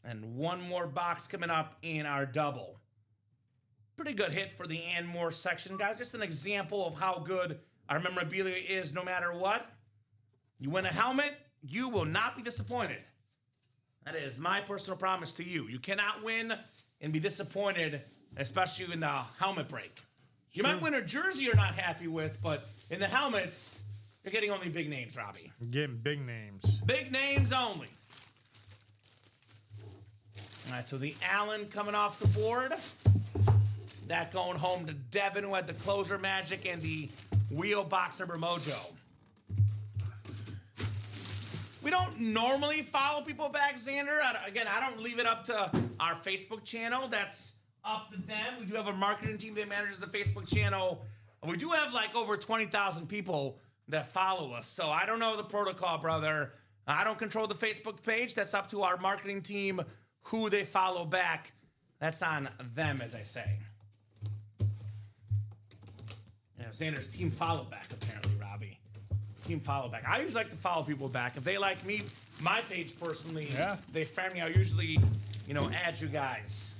And one more box coming up in our double. Pretty good hit for the Anmore section, guys. Just an example of how good our memorabilia is no matter what. You win a helmet, you will not be disappointed. That is my personal promise to you. You cannot win and be disappointed, especially in the helmet break. You might win a jersey you're not happy with, but in the helmets, you're getting only big names, Robbie. You're getting big names. Big names only. All right, so the Allen coming off the board. That going home to Devin, who had the closer magic and the wheel box number mojo. We don't normally follow people back, Xander. Again, I don't leave it up to our Facebook channel. That's up to them. We do have a marketing team that manages the Facebook channel. And we do have like over 20,000 people that follow us. So I don't know the protocol, brother. I don't control the Facebook page. That's up to our marketing team, who they follow back. That's on them, as I say. Xander's team follow back, apparently, Robbie. Team follow back. I usually like to follow people back. If they like me, my page personally, they friend me. I'll usually, add you guys.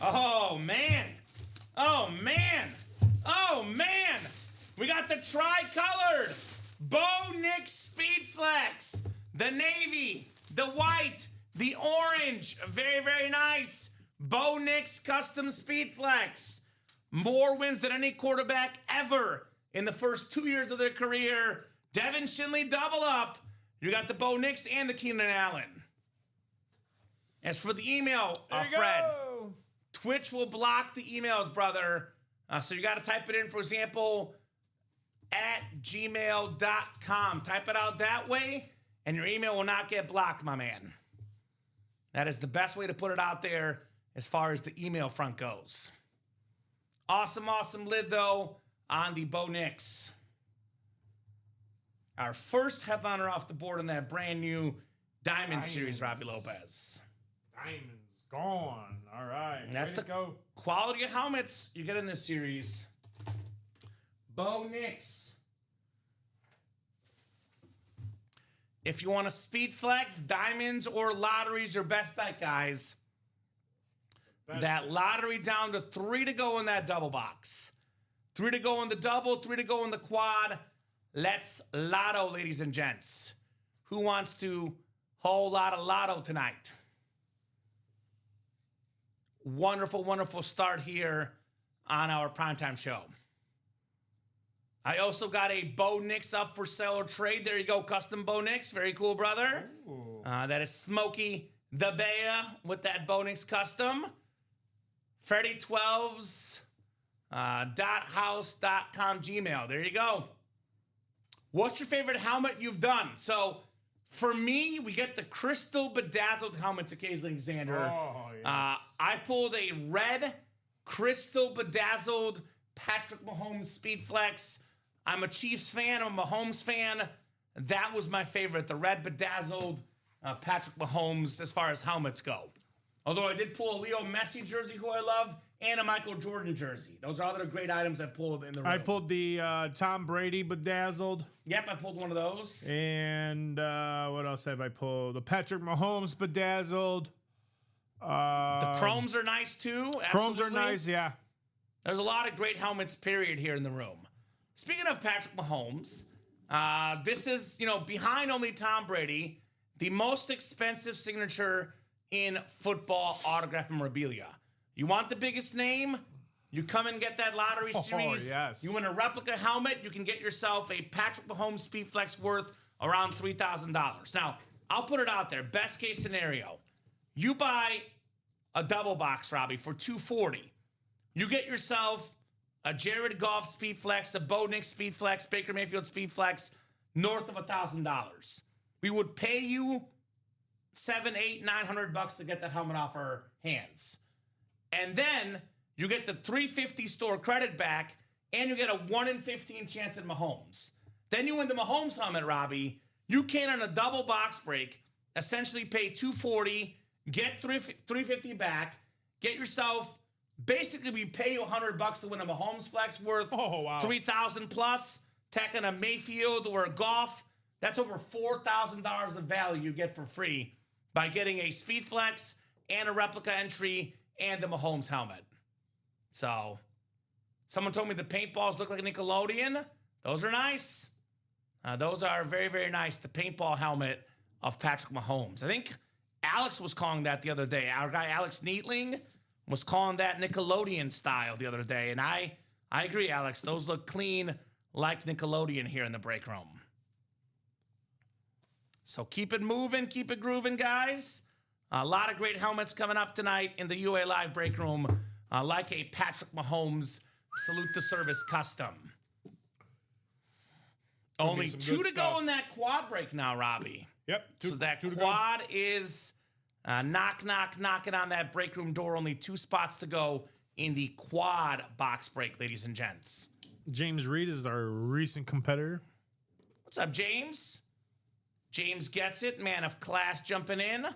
Oh, man. Oh, man. Oh, man. We got the tri-colored Bo Nix Speed Flex. The navy, the white, the orange. Very, very nice. Bo Nix Custom Speed Flex. More wins than any quarterback ever in the first 2 years of their career. Devin Shinley double up. You got the Bo Nix and the Keenan Allen. As for the email, Fred, Twitch will block the emails, brother. So you got to type it in, for example, at gmail.com. Type it out that way, and your email will not get blocked, my man. That is the best way to put it out there as far as the email front goes. Awesome, awesome lid, though, on the Bo Nix. Our first headliner off the board in that brand new Diamond Series, Robbie Lopez. Diamond's gone. All right. And that's the quality of helmets you get in this series. Bo Nix. If you want to speed flex, diamonds or lotteries, your best bet, guys. That lottery down to 3 to go in that double box. 3 to go in the double, 3 to go in the quad. Let's lotto, ladies and gents. Who wants to whole lot of lotto tonight? Wonderful, wonderful start here on our primetime show. I also got a Bo Nix up for sale or trade. There you go, custom Bo Nix. Very cool, brother. That is Smokey the Bear with that Bo Nix custom. Freddy12's .house.com Gmail. There you go. What's your favorite helmet you've done? So, for me, we get the crystal bedazzled helmets occasionally, Xander. Oh, yes. I pulled a red crystal bedazzled Patrick Mahomes Speed Flex. I'm a Chiefs fan. I'm a Mahomes fan. That was my favorite, the red bedazzled Patrick Mahomes as far as helmets go. Although I did pull a Leo Messi jersey, who I love, and a Michael Jordan jersey. Those are other great items I pulled in the room. I pulled the Tom Brady bedazzled. Yep, I pulled one of those. And what else have I pulled? The Patrick Mahomes bedazzled. The chromes are nice, too. Chromes are nice, yeah. There's a lot of great helmets, period, here in the room. Speaking of Patrick Mahomes, this is, behind only Tom Brady, the most expensive signature in football autograph memorabilia. You want the biggest name? You come and get that lottery series. Yes. You win a replica helmet, you can get yourself a Patrick Mahomes Speed Flex worth around $3,000. Now, I'll put it out there. Best case scenario. You buy a double box, Robbie, for $240. You get yourself a Jared Goff Speed Flex, a Bo Nix Speed Flex, Baker Mayfield Speed Flex, north of $1,000. We would pay you $700, $800, $900 to get that helmet off our hands. And then you get the $350 store credit back, and you get a 1 in 15 chance at Mahomes. Then you win the Mahomes helmet, Robbie. You can, on a double box break, essentially pay $240, get $350 back, get yourself, basically we pay you $100 to win a Mahomes flex worth $3,000 plus, tack on a Mayfield or a Goff. That's over $4,000 of value you get for free by getting a Speed Flex and a replica entry and the Mahomes helmet. So, someone told me the paintballs look like a Nickelodeon. Those are nice. Those are very, very nice. The paintball helmet of Patrick Mahomes. I think Alex was calling that the other day. Our guy Alex Neatling was calling that Nickelodeon style the other day. And I agree, Alex. Those look clean like Nickelodeon here in the break room. So keep it moving, keep it grooving, guys. A lot of great helmets coming up tonight in the UA Live break room, like a Patrick Mahomes Salute to Service custom. Only 2 to go in that quad break now, Robbie. Yep. So that quad is knocking on that break room door. Only 2 spots to go in the quad box break, ladies and gents. James Reed is our recent competitor. What's up, James? James gets it. Man of class jumping in.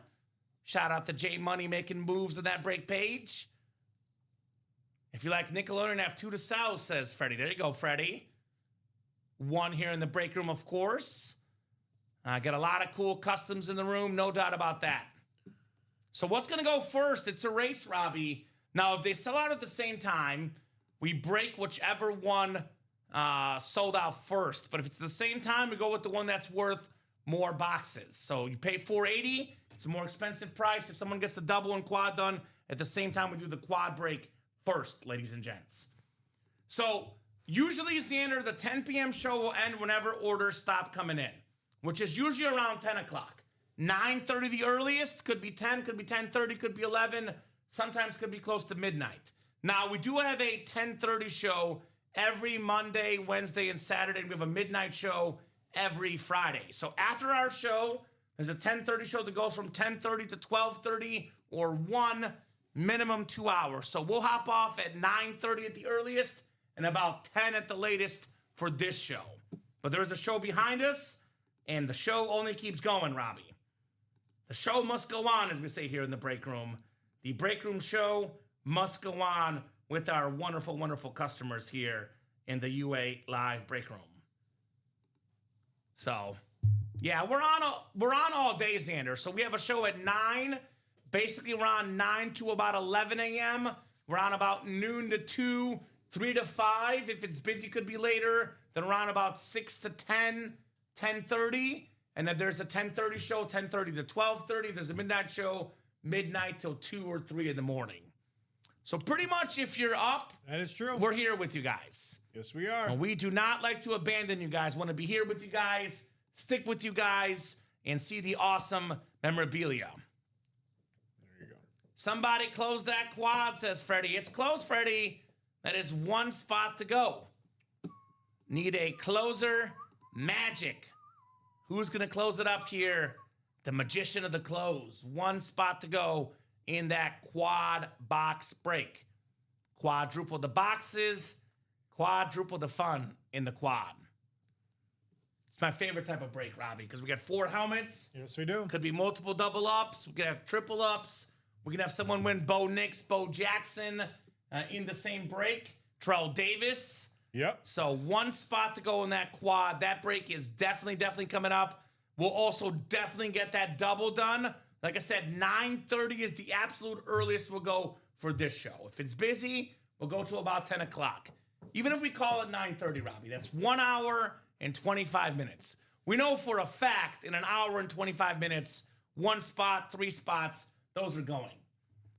Shout out to J Money making moves on that break page. If you like Nickelodeon, have 2 to sell, says Freddie. There you go, Freddie. 1 here in the break room, of course. Got a lot of cool customs in the room, no doubt about that. So what's going to go first? It's a race, Robbie. Now, if they sell out at the same time, we break whichever one sold out first. But if it's the same time, we go with the one that's worth more boxes. So you pay $480. It's a more expensive price. If someone gets the double and quad done at the same time, we do the quad break first, ladies and gents. So usually, Xander, the 10 p.m. show will end whenever orders stop coming in, which is usually around 10 o'clock. 9:30 the earliest, could be 10, could be 10:30, could be 11, sometimes could be close to midnight. Now, we do have a 10:30 show every Monday, Wednesday, and Saturday, and we have a midnight show every Friday. So after our show, there's a 10:30 show that goes from 10:30 to 12:30 or 1, minimum 2 hours. So we'll hop off at 9:30 at the earliest and about 10 at the latest for this show. But there's a show behind us, and the show only keeps going, Robbie. The show must go on, as we say here in the break room. The break room show must go on with our wonderful, wonderful customers here in the UA Live break room. So, yeah, we're on all day, Xander. So we have a show at 9. Basically, we're on 9 to about 11 a.m. We're on about noon to 2, 3 to 5. If it's busy, could be later. Then we're on about 6 to 10, 10:30. And then there's a 10:30 show, 10:30 to 12:30. There's a midnight show, midnight till 2 or 3 in the morning. So pretty much if you're up, that is true. We're here with you guys. Yes, we are. And we do not like to abandon you guys. Want to be here with you guys, stick with you guys, and see the awesome memorabilia. There you go. Somebody close that quad, says Freddie. It's closed, Freddie. That is 1 spot to go. Need a closer. Magic. Who's going to close it up here? The magician of the close. 1 spot to go in that quad box break. Quadruple the boxes, quadruple the fun in the quad. It's my favorite type of break, Robbie, because we got 4 helmets. Yes, we do. Could be multiple double ups. We could have triple ups. We can have someone win Bo Nix, Bo Jackson in the same break. Trout Davis. Yep. So 1 spot to go in that quad. That break is definitely coming up. We'll also definitely get that double done. Like I said, 9:30 is the absolute earliest we'll go for this show. If it's busy, we'll go to about 10 o'clock. Even if we call it 9:30, Robbie, that's 1 hour and 25 minutes. We know for a fact in an hour and 25 minutes, 1 spot, 3 spots, those are going.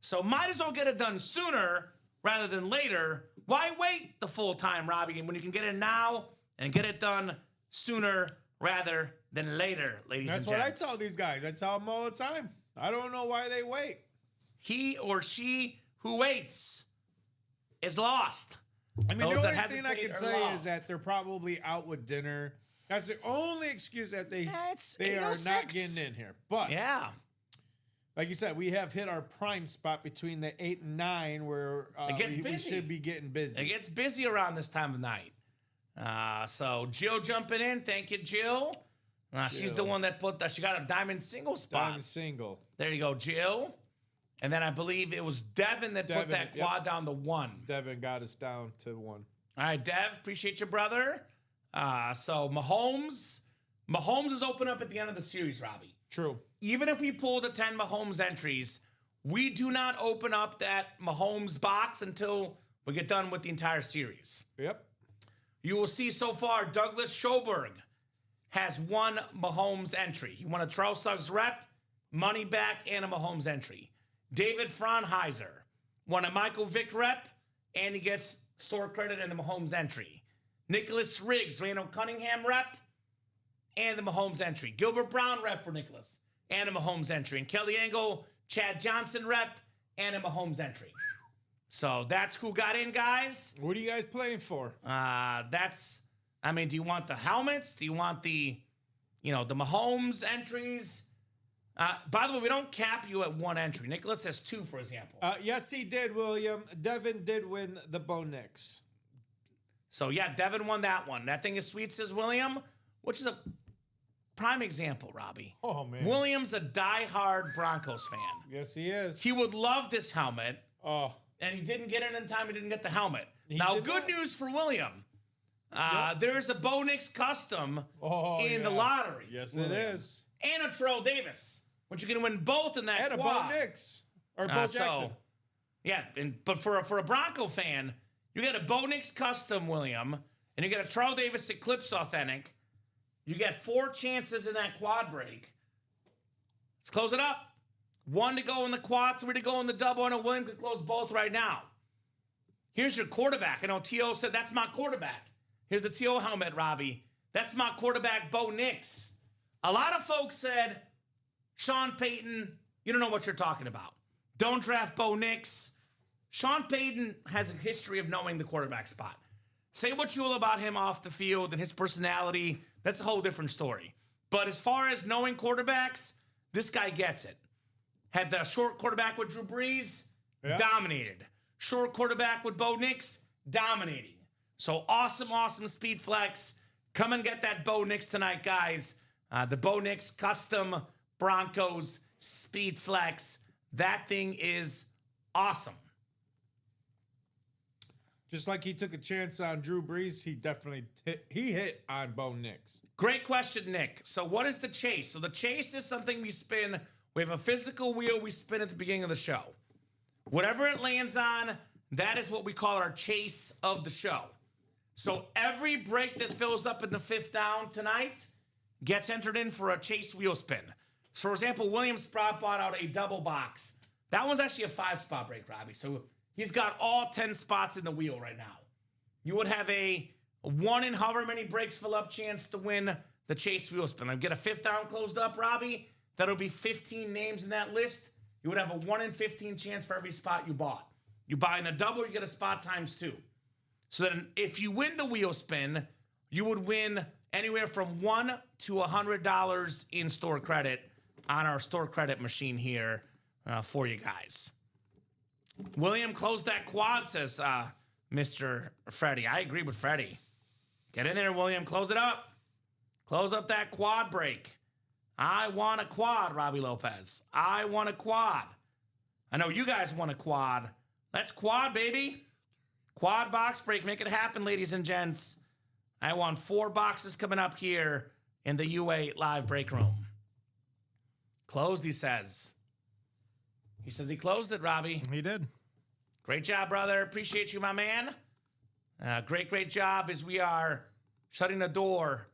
So might as well get it done sooner rather than later. Why wait the full time, Robbie, when you can get it now and get it done sooner rather than later, ladies and gents? That's what I tell these guys. I tell them all the time. I don't know why they wait. he or she who waits is lost. I mean, Those the that only thing I hesitate can are say lost. is that they're probably out with dinner. That's the only excuse that they It's are not 8:06. getting in here. But Yeah. like you said, we have hit our prime spot between the 8 and 9 where It gets we busy. should be getting busy. It gets busy around this time of night. So Jill jumping in. Thank you, Jill. She's the Jill. one that put that. She got a diamond single spot. Diamond single. There you go, Jill. And then I believe it was Devin that put Devin, that quad down to 1. Devin got us down to 1. All right, Dev, appreciate you, brother. So Mahomes is open up at the end of the series, Robbie. True. Even if we pull the 10 Mahomes entries, we do not open up that Mahomes box until we get done with the entire series. Yep. You will see so far Douglas Schoberg has 1 Mahomes entry. He won a Trout Suggs rep, money back, and a Mahomes entry. David Franheiser won a Michael Vick rep, and he gets store credit and the Mahomes entry. Nicholas Riggs, Randall Cunningham rep, and the Mahomes entry. Gilbert Brown rep for Nicholas, and a Mahomes entry. And Kelly Engel, Chad Johnson rep, and a Mahomes entry. So that's who got in, guys. What are you guys playing for? Do you want the helmets? Do you want the Mahomes entries? By the way, we don't cap you at 1 entry. Nicholas has 2, for example. Yes, he did, William. Devin did win the Bo Nix. So, yeah, Devin won that one. That thing is sweet, says William, which is a prime example, Robbie. Oh, man. William's a diehard Broncos fan. Yes, he is. He would love this helmet, Oh, and he didn't get it in time. He didn't get the helmet. He Now, did good not. news for William. There's a Bo Nix custom in the yeah. lottery. Yes, William. it is. And a Terrell Davis, which you can win both in that And a Bo quad. Nix. Or Bo Jackson. But for a Bronco fan, you get a Bo Nix custom, William, and you get a Terrell Davis Eclipse Authentic. You get 4 chances in that quad break. Let's close it up. 1 to go in the quad, 3 to go in the double. I know William could close both right now. Here's your quarterback. I know T.O. said, that's my quarterback. Here's the T.O. helmet, Robbie. That's my quarterback, Bo Nix. A lot of folks said, Sean Peyton, you don't know what you're talking about. Don't draft Bo Nix. Sean Payton has a history of knowing the quarterback spot. Say what you will about him off the field and his personality. That's a whole different story. But as far as knowing quarterbacks, this guy gets it. Had the short quarterback with Drew Brees, dominated. Short quarterback with Bo Nix, dominating. So awesome speed flex. Come and get that Bo Nix tonight, guys. The Bo Nix custom Broncos speed flex. That thing is awesome. Just like he took a chance on Drew Brees, he definitely hit on Bo Nix. Great question, Nick. So what is the chase? So the chase is something we spin. We have a physical wheel we spin at the beginning of the show. Whatever it lands on, that is what we call our chase of the show. So every break that fills up in the 5th down tonight gets entered in for a chase wheel spin. So, for example, William Sprout bought out a double box. That one's actually a 5-spot break, Robbie. So he's got all 10 spots in the wheel right now. You would have a 1 in however many breaks fill up chance to win the chase wheel spin. I'll get a 5th down closed up, Robbie. That'll be 15 names in that list. You would have a 1 in 15 chance for every spot you bought. You buy in the double, you get a spot times 2. So then if you win the wheel spin, you would win anywhere from $1 to $100 in store credit on our store credit machine here for you guys. William, close that quad, says Mr. Freddie. I agree with Freddie. Get in there, William. Close it up. Close up that quad break. I want a quad, Robbie Lopez. I want a quad. I know you guys want a quad. Let's quad, baby. Quad box break. Make it happen, ladies and gents. I want 4 boxes coming up here in the U8 live break room. Closed, he says. He says he closed it, Robbie. He did. Great job, brother. Appreciate you, my man. Great job as we are shutting the door.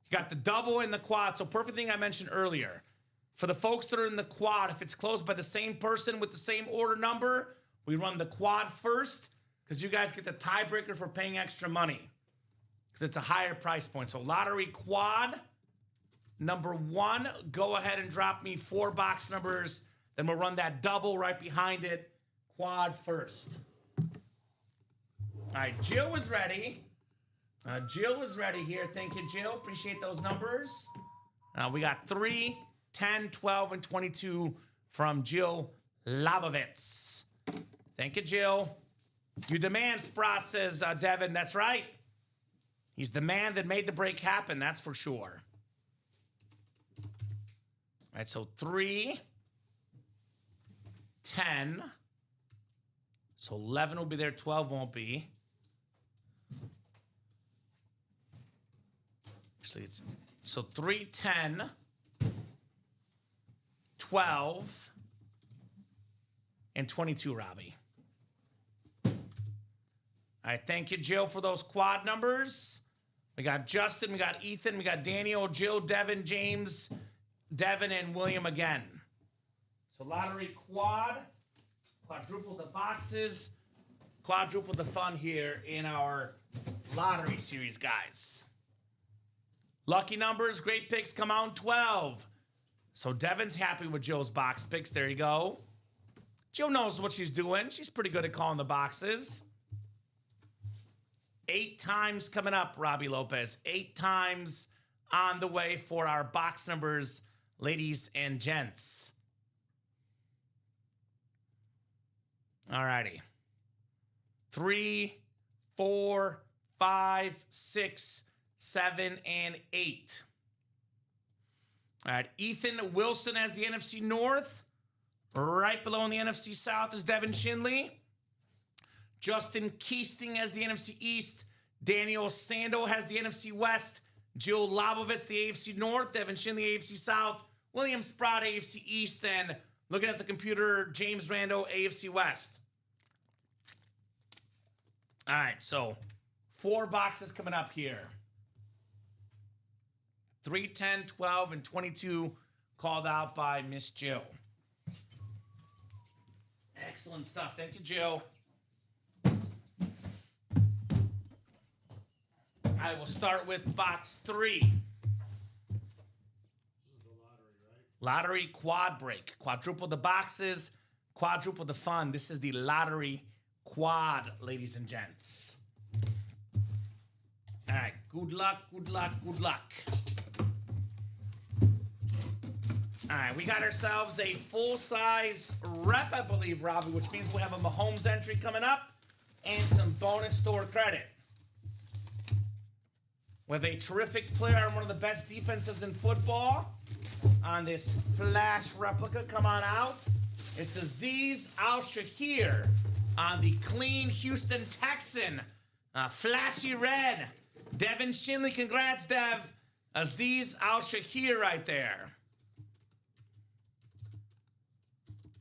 You got the double and the quad. So perfect thing I mentioned earlier. For the folks that are in the quad, if it's closed by the same person with the same order number, we run the quad first because you guys get the tiebreaker for paying extra money because it's a higher price point. So lottery quad number 1, go ahead and drop me 4 box numbers Then we'll run that double right behind it. Quad first. All right, Jill is ready. Jill is ready here. Thank you, Jill. Appreciate those numbers. We got 3, 10, 12, and 22 from Jill Labovitz. Thank you, Jill. You demand, Sprott, says Devin. That's right. He's the man that made the break happen, that's for sure. All right, so 3, 10. So 11 will be there, 12 won't be. Actually, it's so 3, 10, 12, and 22, Robbie. All right, thank you, Jill, for those quad numbers. We got Justin, we got Ethan, we got Daniel, Jill, Devin, James, Devin, and William again. So lottery quad, quadruple the boxes, quadruple the fun here in our lottery series, guys. Lucky numbers, great picks come out 12. So Devin's happy with Jill's box picks. There you go. Jill knows what she's doing. She's pretty good at calling the boxes. 8 times coming up, Robbie Lopez. 8 times on the way for our box numbers, ladies and gents. All righty. 3, 4, 5, 6, 7, and 8. All right, Ethan Wilson as the NFC North. Right below in the NFC South is Devin Shinley. Justin Keasting has the NFC East. Daniel Sando has the NFC West. Jill Labovitz, the AFC North. Devin Shinley, AFC South. William Sprout, AFC East. And looking at the computer, James Rando, AFC West. All right, so 4 boxes coming up here. 3, 10, 12, and 22 called out by Miss Jill. Excellent stuff. Thank you, Jill. I will start with box 3. This is the lottery, right? Lottery quad break. Quadruple the boxes, quadruple the fun. This is the lottery quad, ladies and gents. All right. Good luck, good luck, good luck. All right, we got ourselves a full-size rep, I believe, Robbie, which means we'll have a Mahomes entry coming up and some bonus store credit. With a terrific player on one of the best defenses in football on this flash replica. Come on out. It's Azeez Al-Shahir on the clean Houston Texan. Flashy red. Devin Shinley, congrats, Dev. Azeez Al-Shahir right there.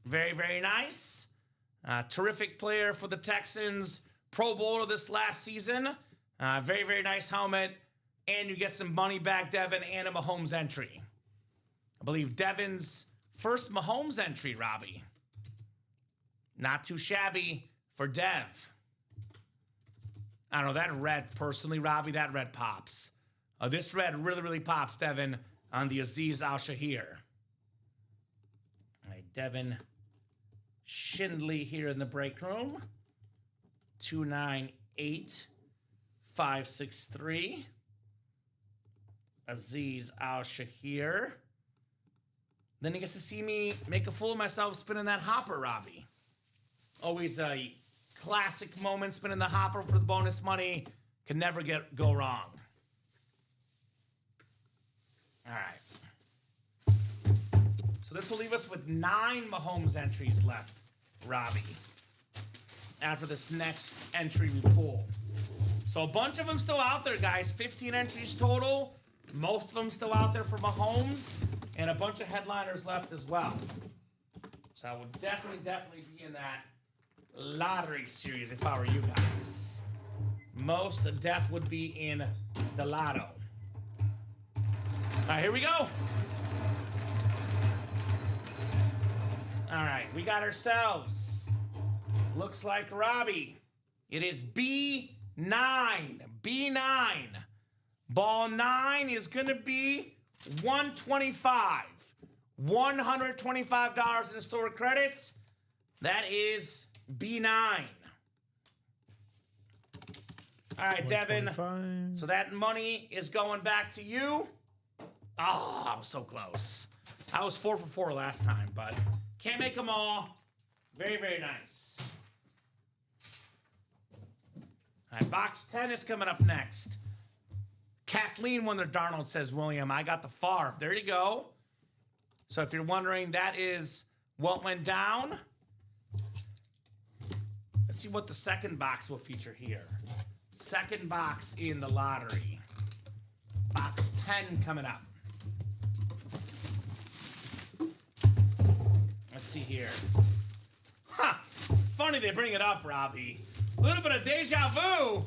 Very, very nice. Terrific player for the Texans. Pro Bowler this last season. Very, very nice helmet. And you get some money back, Devin, and a Mahomes entry. I believe Devin's first Mahomes entry, Robbie. Not too shabby for Dev. I don't know, that red, personally, Robbie, that red pops. This red really, really pops, Devin, on the Azeez Al-Shahir. All right, Devin Shindley here in the break room. 298563. Azeez Al-Shahir. Then he gets to see me make a fool of myself spinning that hopper, Robbie. Always a classic moment, spinning the hopper for the bonus money. Can never go wrong. All right. So this will leave us with 9 Mahomes entries left, Robbie, after this next entry we pull. So a bunch of them still out there, guys. 15 entries total. Most of them still out there for Mahomes. And a bunch of headliners left as well. So I would definitely be in that lottery series if I were you guys. Most def would be in the lotto. All right, here we go. All right, we got ourselves, looks like Robbie. It is B9. B9. Ball 9 is going to be 125. $125 in store credits. That is B9. All right, Devin. 125. So that money is going back to you. Oh, I was so close. I was 4 for 4 last time, but can't make them all. Very, very nice. All right, box 10 is coming up next. Kathleen Wonder Darnold, says William. I got the Favre. There you go. So if you're wondering, that is what went down. Let's see what the second box will feature here. Second box in the lottery. Box 10 coming up. Let's see here. Huh. Funny they bring it up, Robbie. A little bit of deja vu.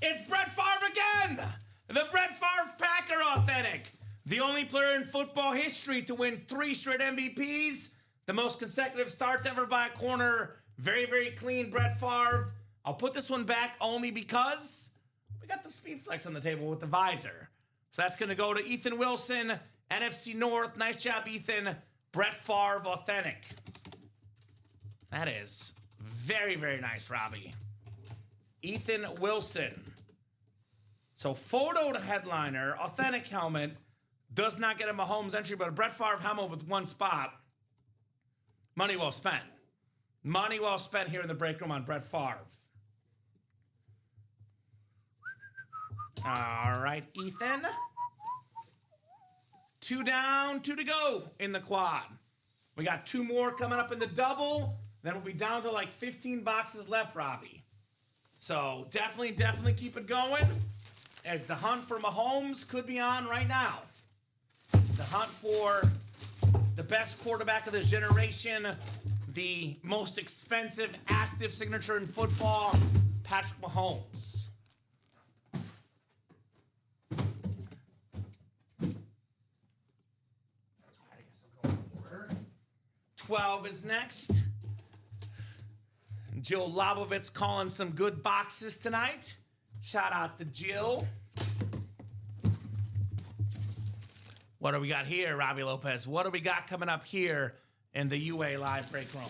It's Brett Favre again. The Brett Favre Packer Authentic. The only player in football history to win 3 straight MVPs. The most consecutive starts ever by a corner. Very, very clean Brett Favre. I'll put this one back only because we got the speed flex on the table with the visor. So that's going to go to Ethan Wilson, NFC North. Nice job, Ethan. Brett Favre Authentic. That is very, very nice, Robbie. Ethan Wilson. So photo to headliner, authentic helmet. Does not get a Mahomes entry, but a Brett Favre helmet with 1 spot. Money well spent. Money well spent here in the break room on Brett Favre. All right, Ethan. 2 down, 2 to go in the quad. We got 2 more coming up in the double. Then we'll be down to like 15 boxes left, Robbie. So definitely keep it going, as the hunt for Mahomes could be on right now. The hunt for the best quarterback of this generation, the most expensive active signature in football, Patrick Mahomes. 12 is next. Jill Lobovitz calling some good boxes tonight. Shout out to Jill. What do we got here, Robbie Lopez? What do we got coming up here in the UA live break room?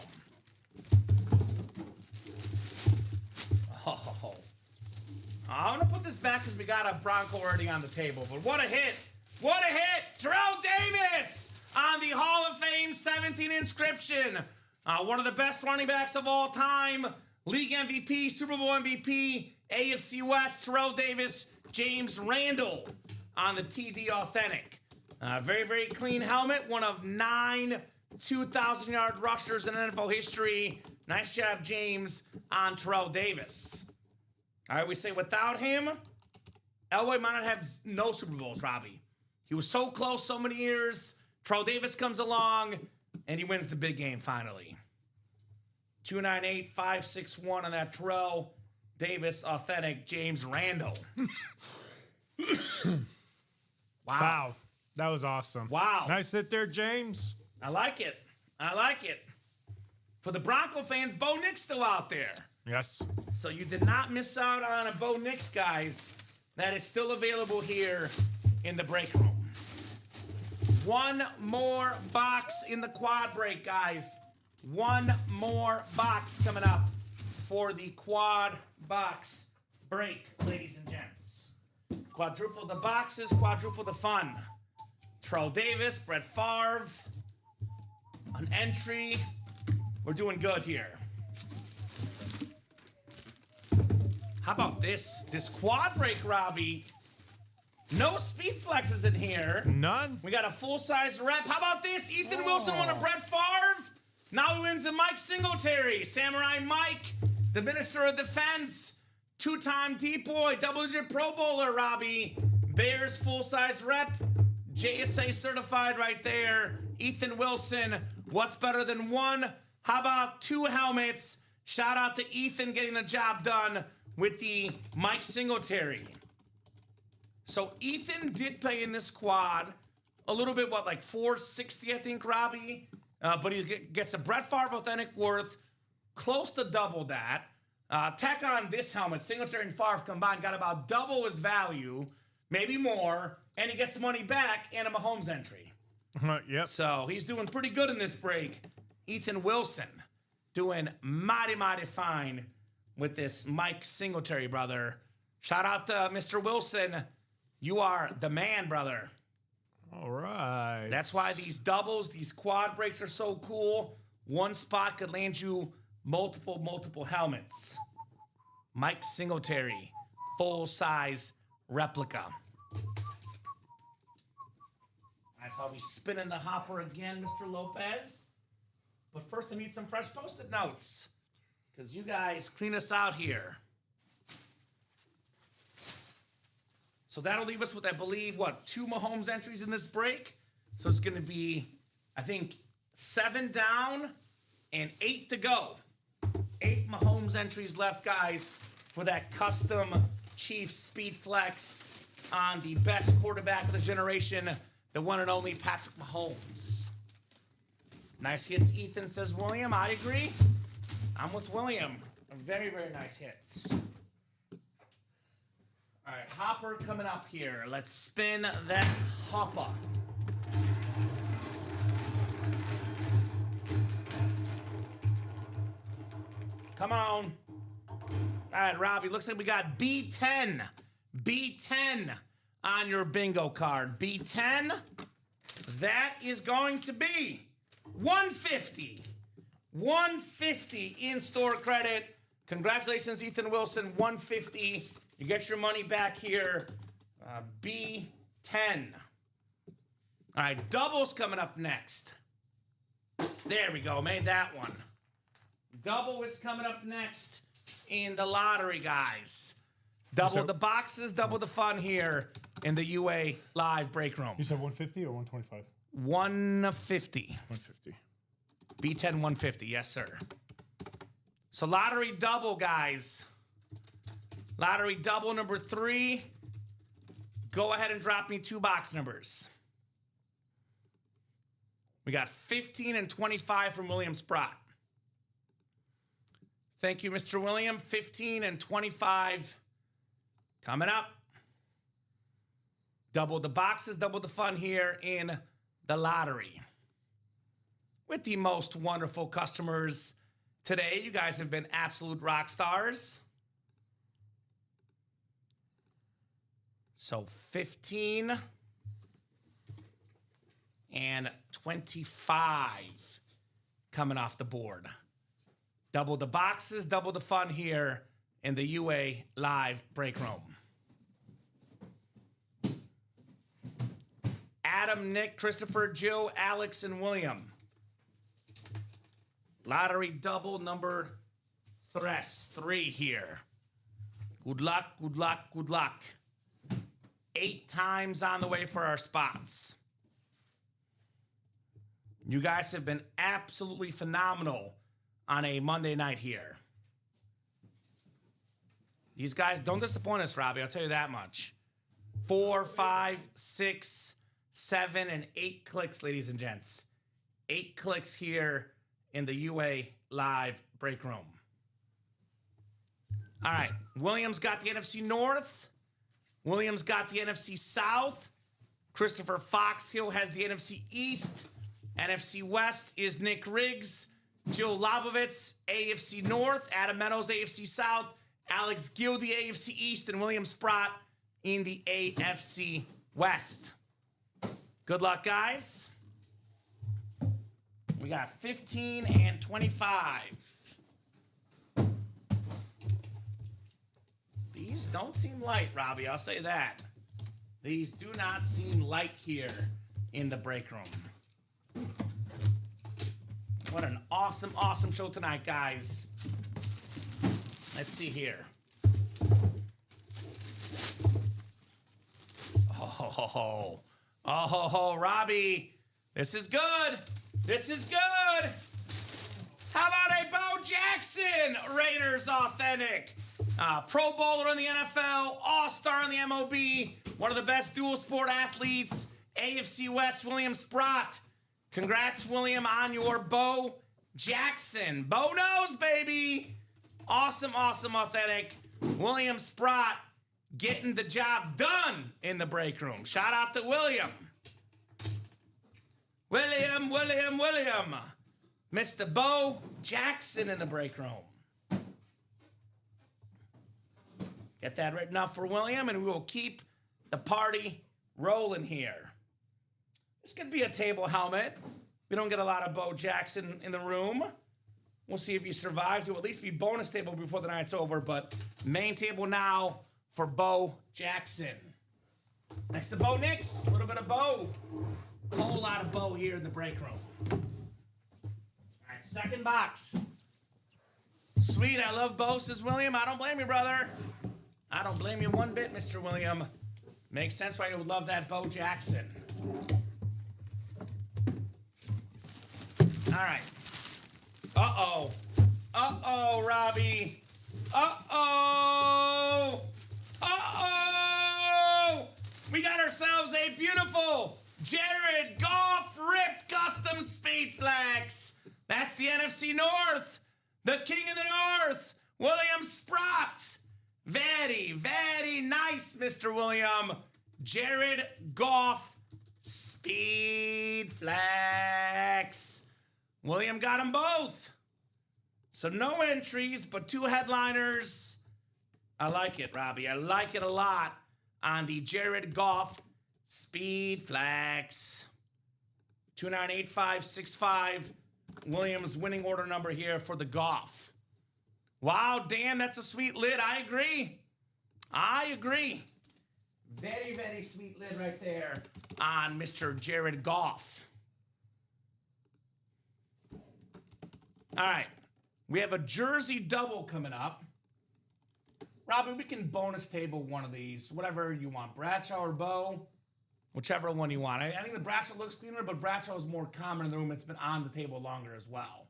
Oh. I'm going to put this back because we got a Bronco already on the table. But what a hit. What a hit. Trout Davis on the Hall of Fame 17 inscription. One of the best running backs of all time. League MVP, Super Bowl MVP, AFC West, Terrell Davis, James Randall on the TD Authentic. Very, very clean helmet. One of 9 2,000-yard rushers in NFL history. Nice job, James, on Terrell Davis. All right, we say without him, Elway might not have no Super Bowls, Robbie. He was so close so many years. Terrell Davis comes along, and he wins the big game finally. 298-561 on that Terrell Davis Authentic James Randall. Wow. That was awesome. Wow. Nice hit there, James. I like it. I like it. For the Bronco fans, Bo Nick's still out there. Yes. So you did not miss out on a Bo Nix, guys. That is still available here in the break room. One more box in the quad break, guys. One more box coming up for the quad box break, ladies and gents. Quadruple the boxes, quadruple the fun. Terrell Davis, Brett Favre, an entry. We're doing good here. How about this? This quad break, Robbie. No speed flexes in here. None. We got a full-size rep. How about this? Ethan Wilson won a Brett Favre. Now he wins a Mike Singletary. Samurai Mike, the Minister of Defense, 2-time depoy, double-digit Pro Bowler, Robbie. Bears full-size rep. JSA certified right there. Ethan Wilson, what's better than one? How about 2 helmets? Shout out to Ethan getting the job done with the Mike Singletary. So Ethan did pay in this quad a little bit, what, like $460, I think, Robbie? But he gets a Brett Favre Authentic worth close to double that. Tack on this helmet, Singletary and Favre combined got about double his value, maybe more, and he gets money back and a Mahomes entry. Yep. So he's doing pretty good in this break. Ethan Wilson doing mighty, mighty fine with this Mike Singletary, brother. Shout out to Mr. Wilson. You are the man, brother. All right. That's why these doubles, these quad breaks are so cool. One spot could land you multiple helmets. Mike Singletary, full-size replica. I saw we spinning the hopper again, Mr. Lopez. But first I need some fresh Post-it notes, because you guys clean us out here. So that'll leave us with, I believe, what, 2 Mahomes entries in this break? So it's going to be, I think, 7 down and 8 to go. 8 Mahomes entries left, guys, for that custom Chiefs Speed Flex on the best quarterback of the generation, the one and only Patrick Mahomes. Nice hits, Ethan, says William. I agree. I'm with William. Very, very nice hits. All right, hopper coming up here. Let's spin that hopper. Come on. All right, Robbie, looks like we got B10. B10 on your bingo card. B10, that is going to be 150. 150 in-store credit. Congratulations, Ethan Wilson, 150. You get your money back here. B10. All right, doubles coming up next. There we go, made that one. Double is coming up next in the lottery, guys. Double the boxes, double the fun here in the UA live break room. You said 150 or 125? 150. 150. B10 150, yes, sir. So lottery double, guys. Lottery double number 3. Go ahead and drop me 2 box numbers. We got 15 and 25 from William Sprott. Thank you, Mr. William. 15 and 25 coming up. Double the boxes, double the fun here in the lottery. With the most wonderful customers today. You guys have been absolute rock stars. So 15 and 25 coming off the board. Double the boxes, double the fun here in the UA live break room. Adam, Nick, Christopher, Joe, Alex, and William. Lottery double number 3 here. Good luck, good luck, good luck. 8 times on the way for our spots. You guys have been absolutely phenomenal on a Monday night here. These guys don't disappoint us, Robbie. I'll tell you that much. 4, 5, 6, 7, and 8 clicks, ladies and gents. 8 clicks here in the UA live break room. All right. Williams got the NFC North. Williams got the NFC South. Christopher Foxhill has the NFC East. NFC West is Nick Riggs. Jill Lobovitz, AFC North. Adam Meadows, AFC South. Alex Gill, the AFC East. And William Sprott in the AFC West. Good luck, guys. We got 15 and 25. These don't seem light, Robbie. I'll say that. These do not seem light here in the break room. What an awesome, awesome show tonight, guys. Let's see here. Oh, Robbie. This is good. This is good. How about a Bo Jackson Raiders authentic? Pro Bowler in the NFL, All-Star in the MLB, one of the best dual sport athletes, AFC West, William Sprott. Congrats, William, on your Bo Jackson. Bo knows, baby. Awesome, awesome, authentic. William Sprott getting the job done in the break room. Shout out to William. William. Mr. Bo Jackson in the break room. Get that written up for William, and we will keep the party rolling here. This could be a table helmet. We don't get a lot of Bo Jackson in the room. We'll see if he survives. He will at least be bonus table before the night's over, but main table now for Bo Jackson. Next to Bo Nix, a little bit of Bo. A whole lot of Bo here in the break room. All right, second box. Sweet, I love Bo, says William. I don't blame you, brother. I don't blame you one bit, Mr. William. Makes sense why you would love that Bo Jackson. All right. Uh-oh. Uh-oh, Robbie. Uh-oh. Uh-oh. We got ourselves a beautiful Jared Goff ripped custom speed flex. That's the NFC North. The king of the North, William Sprott. Very, very nice, Mr. William. Jared Goff speed flex. William got them both. So no entries, but 2 headliners. I like it, Robbie. I like it a lot on the Jared Goff speed flex. 298565. Williams winning order number here for the Goff. Wow, damn, that's a sweet lid. I agree. Very, very sweet lid right there on Mr. Jared Goff. All right, we have a jersey double coming up. Robbie, we can bonus table one of these, whatever you want. Bradshaw or Bo, whichever one you want. I think the Bradshaw looks cleaner, but Bradshaw is more common in the room. It's been on the table longer as well.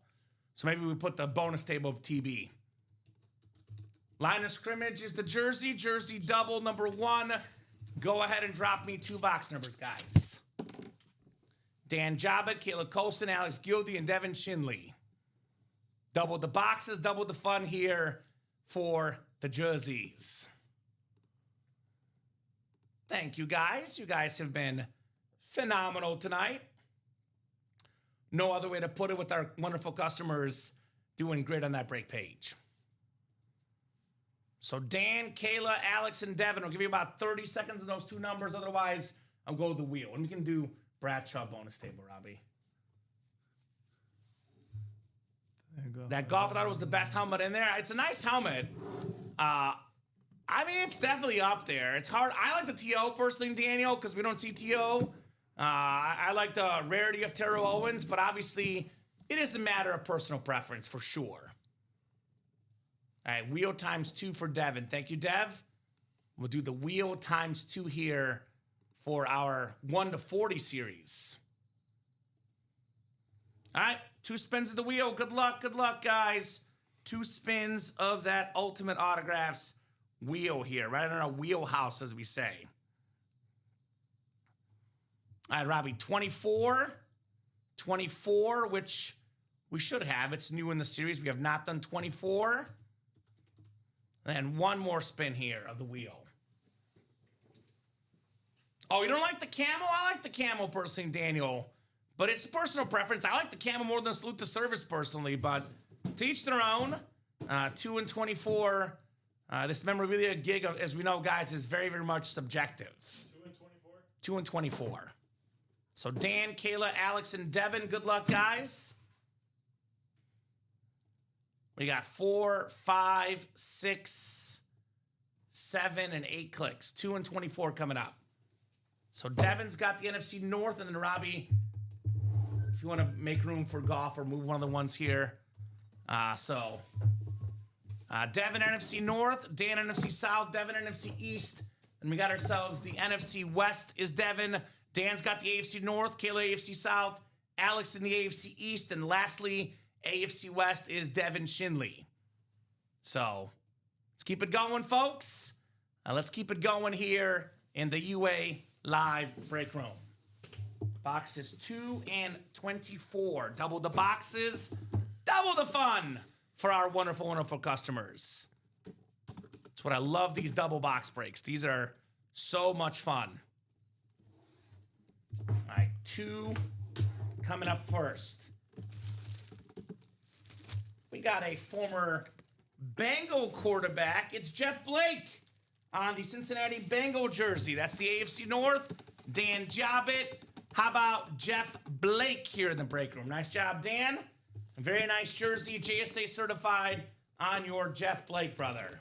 So maybe we put the bonus table of TB. Line of scrimmage is the jersey double number 1. Go ahead and drop me 2 box numbers, guys. Dan Jobbitt, Caleb Colson, Alex Gildy, and Devin Shinley. Double the boxes, double the fun here for the jerseys. Thank you, guys. You guys have been phenomenal tonight. No other way to put it with our wonderful customers doing great on that break page. So Dan, Kayla, Alex, and Devin will give you about 30 seconds of those 2 numbers. Otherwise, I'll go with the wheel. And we can do Bradshaw bonus table, Robbie. That Goff, I thought it was the best helmet in there. It's a nice helmet. I mean, it's definitely up there. It's hard. I like the TO personally, Daniel, because we don't see TO. I like the rarity of Terrell Owens, but obviously it is a matter of personal preference for sure. All right, wheel times 2 for Devin. Thank you, Dev. We'll do the wheel times 2 here for our 1 to 40 series. All right, 2 spins of the wheel. Good luck, guys. 2 spins of that Ultimate Autographs wheel here, right in our wheelhouse, as we say. All right, Robbie, 24, which we should have. It's new in the series. We have not done 24. And 1 more spin here of the wheel. Oh, you don't like the camo? I like the camo personally, Daniel. But it's personal preference. I like the camo more than Salute to Service personally, but to each their own. 2 and 24. This memorabilia gig, as we know, guys, is very, very much subjective. 2 and 24? 2 and 24. So Dan, Kayla, Alex, and Devin, good luck, guys. We got 4, 5, 6, 7, and 8 clicks. 2 and 24 coming up. So Devin's got the NFC North, and then Robbie, if you want to make room for Goff or move one of the ones here. Devin NFC North, Dan NFC South, Devin NFC East. And we got ourselves the NFC West is Devin. Dan's got the AFC North, Kayla AFC South, Alex in the AFC East, and lastly, AFC West is Devin Shinley. So let's keep it going, folks. Let's keep it going here in the UA Live Break Room. Boxes 2 and 24. Double the boxes, double the fun for our wonderful, wonderful customers. That's what I love, these double box breaks. These are so much fun. All right, 2 coming up first. We got a former Bengal quarterback. It's Jeff Blake on the Cincinnati Bengal jersey. That's the AFC North. Dan Jobbit. How about Jeff Blake here in the break room? Nice job, Dan. A very nice jersey, JSA certified on your Jeff Blake, brother.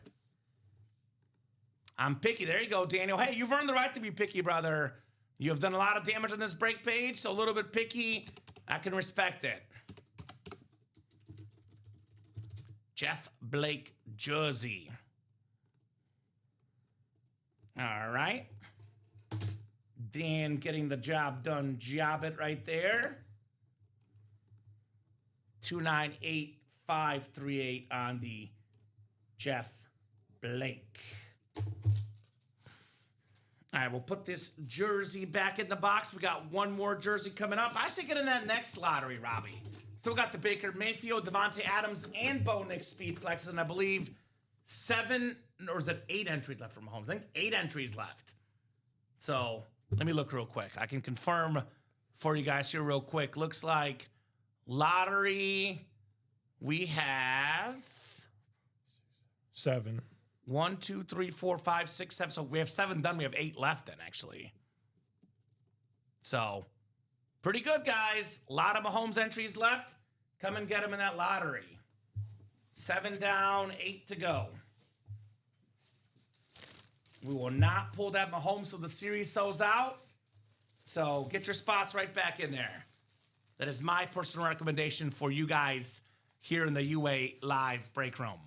I'm picky. There you go, Daniel. Hey, you've earned the right to be picky, brother. You have done a lot of damage on this break page, so a little bit picky. I can respect it. Jeff Blake jersey. All right. Dan getting the job done. Job it right there. 298538 on the Jeff Blake. All right, we'll put this jersey back in the box. We got one more jersey coming up. I say get in that next lottery, Robbie. Still got the Baker Mayfield, Devontae Adams, and Bo Nix speed flexes, and I believe 7 or is it 8 entries left from Mahomes? I think 8 entries left. So let me look real quick. I can confirm for you guys here real quick. Looks like lottery, we have 7. 1, 2, 3, 4, 5, 6, 7. So we have 7 done. We have 8 left then, actually. So pretty good, guys. A lot of Mahomes entries left. Come and get them in that lottery. 7 down, 8 to go. We will not pull that Mahomes till the series sells out. So get your spots right back in there. That is my personal recommendation for you guys here in the UA Live Break Room.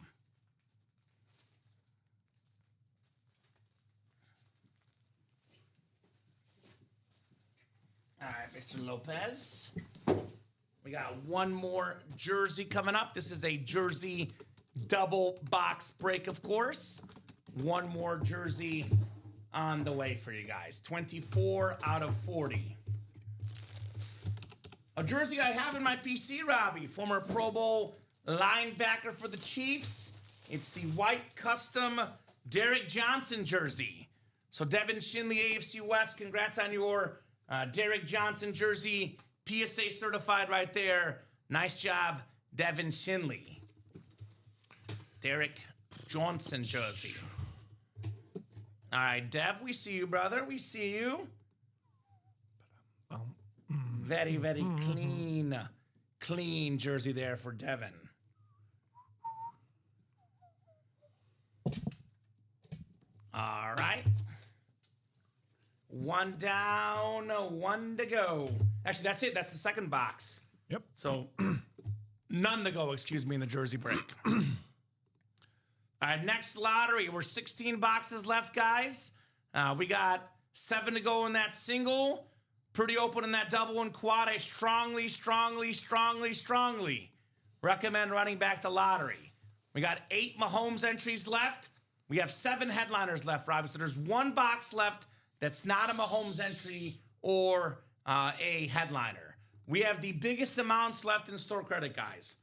All right, Mr. Lopez. We got one more jersey coming up. This is a jersey double box break, of course. One more jersey on the way for you guys. 24 out of 40. A jersey I have in my PC, Robbie. Former Pro Bowl linebacker for the Chiefs. It's the white custom Derek Johnson jersey. So Devin Shinley, AFC West, congrats on your Derek Johnson jersey. PSA certified right there. Nice job, Devin Shinley. Derek Johnson jersey. All right, Dev, we see you, brother. We see you. Very, very clean jersey there for Devin. All right. 1 down, 1 to go. Actually, that's it. That's the second box. Yep. So, none to go, excuse me, in the jersey break. All right, next lottery. We're 16 boxes left, guys. We got 7 to go in that single. Pretty open in that double and quad. I strongly recommend running back the lottery. We got 8 Mahomes entries left. We have 7 headliners left, Robbie. So there's 1 box left that's not a Mahomes entry or a headliner. We have the biggest amounts left in store credit, guys.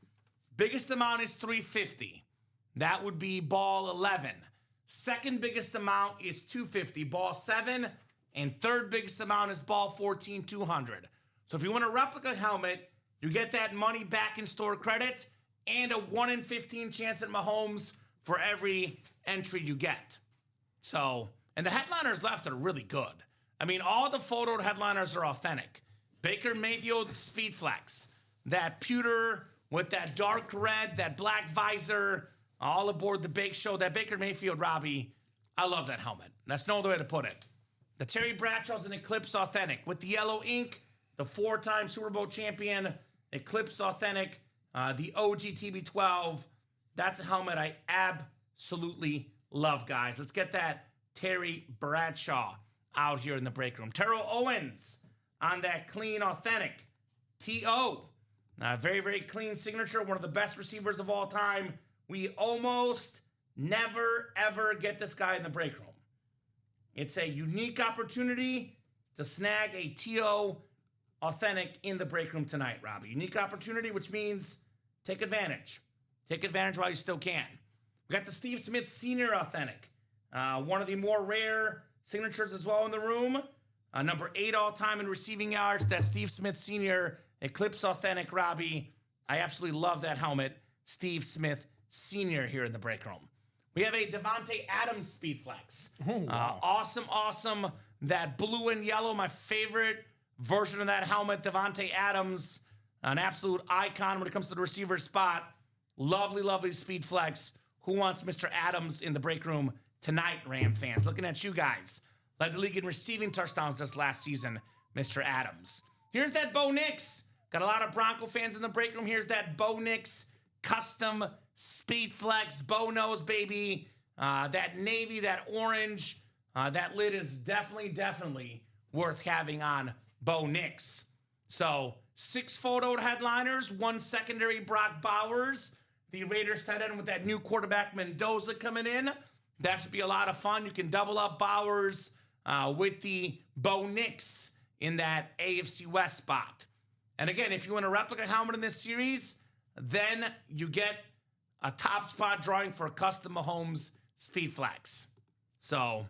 Biggest amount is $350. That would be ball 11. Second biggest amount is $250, ball 7. And third biggest amount is ball 14, $200. So if you want a replica helmet, you get that money back in store credit and a 1 in 15 chance at Mahomes for every entry you get. So, and the headliners left are really good. I mean, all the photoed headliners are authentic. Baker Mayfield Speed Flex, that pewter with that dark red, that black visor, all aboard the Bake Show. That Baker Mayfield, Robbie, I love that helmet. That's no other way to put it. The Terry Bradshaw's an Eclipse Authentic. With the yellow ink, the 4-time Super Bowl champion, Eclipse Authentic, the OG TB12. That's a helmet I absolutely love, guys. Let's get that Terry Bradshaw out here in the break room. Terrell Owens on that clean, authentic TO. Very, very clean signature. One of the best receivers of all time. We almost never, ever get this guy in the break room. It's a unique opportunity to snag a TO authentic in the break room tonight, Robbie. Unique opportunity, which means take advantage. Take advantage while you still can. We got the Steve Smith Sr. authentic. One of the more rare signatures as well in the room. Number 8 all-time in receiving yards. That Steve Smith Sr. Eclipse Authentic, Robbie. I absolutely love that helmet. Steve Smith Sr. here in the break room. We have a Devontae Adams Speed Flex. Oh, wow. Awesome. That blue and yellow, my favorite version of that helmet. Devontae Adams, an absolute icon when it comes to the receiver spot. Lovely Speed Flex. Who wants Mr. Adams in the break room tonight, Ram fans? Looking at you guys. Led the league in receiving touchdowns this last season, Mr. Adams. Here's that Bo Nix. Got a lot of Bronco fans in the break room. Here's that Bo Nix custom Speed Flex. Bo knows, baby. That navy, that orange, that lid is definitely worth having on Bo Nix. So 6 photoed headliners, 1 secondary Brock Bowers. The Raiders tight end with that new quarterback Mendoza coming in. That should be a lot of fun. You can double up Bowers with the Bo Nix in that AFC West spot. And again, if you want a replica helmet in this series, then you get a top spot drawing for a custom Mahomes Speed Flex. So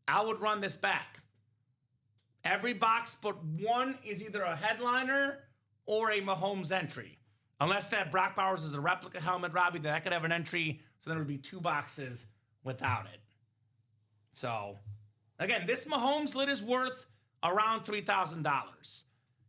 I would run this back. Every box but one is either a headliner or a Mahomes entry. Unless that Brock Bowers is a replica helmet, Robbie, then I could have an entry, so then it would be 2 boxes without it. So, again, this Mahomes lid is worth around $3,000.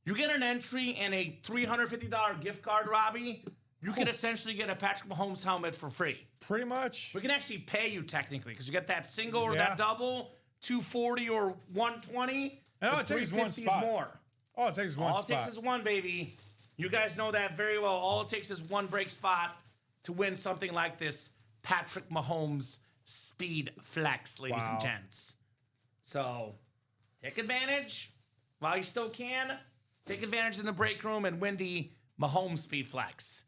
You get an entry and a $350 gift card, Robbie, you can essentially get a Patrick Mahomes helmet for free. Pretty much. We can actually pay you technically because you get that single or that double, $240 or $120. And all it takes is one spot. More. All it takes is one spot. All it takes is one, baby. You guys know that very well. All it takes is one break spot to win something like this Patrick Mahomes Speed Flex, ladies and gents. So take advantage while you still can. Take advantage in the break room and win the Mahomes Speed Flex.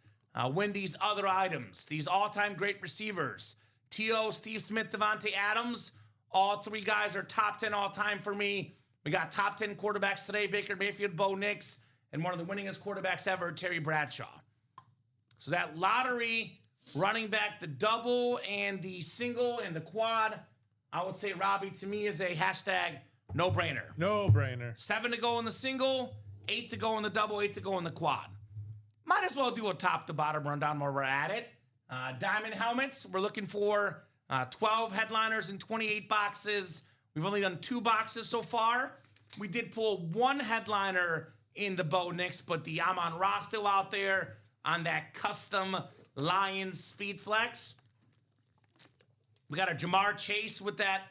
Win these other items, these all-time great receivers. T.O., Steve Smith, Devontae Adams. All 3 guys are top 10 all-time for me. We got top 10 quarterbacks today, Baker Mayfield, Bo Nix, and one of the winningest quarterbacks ever, Terry Bradshaw. So that lottery, running back, the double and the single and the quad, I would say, Robbie, to me is a hashtag no-brainer. No-brainer. 7 to go in the single, 8 to go in the double, 8 to go in the quad. Might as well do a top-to-bottom rundown while we're at it. Diamond helmets, we're looking for 12 headliners and 28 boxes. We've only done 2 boxes so far. We did pull 1 headliner in the Bo Nix, but the Amon-Ra still out there on that custom Lions Speed Flex. We got a Jamar Chase with that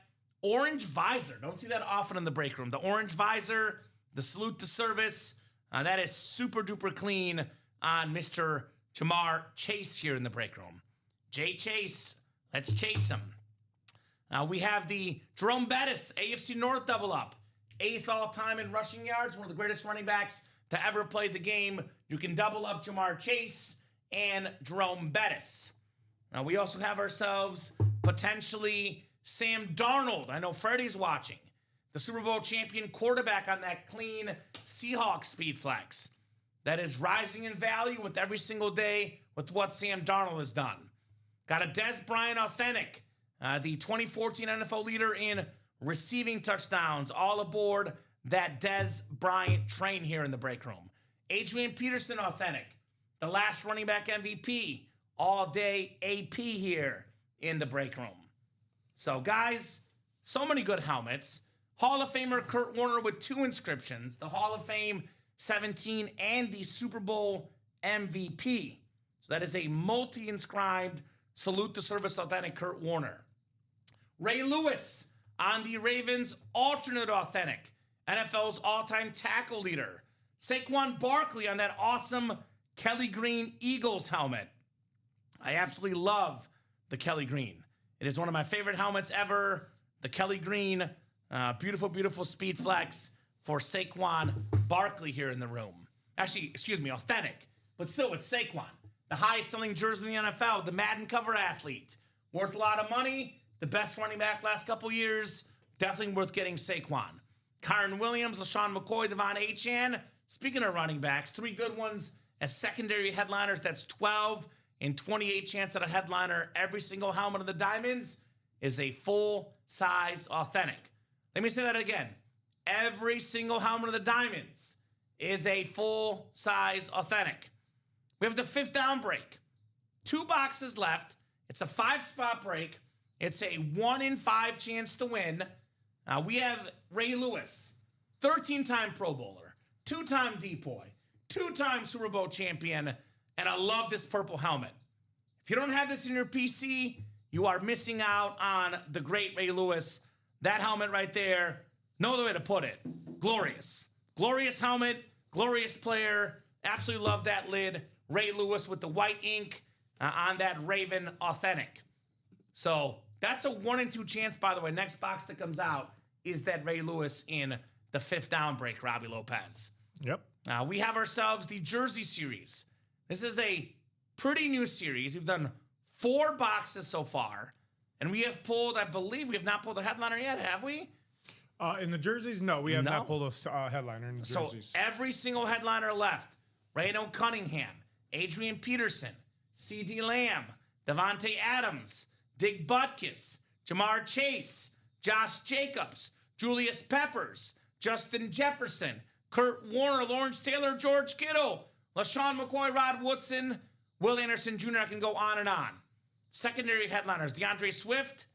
orange visor. Don't see that often in the break room. The orange visor, the salute to service, that is super duper clean on Mr. Jamar Chase here in the break room. Jay Chase, let's chase him. We have the Jerome Bettis AFC North double up. 8th all-time in rushing yards, one of the greatest running backs to ever play the game. You can double up Jamar Chase and Jerome Bettis. Now, we also have ourselves potentially Sam Darnold. I know Freddie's watching. The Super Bowl champion quarterback on that clean Seahawks Speed Flex. That is rising in value with every single day with what Sam Darnold has done. Got a Dez Bryant Authentic, the 2014 NFL leader in receiving touchdowns, all aboard that Dez Bryant train here in the break room. Adrian Peterson Authentic, the last running back MVP, all day AP here in the break room. So guys, so many good helmets. Hall of Famer Kurt Warner with 2 inscriptions, the Hall of Fame 17 and the Super Bowl MVP. So that is a multi-inscribed salute to service authentic Kurt Warner. Ray Lewis on the Ravens alternate authentic, NFL's all-time tackle leader. Saquon Barkley on that awesome Kelly Green Eagles helmet. I absolutely love the Kelly Green. It is one of my favorite helmets ever. The Kelly Green, beautiful Speed Flex for Saquon Barkley here in the room. Actually, excuse me, authentic, but still it's Saquon. The highest selling jersey in the NFL, the Madden cover athlete. Worth a lot of money. The best running back last couple years, definitely worth getting Saquon. Kyron Williams, LaShawn McCoy, Devon Achane. Speaking of running backs, 3 good ones as secondary headliners. That's 12 and 28 chance at a headliner. Every single helmet of the Diamonds is a full-size authentic. Let me say that again. Every single helmet of the Diamonds is a full-size authentic. We have the 5th down break. 2 boxes left. It's a 5-spot break. It's a 1 in 5 chance to win. We have Ray Lewis, 13-time Pro Bowler, 2-time Depoy, 2-time Super Bowl champion, and I love this purple helmet. If you don't have this in your PC, you are missing out on the great Ray Lewis. That helmet right there, no other way to put it. Glorious. Glorious helmet, glorious player. Absolutely love that lid. Ray Lewis with the white ink on that Raven Authentic. So that's a 1 in 2 chance, by the way. Next box that comes out is that Ray Lewis in the 5th down break, Robbie Lopez. Yep. We have ourselves the Jersey Series. This is a pretty new series. We've done 4 boxes so far. And we have pulled, I believe, we have not pulled a headliner yet, have we? In the jerseys, no. We have not pulled a headliner in the jerseys. So every single headliner left. Rayno Cunningham, Adrian Peterson, C.D. Lamb, Devontae Adams, Dick Butkus, Jamar Chase, Josh Jacobs, Julius Peppers, Justin Jefferson, Kurt Warner, Lawrence Taylor, George Kittle, LaShawn McCoy, Rod Woodson, Will Anderson Jr. I can go on and on. Secondary headliners, DeAndre Swift,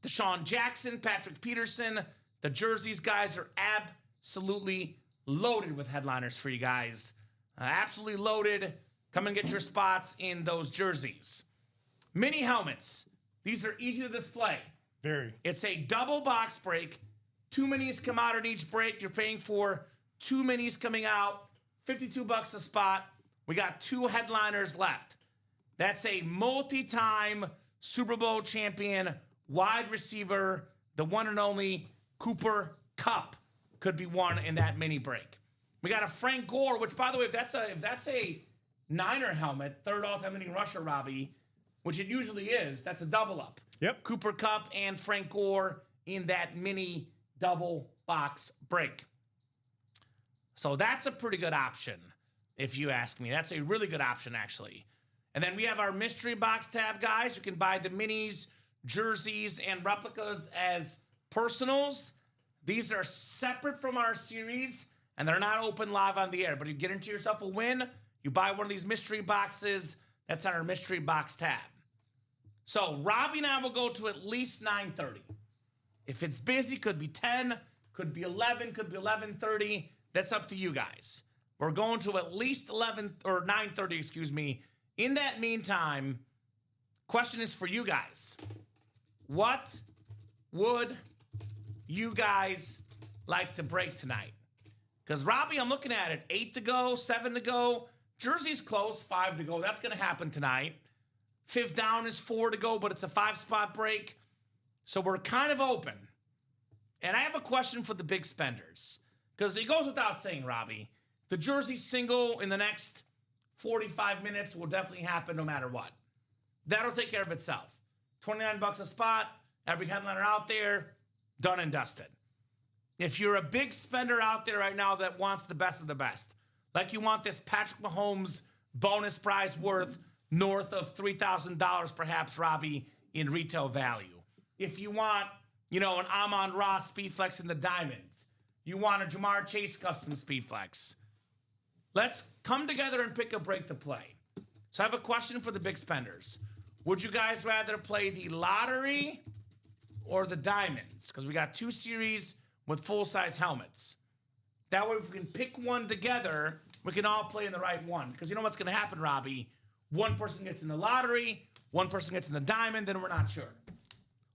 Deshaun Jackson, Patrick Peterson. The jerseys guys are absolutely loaded with headliners for you guys. Absolutely loaded. Come and get your spots in those jerseys. Mini helmets. These are easy to display. Very. It's a double box break. 2 minis come out in each break. You're paying for 2 minis coming out. $52 a spot. We got 2 headliners left. That's a multi-time Super Bowl champion wide receiver, the one and only Cooper Kupp could be won in that mini break. We got a Frank Gore, which, by the way, if that's a Niner helmet, 3rd all-time leading rusher, Robbie, which it usually is, that's a double up. Yep. Cooper Kupp and Frank Gore in that mini double box break. So that's a pretty good option, if you ask me. That's a really good option, actually. And then we have our mystery box tab, guys. You can buy the minis, jerseys, and replicas as personals. These are separate from our series, and they're not open live on the air. But if you get into yourself a win, you buy one of these mystery boxes. That's on our mystery box tab. So Robbie and I will go to at least 9:30. If it's busy, could be 10, could be 11, could be 11:30. That's up to you guys. We're going to at least 11 or 9:30, excuse me. In that meantime, question is for you guys. What would you guys like to break tonight? Because Robbie, I'm looking at it. 8 to go, 7 to go. Jersey's close, 5 to go. That's going to happen tonight. 5th down is 4 to go, but it's a 5-spot break. So we're kind of open. And I have a question for the big spenders. Because it goes without saying, Robbie, the jersey single in the next 45 minutes will definitely happen no matter what. That'll take care of itself. $29 a spot, every headliner out there, done and dusted. If you're a big spender out there right now that wants the best of the best, like you want this Patrick Mahomes bonus prize worth north of $3,000 perhaps, Robbie, in retail value. If you want, an Amon-Ra Speedflex in the diamonds. You want a Jamar Chase custom Speedflex. Let's come together and pick a break to play. So I have a question for the big spenders. Would you guys rather play the lottery or the diamonds? Because we got 2 series with full-size helmets. That way, if we can pick one together, we can all play in the right one. Because you know what's going to happen, Robbie? One person gets in the lottery, one person gets in the diamond, then we're not sure.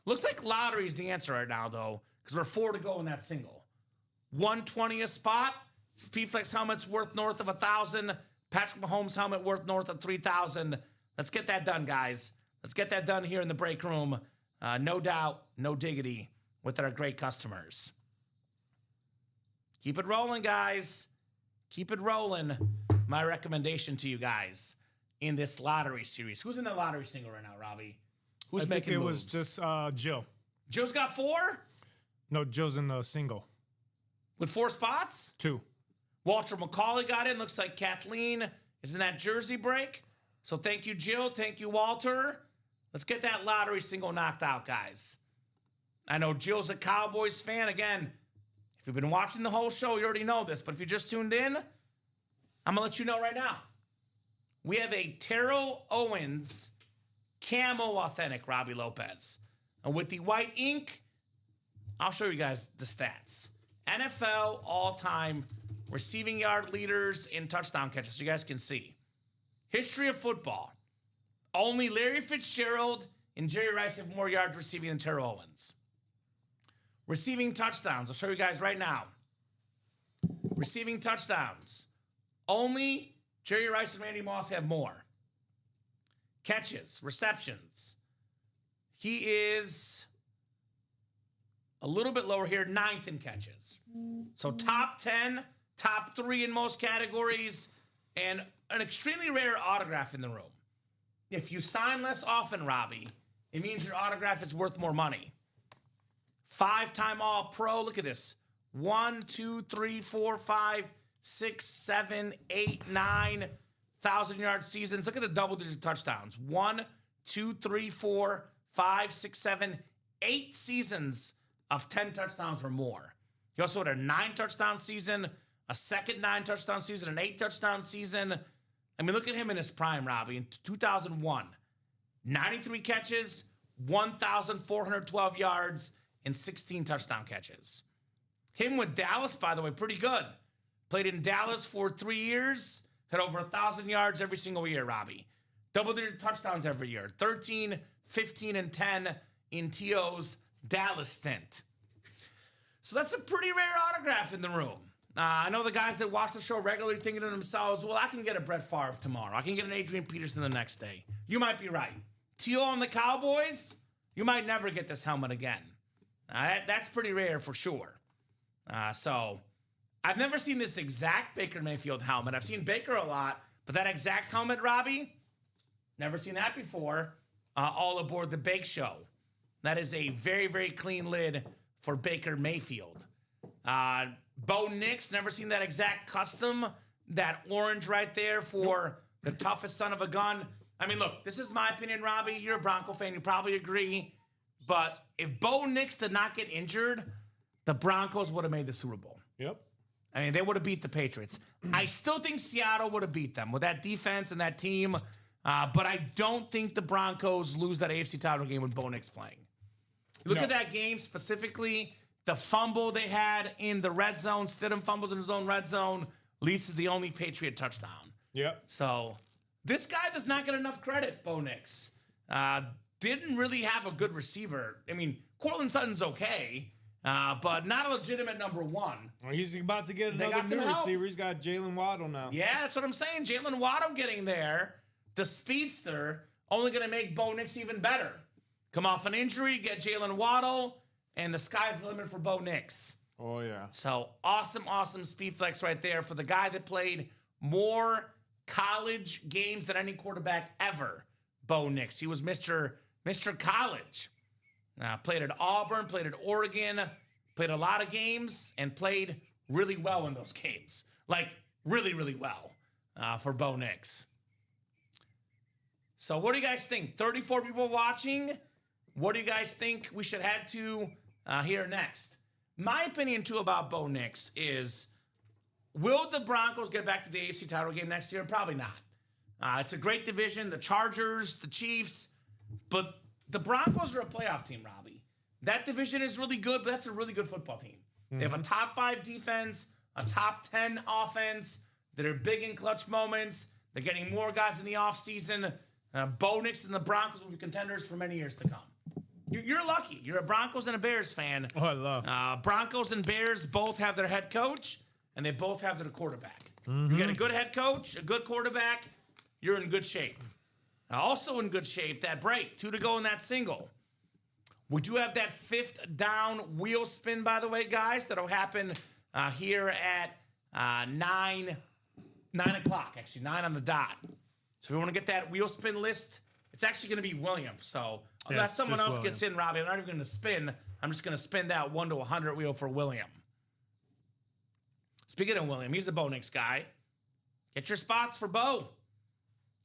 Looks like lottery is the answer right now, though, because we're 4 to go in that single. $120 a spot. Speedflex helmet's worth north of $1,000. Patrick Mahomes helmet worth north of $3,000. Let's get that done, guys. Let's get that done here in the break room. No doubt, no diggity with our great customers. Keep it rolling, guys. Keep it rolling. My recommendation to you guys in this lottery series. Who's in the lottery single right now, Robbie? Who's making moves? I think it was just Joe. Joe's got 4? No, Joe's in the single. With 4 spots? 2. Walter McCauley got in. Looks like Kathleen is in that jersey break. So thank you, Jill. Thank you, Walter. Let's get that lottery single knocked out, guys. I know Jill's a Cowboys fan. Again, If you've been watching the whole show, you already know this. But if you just tuned in, I'm going to let you know right now. We have a Terrell Owens Camo Authentic Robbie Lopez. And with the white ink, I'll show you guys the stats. NFL all-time receiving yard leaders in touchdown catches, so you guys can see. History of football. Only Larry Fitzgerald and Jerry Rice have more yards receiving than Terrell Owens. Receiving touchdowns. I'll show you guys right now. Receiving touchdowns. Only Jerry Rice and Randy Moss have more. Catches, receptions. He is a little bit lower here, 9th in catches. So top 10, top 3 in most categories, and an extremely rare autograph in the room. If you sign less often, Robbie, it means your autograph is worth more money. 5-time All-Pro. Look at this. 1, 2, 3, 4, 5, 6, 7, 8, 9 1,000-yard seasons. Look at the double-digit touchdowns. 1, 2, 3, 4, 5, 6, 7, 8 seasons of 10 touchdowns or more. He also had a 9-touchdown season, a second 9-touchdown season, an 8-touchdown season. I mean, look at him in his prime, Robbie. In 2001, 93 catches, 1,412 yards, and 16 touchdown catches. Him with Dallas, by the way, pretty good. Played in Dallas for 3 years, had over 1,000 yards every single year, Robbie. Double-digit touchdowns every year. 13, 15, and 10 in T.O.'s Dallas stint. So that's a pretty rare autograph in the room. I know the guys that watch the show regularly thinking to themselves, well, I can get a Brett Favre tomorrow. I can get an Adrian Peterson the next day. You might be right. T.O. on the Cowboys, you might never get this helmet again. That's pretty rare for sure. So I've never seen this exact Baker Mayfield helmet. I've seen Baker a lot, but that exact helmet, Robbie, never seen that before. All aboard the Bake Show. That is a very, very clean lid for Baker Mayfield. Bo Nix, never seen that exact custom, that orange right there for the toughest son of a gun. I mean, look, this is my opinion, Robbie. You're a Bronco fan. You probably agree. But if Bo Nix did not get injured, the Broncos would have made the Super Bowl. Yep. I mean, they would have beat the Patriots. I still think Seattle would have beat them with that defense and that team. But I don't think the Broncos lose that AFC title game with Bo Nix playing. Look at that game specifically. The fumble they had in the red zone. Stidham fumbles in his own red zone. Leads to the only Patriot touchdown. Yep. So this guy does not get enough credit, Bo Nix. Didn't really have a good receiver. I mean, Cortland Sutton's okay, but not a legitimate number one. Well, he's about to get another new receiver. He's got Jalen Waddle now. Yeah, that's what I'm saying. Jalen Waddle getting there. The speedster only going to make Bo Nix even better. Come off an injury, get Jalen Waddle, and the sky's the limit for Bo Nix. Oh, yeah. So awesome, awesome speed flex right there for the guy that played more college games than any quarterback ever, Bo Nix. He was Mr. College. Played at Auburn, played at Oregon, played a lot of games, and played really well in those games. Like, really, really well for Bo Nix. So what do you guys think? 34 people watching. What do you guys think we should head to here next? My opinion, too, about Bo Nix is, will the Broncos get back to the AFC title game next year? Probably not. It's a great division. The Chargers, the Chiefs, but the Broncos are a playoff team, Robbie. That division is really good, but that's a really good football team. Mm-hmm. They have a top 5 defense, a top 10 offense that are big in clutch moments. They're getting more guys in the offseason. Bo Nix and the Broncos will be contenders for many years to come. You're lucky. You're a Broncos and a Bears fan. Oh, I love. Broncos and Bears both have their head coach, and they both have their quarterback. Mm-hmm. You get a good head coach, a good quarterback, you're in good shape. Also in good shape, that break. 2 to go in that single. We do have that 5th down wheel spin, by the way, guys. That'll happen here at 9 o'clock, actually. 9 on the dot. So if we want to get that wheel spin list, it's actually going to be Williams. So unless someone else gets in, Robbie, I'm not even going to spin. I'm just going to spin that 1 to 100 wheel for William. Speaking of William, he's a Bo Nix guy. Get your spots for Bo.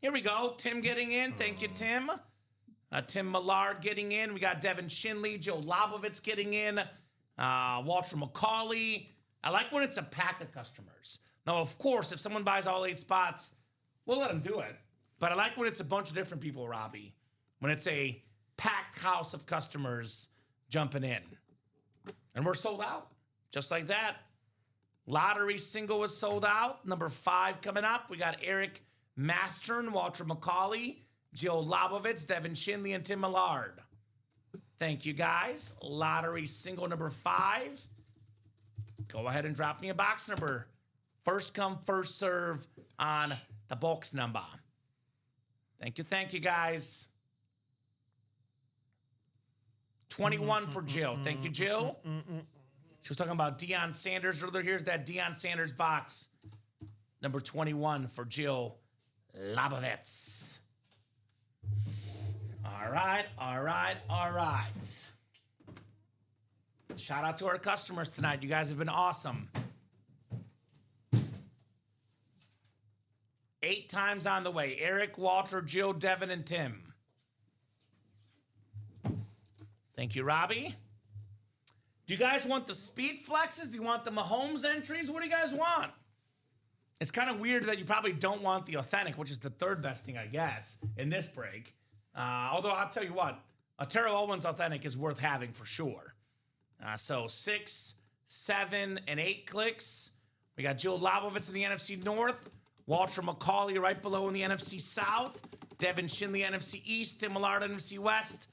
Here we go. Tim getting in. Thank you, Tim. Tim Millard getting in. We got Devin Shinley, Joe Lobovitz getting in. Walter McCauley. I like when it's a pack of customers. Now, of course, if someone buys all 8 spots, we'll let them do it. But I like when it's a bunch of different people, Robbie. When it's a packed house of customers jumping in. And we're sold out. Just like that. Lottery single was sold out. Number 5 coming up. We got Eric Mastern, Walter McCauley, Joe Labovitz, Devin Shinley, and Tim Millard. Thank you, guys. Lottery single number 5. Go ahead and drop me a box number. First come, first serve on the box number. Thank you, guys. 21 for Jill. Thank you, Jill. She was talking about Deion Sanders earlier. Here's that Deion Sanders box. Number 21 for Jill Labovitz. All right. Shout out to our customers tonight. You guys have been awesome. 8 times on the way. Eric, Walter, Jill, Devin, and Tim. Thank you, Robbie. Do you guys want the speed flexes? Do you want the Mahomes entries? What do you guys want? It's kind of weird that you probably don't want the authentic, which is the 3rd best thing, I guess, in this break. Although I'll tell you what, a Terrell Owens authentic is worth having for sure. So 6, 7, and 8 clicks. We got Joe Labovitz in the NFC North. Walter McCauley right below in the NFC South. Devin Shinley, NFC East. Tim Millard, NFC West.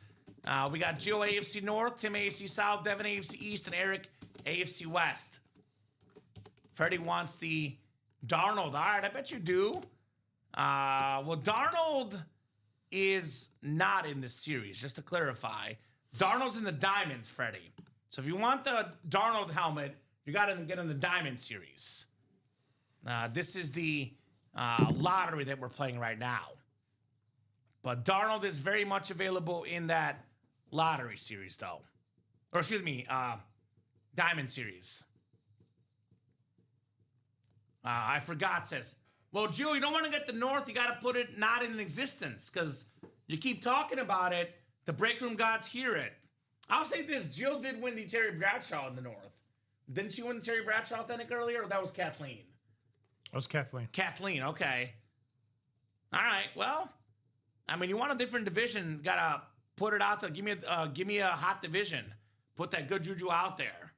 We got Joe, AFC North. Tim, AFC South. Devin, AFC East. And Eric, AFC West. Freddie wants the Darnold. All right, I bet you do. Well, Darnold is not in this series, just to clarify. Darnold's in the Diamonds, Freddie. So if you want the Darnold helmet, you got to get in the Diamond series. This is the lottery that we're playing right now. But Darnold is very much available in that lottery series, though. Or excuse me, Diamond series. I forgot, says, well, Jill, you don't want to get the North. You got to put it not in existence because you keep talking about it. The break room gods hear it. I'll say this. Jill did win the Terry Bradshaw in the North. Didn't she win the Terry Bradshaw authentic earlier? Or that was Kathleen? That was Kathleen. Kathleen, okay. All right, well, I mean, you want a different division, got to put it out there. Give me a hot division. Put that good juju out there.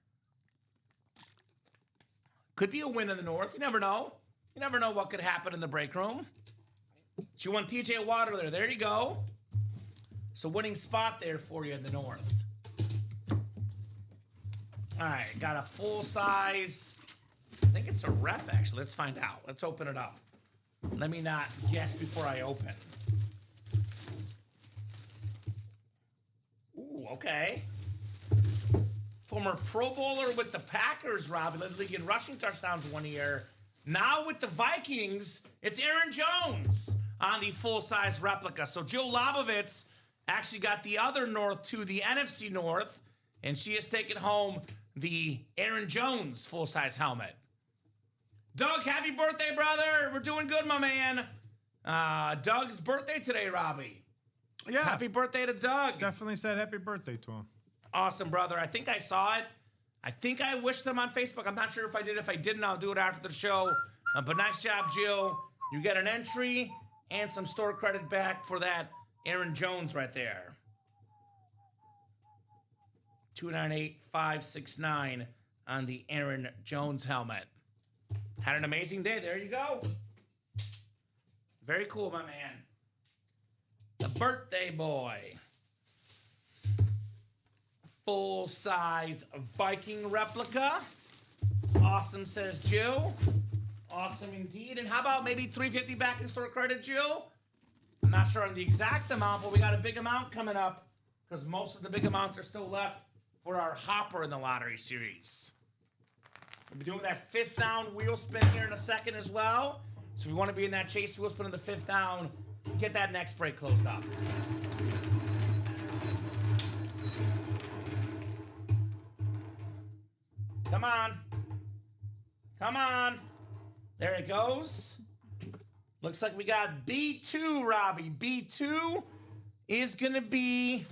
Could be a win in the North. You never know. You never know what could happen in the break room. She won TJ Watt there. There you go. So winning spot there for you in the North. All right, got a full size. I think it's a rep, actually. Let's find out. Let's open it up. Let me not guess before I open. Ooh, okay. Former Pro Bowler with the Packers, Robbie, led the league in rushing touchdowns 1 year. Now with the Vikings, it's Aaron Jones on the full-size replica. So Joe Labovitz actually got the other North to the NFC North, and she has taken home the Aaron Jones full-size helmet. Doug, happy birthday, brother. We're doing good, my man. Doug's birthday today, Robbie. Yeah. Happy birthday to Doug. Definitely said happy birthday to him. Awesome, brother. I think I saw it. I think I wished him on Facebook. I'm not sure if I did. If I didn't, I'll do it after the show. But nice job, Jill. You get an entry and some store credit back for that Aaron Jones right there. 298-569 on the Aaron Jones helmet. Had an amazing day. There you go. Very cool, my man. The birthday boy. Full-size Viking replica. Awesome, says Jill. Awesome indeed. And how about maybe $350 back in store credit, Jill? I'm not sure on the exact amount, but we got a big amount coming up because most of the big amounts are still left for our hopper in the lottery series. We'll be doing that 5th down wheel spin here in a second as well. So if you want to be in that chase wheel spin in the 5th down, get that next break closed up. Come on. Come on. There it goes. Looks like we got B2, Robbie. B2 is going to be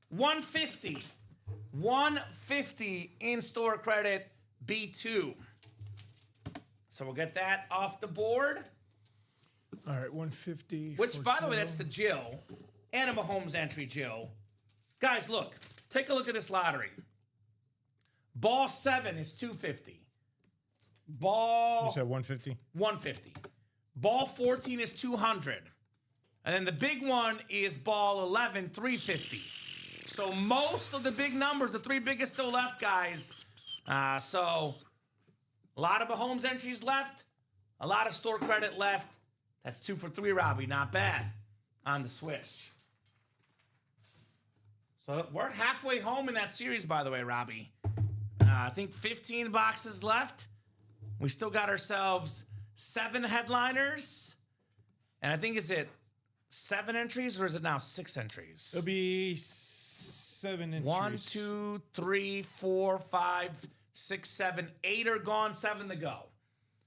150. 150 in-store credit B2. So we'll get that off the board. All right, 150. Which, by the way, that's the Jill and a Mahomes entry, Jill. Guys, look. Take a look at this lottery. Ball 7 is 250. You said 150? 150. Ball 14 is 200. And then the big one is ball 11, 350. So most of the big numbers, the three biggest still left, guys. So a lot of Mahomes entries left. A lot of store credit left. That's 2 for 3, Robbie. Not bad on the Swish. So we're halfway home in that series, by the way, Robbie. I think 15 boxes left. We still got ourselves 7 headliners. And I think, is it 7 entries or is it now 6 entries? It'll be 7 entries. 1, 2, 3, 4, 5, 6, 7, 8 are gone, 7 to go.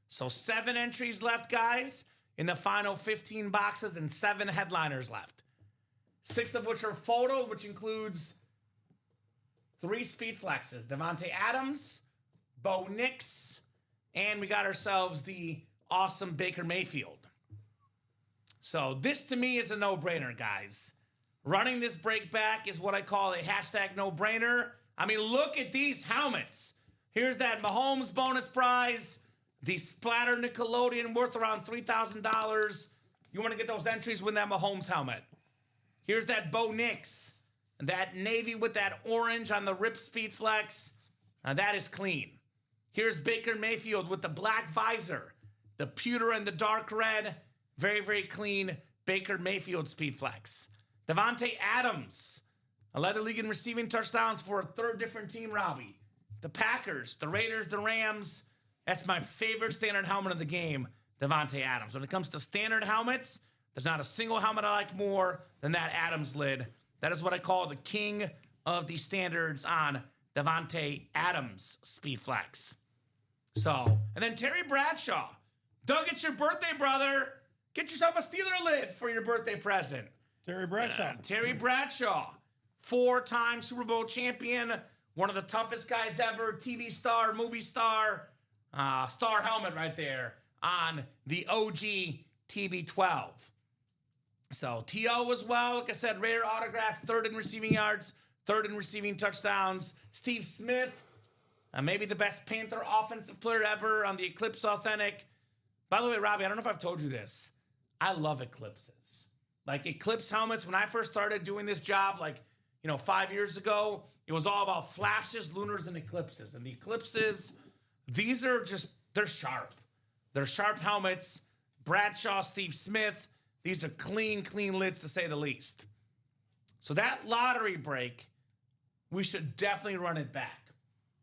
So 7 entries left, guys, in the final 15 boxes and 7 headliners left. 6 of which are photo, which includes 3 speed flexes. Davante Adams, Bo Nix, and we got ourselves the awesome Baker Mayfield. So this to me is a no-brainer, guys. Running this break back is what I call a hashtag no-brainer. I mean, look at these helmets. Here's that Mahomes bonus prize. The Splatter Nickelodeon worth around $3,000. You want to get those entries, win that Mahomes helmet. Here's that Bo Nix. And that navy with that orange on the Rip Speed Flex. That is clean. Here's Baker Mayfield with the black visor. The pewter and the dark red. Very, very clean Baker Mayfield Speed Flex. Davante Adams. Led the league in receiving touchdowns for a third different team, Robbie. The Packers, the Raiders, the Rams. That's my favorite standard helmet of the game, Davante Adams. When it comes to standard helmets, there's not a single helmet I like more than that Adams lid. That is what I call the king of the standards on Davante Adams Speed Flex. So, and then Terry Bradshaw. Doug, it's your birthday, brother. Get yourself a Steeler lid for your birthday present. Terry Bradshaw. Terry Bradshaw, 4-time Super Bowl champion, one of the toughest guys ever, TV star, movie star, star helmet right there on the OG TB12. So T.O. as well, like I said, rare autograph, 3rd in receiving yards, 3rd in receiving touchdowns. Steve Smith, maybe the best Panther offensive player ever on the Eclipse Authentic. By the way, Robbie, I don't know if I've told you this. I love Eclipses. Like Eclipse helmets, when I first started doing this job, 5 years ago, it was all about flashes, lunars, and eclipses. And the Eclipses, these are just, they're sharp. They're sharp helmets. Bradshaw, Steve Smith, these are clean lids to say the least. So that lottery break, we should definitely run it back.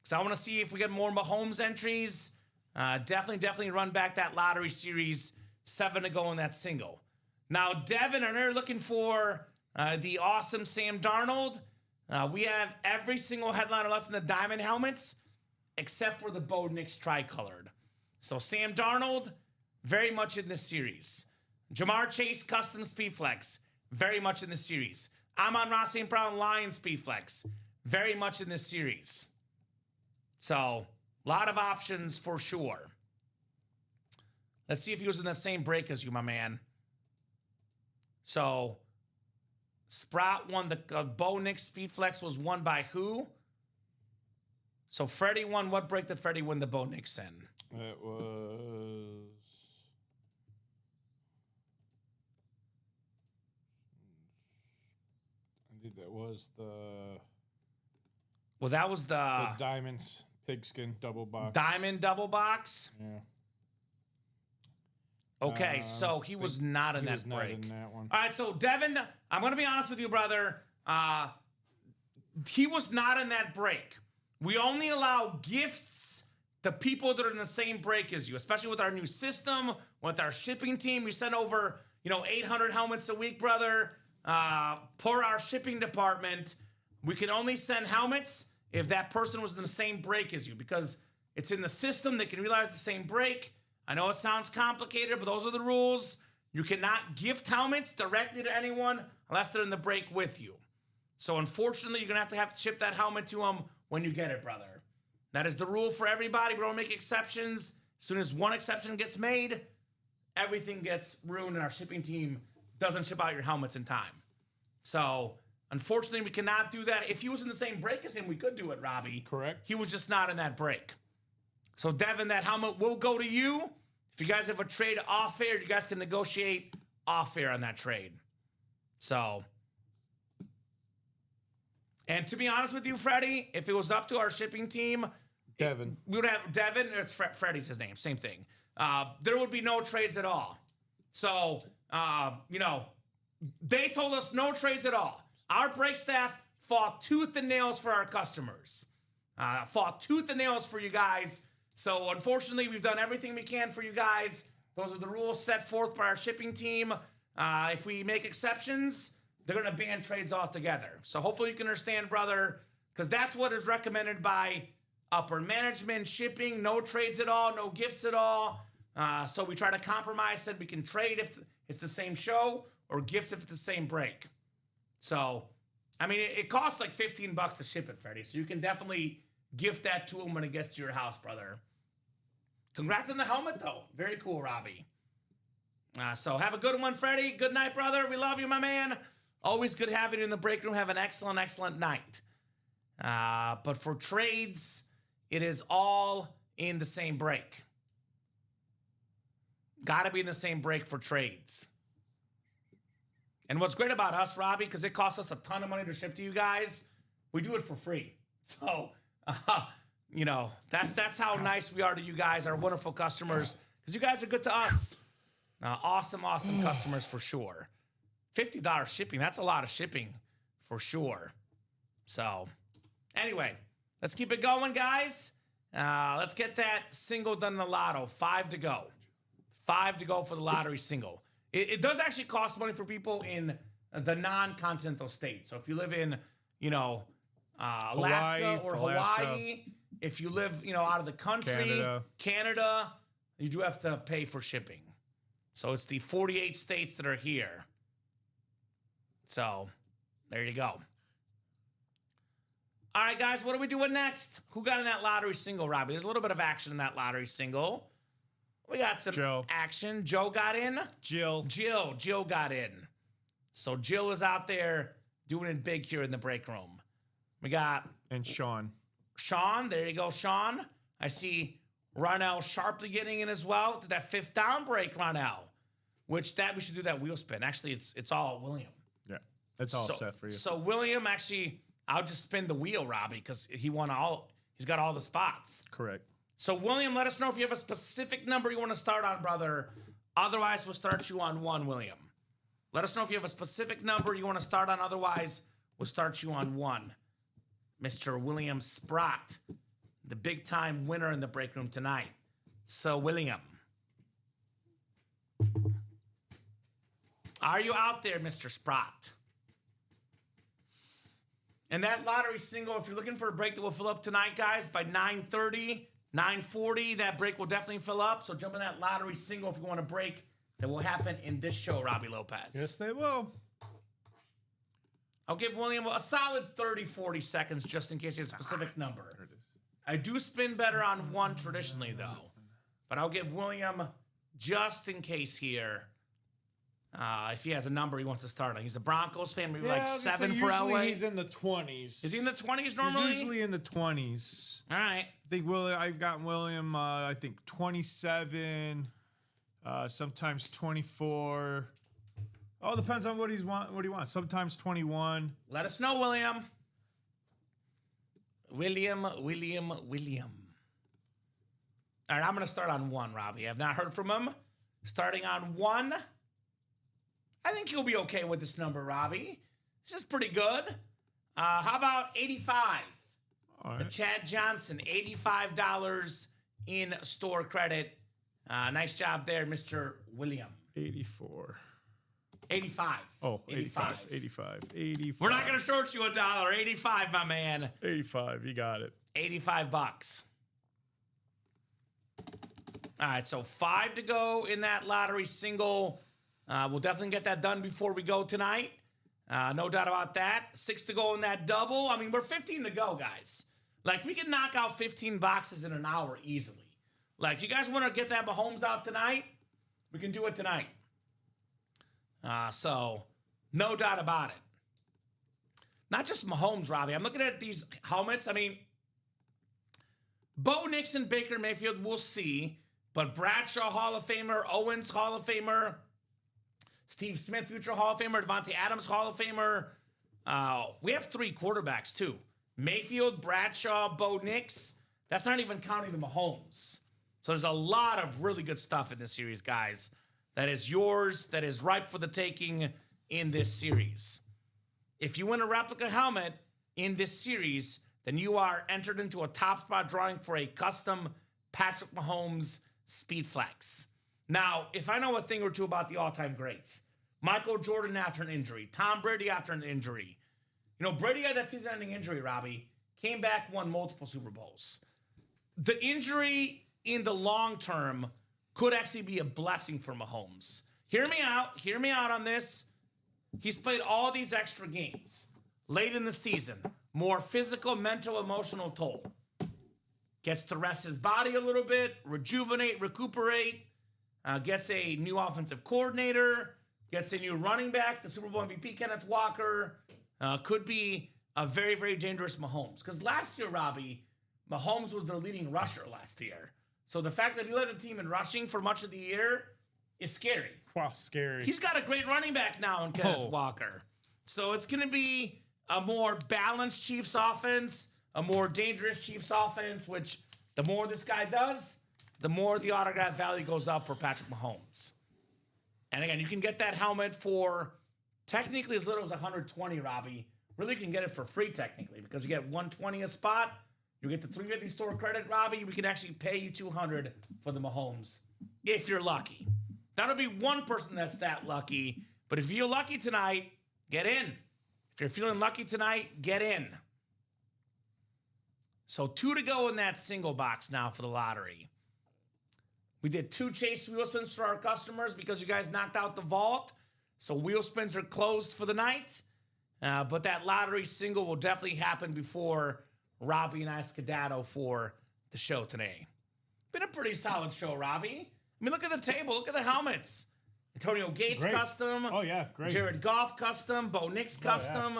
Because I want to see if we get more Mahomes entries. Definitely run back that lottery series. 7 to go in that single. Now, Devin, are they looking for the awesome Sam Darnold? We have every single headliner left in the diamond helmets, except for the Bo Nix tricolored. So Sam Darnold, very much in this series. Jamar Chase Custom Speed Flex, very much in this series. Amon-Ra St. Brown Lion Speed Flex, very much in this series. So, a lot of options for sure. Let's see if he was in the same break as you, my man. So, Sprout won the Bo Nix Speed Flex was won by who? So, Freddie won. What break did Freddie win the Bo Nix in? It was... I think that was the... Well, that was the Diamonds Pigskin double box. Diamond double box? Yeah. Okay, so he was not in that break. Not in that one. All right, so Devin, I'm going to be honest with you, brother. He was not in that break. We only allow gifts to people that are in the same break as you, especially with our new system, with our shipping team. We send over, 800 helmets a week, brother. Per our shipping department, we can only send helmets if that person was in the same break as you, because it's in the system. They can realize the same break. I know it sounds complicated, but those are the rules. You cannot gift helmets directly to anyone unless they're in the break with you. So unfortunately, you're going to have to ship that helmet to him when you get it, brother. That is the rule for everybody. We don't make exceptions. As soon as one exception gets made, everything gets ruined, and our shipping team doesn't ship out your helmets in time. So unfortunately, we cannot do that. If he was in the same break as him, we could do it, Robbie. Correct. He was just not in that break. So Devin, that helmet will go to you. If you guys have a trade off air, you guys can negotiate off air on that trade. So, and to be honest with you, Freddie, if it was up to our shipping team, Devin. we would have Devin. It's Freddie's his name. Same thing. There would be no trades at all. So, they told us no trades at all. Our break staff fought tooth and nails for our customers. Fought tooth and nails for you guys. So, unfortunately, we've done everything we can for you guys. Those are the rules set forth by our shipping team. If we make exceptions, they're going to ban trades altogether. So, hopefully, you can understand, brother, because that's what is recommended by upper management, shipping, no trades at all, no gifts at all. So, we try to compromise, said we can trade if it's the same show or gifts if it's the same break. So, I mean, it costs like $15 to ship it, Freddie. So, you can definitely gift that to him when it gets to your house, brother. Congrats on the helmet, though. Very cool, Robbie. So have a good one, Freddie. Good night, brother. We love you, my man. Always good having you in the break room. Have an excellent, excellent night. But for trades, it is all in the same break. Got to be in the same break for trades. And what's great about us, Robbie, because it costs us a ton of money to ship to you guys, we do it for free. So, that's how nice we are to you guys, our wonderful customers, because you guys are good to us. Awesome customers for sure. $50 shipping, that's a lot of shipping for sure. So, anyway, let's keep it going, guys. Let's get that single done in the lotto. 5 to go. 5 to go for the lottery single. It does actually cost money for people in the non-continental states. So if you live in, Alaska or Hawaii, if you live, out of the country, Canada, you do have to pay for shipping. So it's the 48 states that are here. So there you go. All right, guys, what are we doing next? Who got in that lottery single, Robbie? There's a little bit of action in that lottery single. We got some action. Joe got in. Jill got in. So Jill is out there doing it big here in the break room. We got... And Sean, there you go, Sean. I see Ronell sharply getting in as well to that 5th down break, Ronell. We should do that wheel spin. Actually, it's all William. Yeah, it's all set for you. So William, actually, I'll just spin the wheel, Robbie, because he's got all the spots. Correct. So William, let us know if you have a specific number you want to start on, brother. Otherwise, we'll start you on 1, William. Let us know if you have a specific number you want to start on. Otherwise, we'll start you on 1. Mr. William Sprott, the big-time winner in the break room tonight. So, William. Are you out there, Mr. Sprott? And that lottery single, if you're looking for a break that will fill up tonight, guys, by 9:30, 9:40, that break will definitely fill up. So jump in that lottery single if you want a break that will happen in this show, Robbie Lopez. Yes, they will. I'll give William a solid 30, 40 seconds just in case he has a specific number. I do spin better on 1 traditionally, though. But I'll give William just in case here. If he has a number he wants to start on. He's a Broncos fan, maybe like 7 for LA. He's in the 20s. Is he in the 20s normally? He's usually in the 20s. All right. I think I've gotten William, 27, sometimes 24. Oh, depends on what he wants. Sometimes 21. Let us know, William. William. All right, I'm going to start on 1, Robbie. I have not heard from him. Starting on 1. I think you'll be okay with this number, Robbie. This is pretty good. How about 85? All right. The Chad Johnson, $85 in store credit. Nice job there, Mr. William. 84. 85. Oh, 85. 85. We're not going to short you $1. 85, my man. 85. You got it. $85. All right, so 5 to go in that lottery single. We'll definitely get that done before we go tonight. No doubt about that. 6 to go in that double. I mean, we're 15 to go, guys. Like, we can knock out 15 boxes in an hour easily. Like, you guys want to get that Mahomes out tonight? We can do it tonight. So, no doubt about it. Not just Mahomes, Robbie. I'm looking at these helmets. I mean, Bo Nix and Baker Mayfield, we'll see. But Bradshaw, Hall of Famer. Owens, Hall of Famer. Steve Smith, future Hall of Famer. Devontae Adams, Hall of Famer. We have 3 quarterbacks, too. Mayfield, Bradshaw, Bo Nix. That's not even counting the Mahomes. So there's a lot of really good stuff in this series, guys. That is yours. That is ripe for the taking in this series. If you win a replica helmet in this series, then you are entered into a top spot drawing for a custom Patrick Mahomes Speed Flex. Now, if I know a thing or two about the all-time greats, Michael Jordan after an injury, Tom Brady after an injury. You know, Brady had that season-ending injury, Robbie, came back, won multiple Super Bowls. The injury in the long term could actually be a blessing for Mahomes. Hear me out on this. He's played all these extra games late in the season. More physical, mental, emotional toll. Gets to rest his body a little bit, rejuvenate, recuperate. Gets a new offensive coordinator. Gets a new running back, the Super Bowl MVP, Kenneth Walker. Could be a very, very dangerous Mahomes. Because last year, Robbie, Mahomes was their leading rusher last year. So the fact that he led the team in rushing for much of the year is scary. Wow, scary. He's got a great running back now in Kenneth Walker. So it's going to be a more balanced Chiefs offense, a more dangerous Chiefs offense, which the more this guy does, the more the autograph value goes up for Patrick Mahomes. And again, you can get that helmet for technically as little as $120, Robbie. Really, you can get it for free technically because you get $120 a spot. You get the $350 store credit, Robbie. We can actually pay you $200 for the Mahomes if you're lucky. That'll be one person that's that lucky. But if you're lucky tonight, get in. If you're feeling lucky tonight, get in. So 2 to go in that single box now for the lottery. We did 2 chase wheel spins for our customers because you guys knocked out the vault. So wheel spins are closed for the night. But that lottery single will definitely happen before Robbie and I skedaddle for the show today. Been a pretty solid show, Robbie. I mean, look at the table. Look at the helmets. Antonio Gates custom. Oh, yeah, great. Jared Goff custom. Bo Nix custom.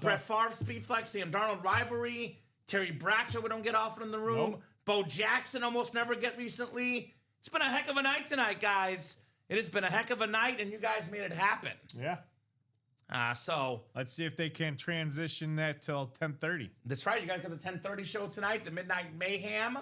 Brett Favre Speed Flex. Sam Darnold rivalry. Terry Bradshaw we don't get often in the room. Nope. Bo Jackson almost never get recently. It's been a heck of a night tonight, guys. It has been a heck of a night, and you guys made it happen. Yeah. So let's see if they can transition that till 10:30. That's right. You guys got the 10:30 show tonight, the Midnight Mayhem.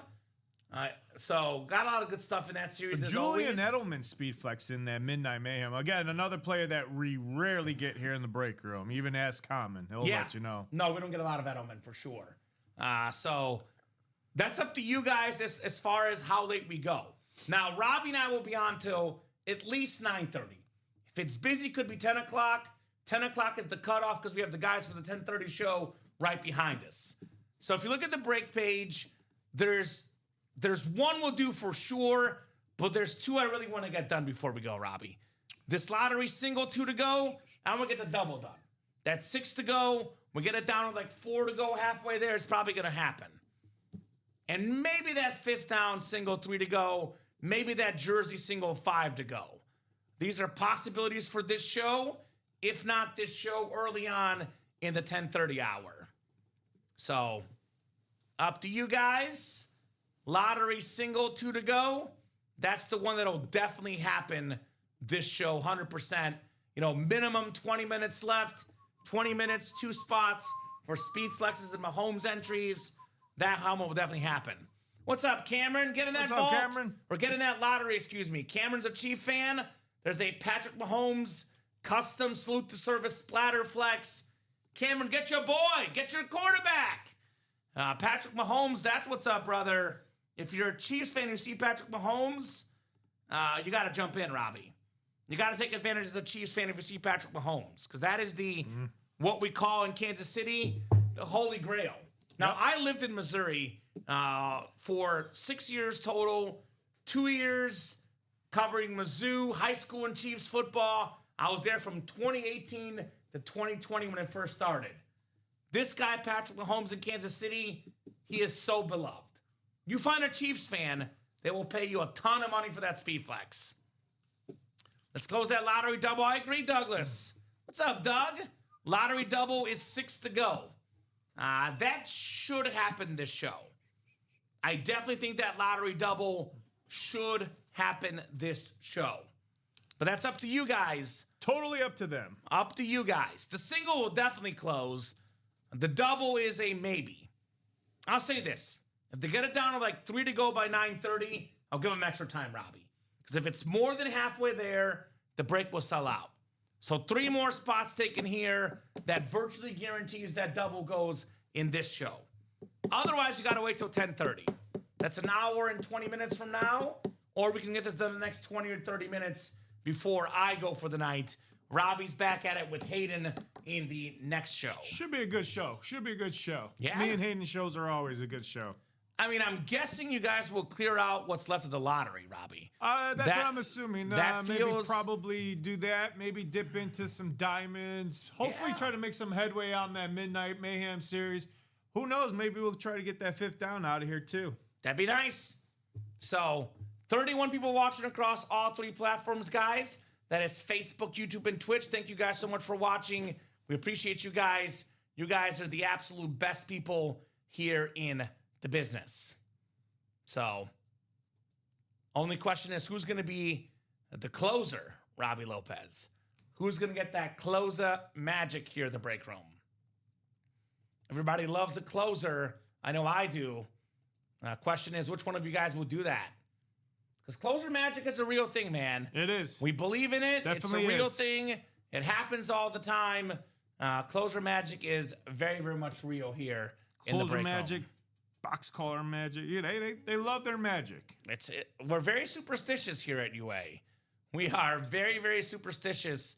So got a lot of good stuff in that series. Julian Edelman Speed Flex in that Midnight Mayhem. Again, another player that we rarely get here in the break room, even as common. He'll let you know. No, we don't get a lot of Edelman for sure. So that's up to you guys as far as how late we go. Now, Robbie and I will be on till at least 9:30. If it's busy, could be 10 o'clock. 10 o'clock is the cutoff because we have the guys for the 10:30 show right behind us. So if you look at the break page, there's one we'll do for sure, but there's 2 I really want to get done before we go, Robbie. This lottery single, 2 to go, and we'll get the double done. That's 6 to go. We get it down to like 4 to go halfway there. It's probably going to happen. And maybe that 5th down single, 3 to go. Maybe that jersey single, 5 to go. These are possibilities for this show. If not this show, early on in the 10:30 hour. So, up to you guys. Lottery single, 2 to go. That's the one that'll definitely happen this show, 100%. You know, minimum 20 minutes left. 20 minutes, 2 spots for Speed Flexes and Mahomes entries. That helmet will definitely happen. What's up, Cameron? Get in that vault. What's up, Cameron? Or get in that lottery, excuse me. Cameron's a Chief fan. There's a Patrick Mahomes custom salute to service splatter flex. Cameron, get your boy. Get your quarterback. Patrick Mahomes, that's what's up, brother. If you're a Chiefs fan and you see Patrick Mahomes, you got to jump in, Robbie. You got to take advantage as a Chiefs fan if you see Patrick Mahomes, because that is the what we call in Kansas City the Holy Grail. Now, I lived in Missouri for 6 years total, 2 years covering Mizzou, high school and Chiefs football. I was there from 2018 to 2020 when it first started. This guy, Patrick Mahomes in Kansas City, he is so beloved. You find a Chiefs fan, they will pay you a ton of money for that speed flex. Let's close that lottery double. I agree, Douglas. What's up, Doug? Lottery double is 6 to go. That should happen this show. I definitely think that lottery double should happen this show. But that's up to you guys. Totally up to them. Up to you guys. The single will definitely close. The double is a maybe. I'll say this. If they get it down to like 3 to go by 9:30, I'll give them extra time, Robbie. Because if it's more than halfway there, the break will sell out. So 3 more spots taken here. That virtually guarantees that double goes in this show. Otherwise, you got to wait till 10:30. That's an hour and 20 minutes from now. Or we can get this done in the next 20 or 30 minutes before I go for the night. Robbie's back at it with Hayden in the next show. Should be a good show. Should be a good show. Yeah. Me and Hayden shows are always a good show. I mean, I'm guessing you guys will clear out what's left of the lottery, Robbie. That's what I'm assuming. That maybe feels... probably do that. Maybe dip into some diamonds. Hopefully try to make some headway on that Midnight Mayhem series. Who knows? Maybe we'll try to get that 5th down out of here too. That'd be nice. So, 31 people watching across all 3 platforms, guys. That is Facebook, YouTube, and Twitch. Thank you guys so much for watching. We appreciate you guys. You guys are the absolute best people here in the business. So, only question is who's going to be the closer, Robbie Lopez? Who's going to get that closer magic here in the break room? Everybody loves a closer. I know I do. Question is, which one of you guys will do that? Because closer magic is a real thing, man. It is. We believe in it. Definitely it's a real is. thing. It happens all the time. Closer magic is very, very much real here in the Closer break magic, room. box color magic. Yeah, they love their magic. We're very superstitious here at UA. We are very, very superstitious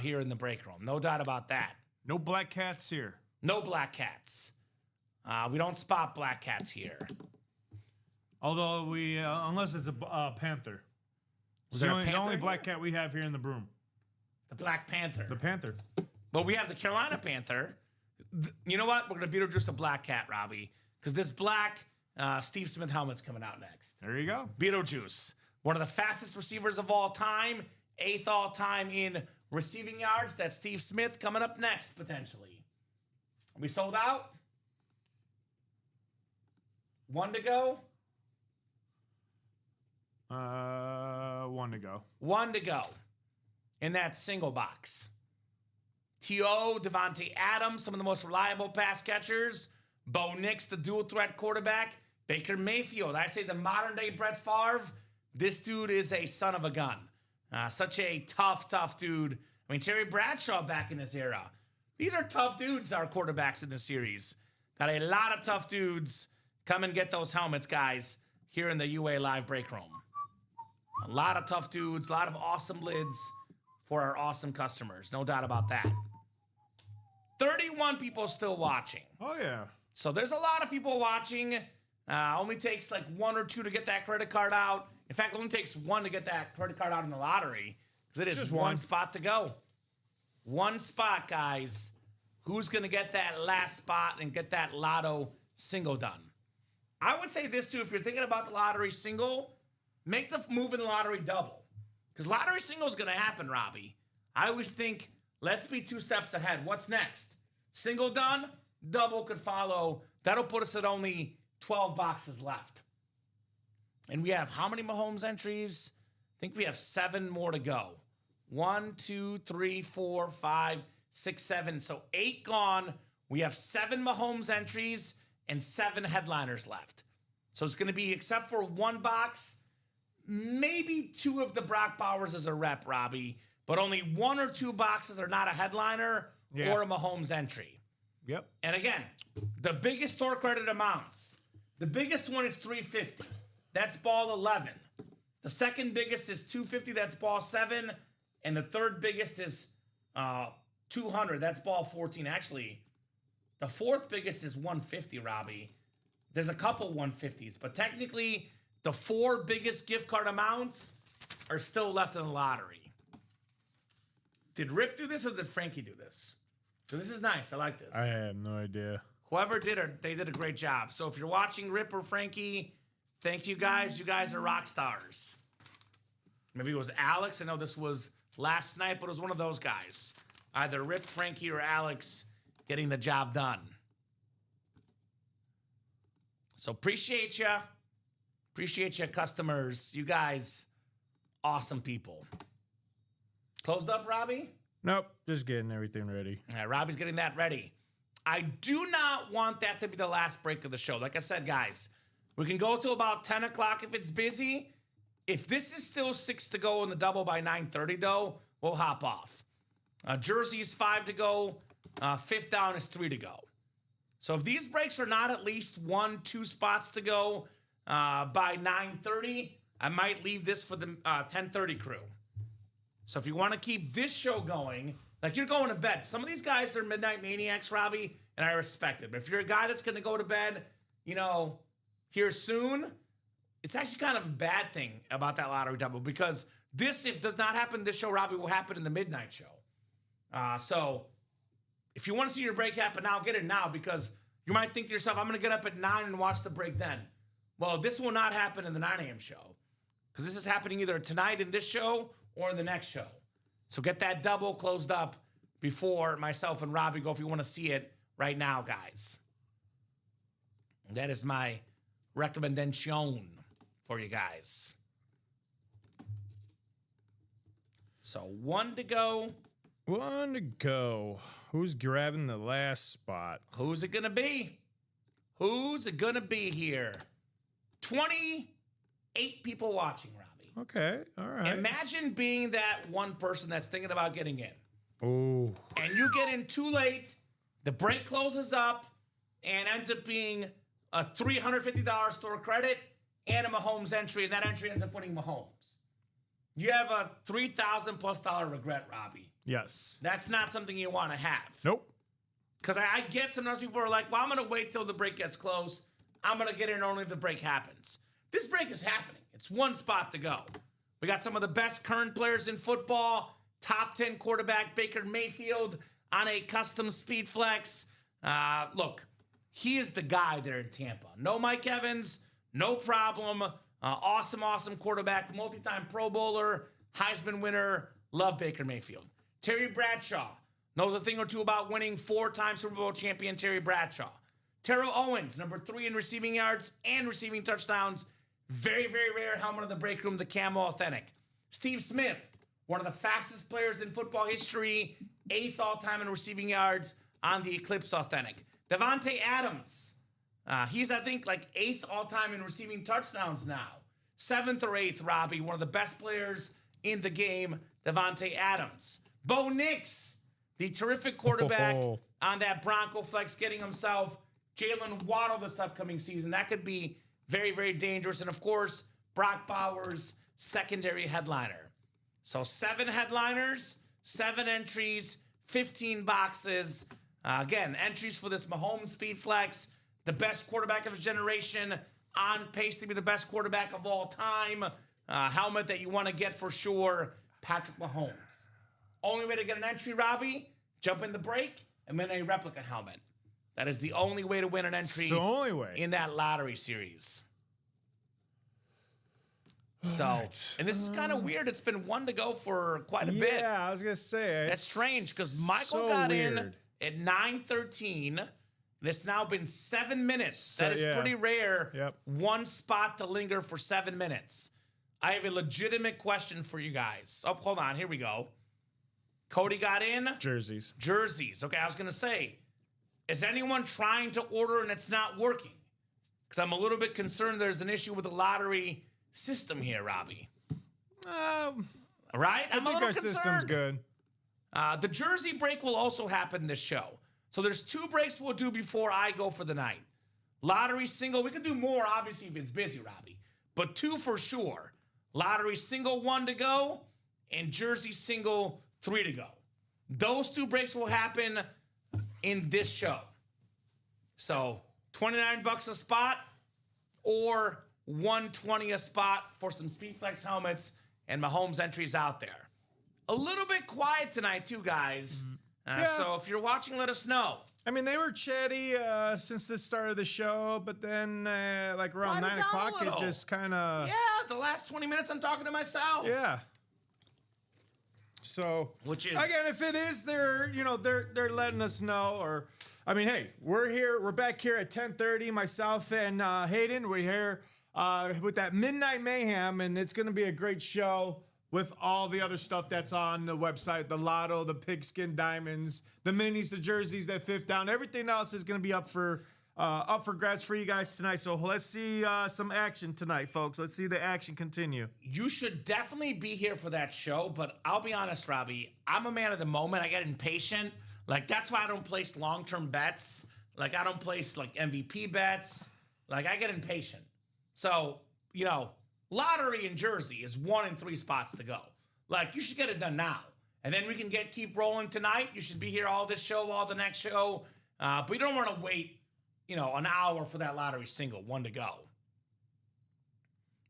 here in the break room. No doubt about that. No black cats here. No black cats. We don't spot black cats here. Although we, unless it's a panther. Is It's there a the panther only here? black cat we have here in the broom. The Black Panther. The panther. Well, we have the Carolina Panther. You know what? We're going to Beetlejuice a black cat, Robbie. Because this black Steve Smith helmet's coming out next. There you go. Beetlejuice. One of the fastest receivers of all time. 8th all time in receiving yards. That's Steve Smith coming up next, potentially. We sold out. 1 to go. 1 to go. 1 to go in that single box. T.O., Devontae Adams, some of the most reliable pass catchers. Bo Nix, the dual threat quarterback. Baker Mayfield, I say the modern day Brett Favre. This dude is a son of a gun. Such a tough dude. I mean, Terry Bradshaw back in this era. These are tough dudes, our quarterbacks in this series. Got a lot of tough dudes. Come and get those helmets, guys, here in the UA Live break room. A lot of tough dudes, a lot of awesome lids for our awesome customers. No doubt about that. 31 people still watching. Oh, yeah. So there's a lot of people watching. Only takes like 1 or 2 to get that credit card out. In fact, it only takes 1 to get that credit card out in the lottery. Because it is Just one one. spot to go. 1 spot, guys. Who's going to get that last spot and get that lotto single done? I would say this, too. If you're thinking about the lottery single, make the move in the lottery double. Because lottery single is going to happen, Robbie. I always think, let's be 2 steps ahead. What's next? Single done, double could follow. That'll put us at only 12 boxes left. And we have how many Mahomes entries? I think we have 7 more to go. 1, 2, 3, 4, 5, 6, 7. So 8 gone. We have 7 Mahomes entries and 7 headliners left. So it's going to be, except for 1 box, maybe 2 of the Brock Bowers as a rep, Robbie, but only 1 or 2 boxes are not a headliner or a Mahomes entry. Yep. And again, the biggest store credit amounts. The biggest one is $350. That's ball 11. The second biggest is $250. That's ball 7. And the third biggest is $200. That's ball 14. Actually, the fourth biggest is $150, Robbie. There's a couple 150s, but technically the 4 biggest gift card amounts are still left in the lottery. Did Rip do this or did Frankie do this? Because this is nice. I like this. I have no idea. Whoever did it, they did a great job. So if you're watching Rip or Frankie, thank you guys. You guys are rock stars. Maybe it was Alex. I know this was last night, but it was one of those guys. Either Rip, Frankie, or Alex getting the job done. So appreciate you. Appreciate you, customers. You guys, awesome people. Closed up, Robbie? Nope, just getting everything ready. All right, Robbie's getting that ready. I do not want that to be the last break of the show. Like I said, guys, we can go to about 10 o'clock if it's busy. If this is still 6 to go in the double by 9:30, though, we'll hop off. Jersey's 5 to go. Fifth down is 3 to go. So if these breaks are not at least 1-2 spots to go by 9:30, I might leave this for the 10:30 crew. So if you want to keep this show going, like you're going to bed. Some of these guys are midnight maniacs, Robbie, and I respect it. But if you're a guy that's going to go to bed, here soon, it's actually kind of a bad thing about that lottery double because this, if does not happen this show, Robbie, will happen in the midnight show. So if you want to see your break happen now, get it now because you might think to yourself, I'm going to get up at 9 and watch the break then. Well, this will not happen in the 9 a.m. show because this is happening either tonight in this show or in the next show. So get that double closed up before myself and Robbie go if you want to see it right now, guys. That is my recommendation for you guys. So 1 to go. 1 to go. Who's grabbing the last spot? Who's it going to be? Who's it going to be here? 28 people watching, Robbie. Okay, all right. Imagine being that one person that's thinking about getting in. Oh. And you get in too late, the break closes up, and ends up being a $350 store credit and a Mahomes entry, and that entry ends up winning Mahomes. You have a $3,000+ regret, Robbie. Yes. That's not something you want to have. Nope. Because I get sometimes people are like, well, I'm going to wait till the break gets close. I'm going to get in only if the break happens. This break is happening. It's 1 spot to go. We got some of the best current players in football. Top 10 quarterback Baker Mayfield on a custom speed flex. Look, he is the guy there in Tampa. No Mike Evans, no problem. Awesome quarterback, multi-time Pro Bowler, Heisman winner. Love Baker Mayfield. Terry Bradshaw knows a thing or two about winning 4-time Super Bowl champion Terry Bradshaw. Terrell Owens, number 3 in receiving yards and receiving touchdowns. Very, very rare helmet of the break room, the camo authentic. Steve Smith, one of the fastest players in football history, 8th all-time in receiving yards on the Eclipse authentic. Devontae Adams, he's, I think, like 8th all-time in receiving touchdowns now. 7th or 8th, Robbie, one of the best players in the game, Devontae Adams. Bo Nix, the terrific quarterback on that Bronco flex, getting himself Jalen Waddle this upcoming season. That could be very, very dangerous. And, of course, Brock Bowers, secondary headliner. So 7 headliners, 7 entries, 15 boxes. Again, entries for this Mahomes Speed Flex, the best quarterback of his generation, on pace to be the best quarterback of all time. Helmet that you want to get for sure, Patrick Mahomes. Only way to get an entry, Robbie, jump in the break and win a replica helmet. That is the only way to win an entry in that lottery series. So, and this is kind of weird. It's been 1 to go for quite a bit. Yeah, I was going to say. That's strange because Michael got in at 9:13. And it's now been 7 minutes. That is pretty rare. Yep. 1 spot to linger for 7 minutes. I have a legitimate question for you guys. Oh, hold on. Here we go. Cody got in. Jerseys. Okay, I was going to say, is anyone trying to order and it's not working? Because I'm a little bit concerned there's an issue with the lottery system here, Robbie. Right? I think our system's good. The jersey break will also happen this show. So there's 2 breaks we'll do before I go for the night. Lottery single. We can do more, obviously, if it's busy, Robbie. But 2 for sure. Lottery single, 1 to go. And jersey single, 3 to go. Those 2 breaks will happen in this show. So $29 a spot or $120 a spot for some Speedflex helmets and Mahomes entries out there. A little bit quiet tonight, too, guys. Yeah. So if you're watching, let us know. I mean, they were chatty since the start of the show, but then like around Quiet 9 it down a o'clock, it little. just kind of Yeah, the last 20 minutes I'm talking to myself. yeah. So, Which is again, if it is, they're letting us know. Or, I mean, hey, we're back here at 10:30. Myself and Hayden, we're here with that Midnight Mayhem, and it's going to be a great show with all the other stuff that's on the website, the lotto, the pigskin diamonds, the minis, the jerseys, that fifth down, everything else is going to be up for grabs for you guys tonight. So let's see some action tonight, folks. Let's see the action continue. You should definitely be here for that show, but I'll be honest, Robbie, I'm a man of the moment. I get impatient. Like, that's why I don't place long-term bets. Like, I don't place, like, MVP bets. Like, I get impatient. So, lottery and jersey is 1 in 3 spots to go. Like, you should get it done now. And then we can keep rolling tonight. You should be here all this show, all the next show. But you don't want to wait, an hour for that lottery single, 1 to go.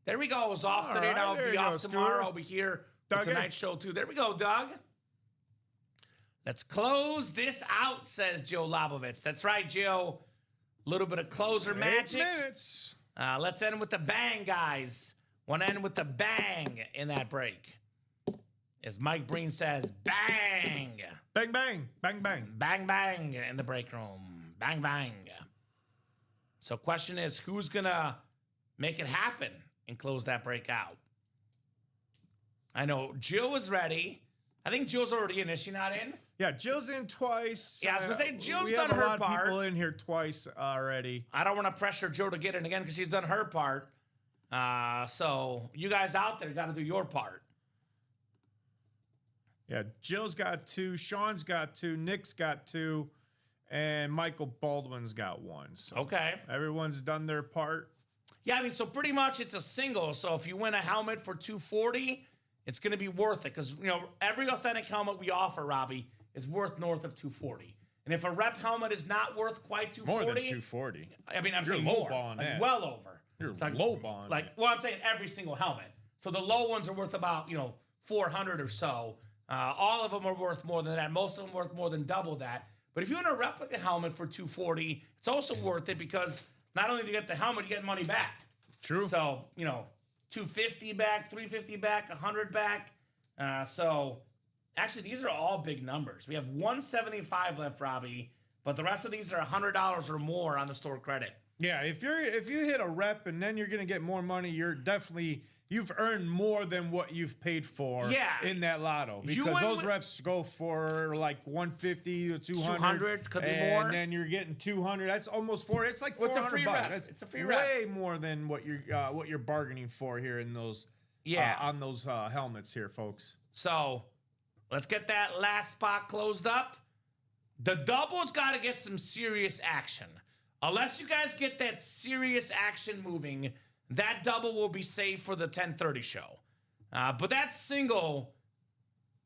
There we go. It was off today. Right, I'll there be you off go, tomorrow. Scooter. I'll be here for Doug, tonight's show, too. There we go, Doug. Let's close this out, says Joe Lobovitz. That's right, Joe. A little bit of closer 8 magic. minutes. Let's end with the bang, guys. Want to end with the bang in that break. As Mike Breen says, bang. Bang, bang, bang, bang. Bang, bang in the break room. Bang, bang. So question is, who's going to make it happen and close that break out? I know Jill is ready. I think Jill's already in. Is she not in? Yeah, Jill's in twice. Yeah, I was going to say, Jill's we done have a her lot of part. people in here twice already. I don't want to pressure Jill to get in again because she's done her part. So you guys out there got to do your part. Yeah, Jill's got 2, Sean's got 2, Nick's got 2, and Michael Baldwin's got 1. So Okay. everyone's done their part. Yeah, I mean, so pretty much it's a single. So if you win a helmet for $240, it's going to be worth it because, every authentic helmet we offer, Robbie, is worth north of $240. And if a rep helmet is not worth quite $240, More than 240. I mean, I'm You're saying lowballing more, like that. well over. You're It's like, lowballing that. Well, I'm saying every single helmet. So the low ones are worth about, 400 or so. All of them are worth more than that. Most of them worth more than double that. But if you want a replica helmet for $240, it's also worth it because not only do you get the helmet, you get money back. True. So, $250 back, $350 back, $100 back. So actually, these are all big numbers. We have $175 left, Robbie, but the rest of these are $100 or more on the store credit. Yeah, if you hit a rep and then you're gonna get more money, you've earned more than what you've paid for in that lotto. Because those reps go for like 150 to 200. 200, could be more. And then you're getting 200. That's almost $400. It's like $400. What's a free rep? That's It's a free rep. way more than what you're bargaining for here in those on those helmets here, folks. So let's get that last spot closed up. The double's got to get some serious action. Unless you guys get that serious action moving, that double will be saved for the 10:30 show. But that single,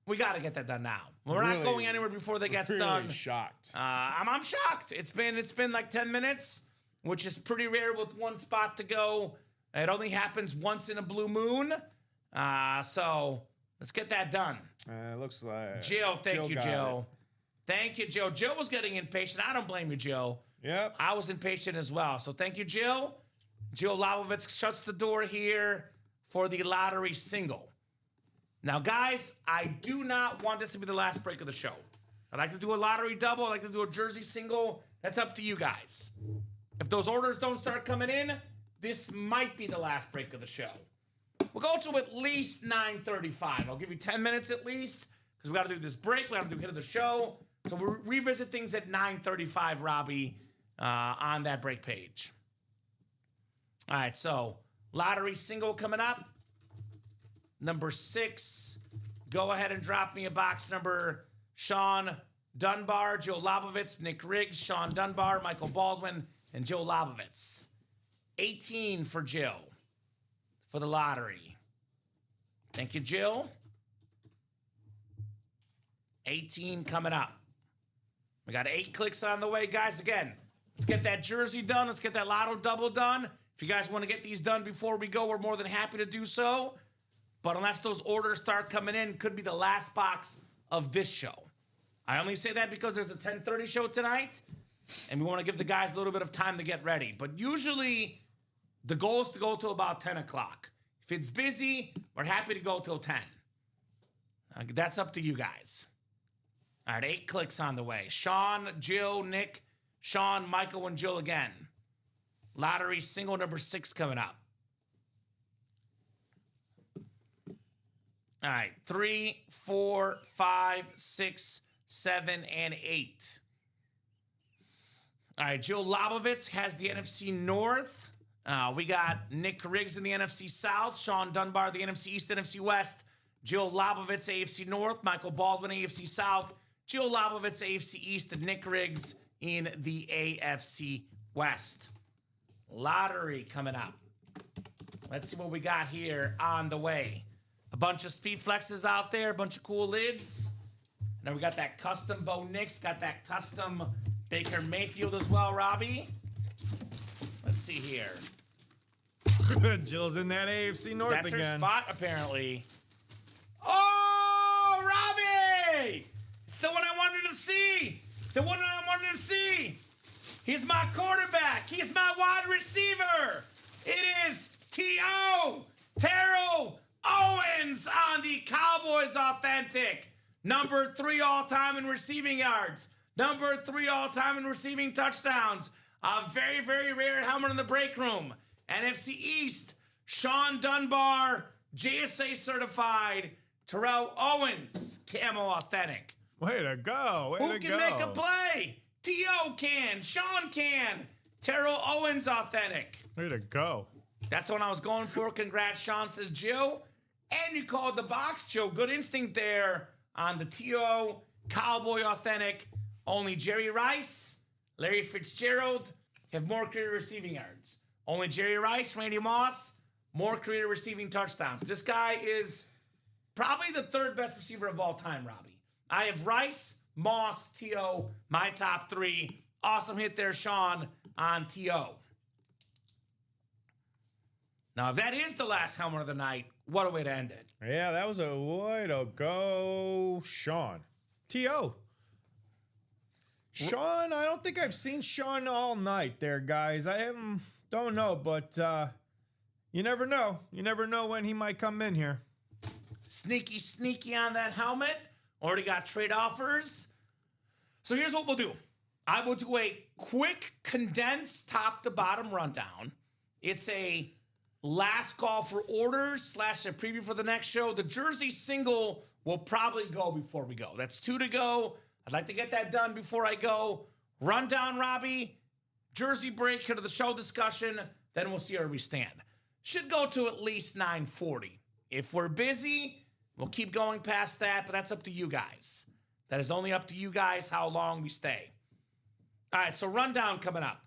we got to get that done now. We're not going anywhere before that gets done. Shocked. I'm shocked. It's been like 10 minutes, which is pretty rare with one spot to go. It only happens once in a blue moon. So let's get that done. Looks like Jill, thank you, got Jill. Thank you, Jill. Jill was getting impatient. I don't blame you, Jill. Yep. I was impatient as well. So thank you, Jill. Jill Lavovitz shuts the door here for the lottery single. Now, guys, I do not want this to be the last break of the show. I'd like to do a lottery double. I'd like to do a jersey single. That's up to you guys. If those orders don't start coming in, this might be the last break of the show. We'll go to at least 9:35. I'll give you 10 minutes at least because we got to do this break. We got to do hit of the show. So we'll revisit things at 9:35, Robbie, on that break page. All right, so lottery single coming up. Number 6. Go ahead and drop me a box number. Sean Dunbar, Joe Lobovitz, Nick Riggs, Sean Dunbar, Michael Baldwin, and Joe Lobovitz. 18 for Jill for the lottery. Thank you, Jill. 18 coming up. We got 8 clicks on the way, guys. Again, let's get that jersey done. Let's get that lotto double done. If you guys want to get these done before we go, we're more than happy to do so. But unless those orders start coming in, could be the last box of this show. I only say that because there's a 10:30 show tonight, and we want to give the guys a little bit of time to get ready. But usually, the goal is to go till about 10 o'clock. If it's busy, we're happy to go till 10. That's up to you guys. All right, 8 clicks on the way. Sean, Jill, Nick, Sean, Michael, and Jill again. Lottery single number 6 coming up. All right, 3, 4, 5, 6, 7, and 8. All right, Jill Lobovitz has the NFC North. We got Nick Riggs in the NFC South, Sean Dunbar, the NFC East, NFC West, Jill Lobovitz, AFC North, Michael Baldwin, AFC South, Jill Lobovitz, AFC East, and Nick Riggs in the AFC West. Lottery coming up. Let's see what we got here on the way. A bunch of speed flexes out there, a bunch of cool lids. And then we got that custom Bo Nix, got that custom Baker Mayfield as well, Robbie. Let's see here. Jill's in that AFC North That's again. her spot, apparently. Oh, Robbie! It's the one I wanted to see. The one I wanted to see. He's my quarterback. He's my wide receiver. It is T.O. Terrell Owens on the Cowboys Authentic. Number 3 all-time in receiving yards. Number 3 all-time in receiving touchdowns. A very, very rare helmet in the break room. NFC East, Sean Dunbar, JSA certified, Terrell Owens, Camo Authentic. Way to go. Way Who to can go. make a play? T.O. can. Sean can. Terrell Owens Authentic. Way to go. That's the one I was going for. Congrats, Sean, says Jill. And you called the box, Joe. Good instinct there on the T.O. Cowboy Authentic. Only Jerry Rice, Larry Fitzgerald have more career receiving yards. Only Jerry Rice, Randy Moss, more career receiving touchdowns. This guy is probably the 3rd best receiver of all time, Robbie. I have Rice, Moss, T.O., my top 3. Awesome hit there, Sean, on T.O. Now, if that is the last helmet of the night, what a way to end it. Yeah, that was a way to go, Sean. T.O. Sean, I don't think I've seen Sean all night there, guys. Don't know, but you never know. You never know when he might come in here. Sneaky, sneaky on that helmet. Already got trade offers. So here's what we'll do. I will do a quick, condensed top to bottom rundown. It's a last call for orders / a preview for the next show. The jersey single will probably go before we go. That's 2 to go. I'd like to get that done before I go. Rundown, Robbie. Jersey break here to the show discussion. Then we'll see where we stand. Should go to at least 9:40. If we're busy, we'll keep going past that, but that's up to you guys. That is only up to you guys how long we stay. All right, so rundown coming up.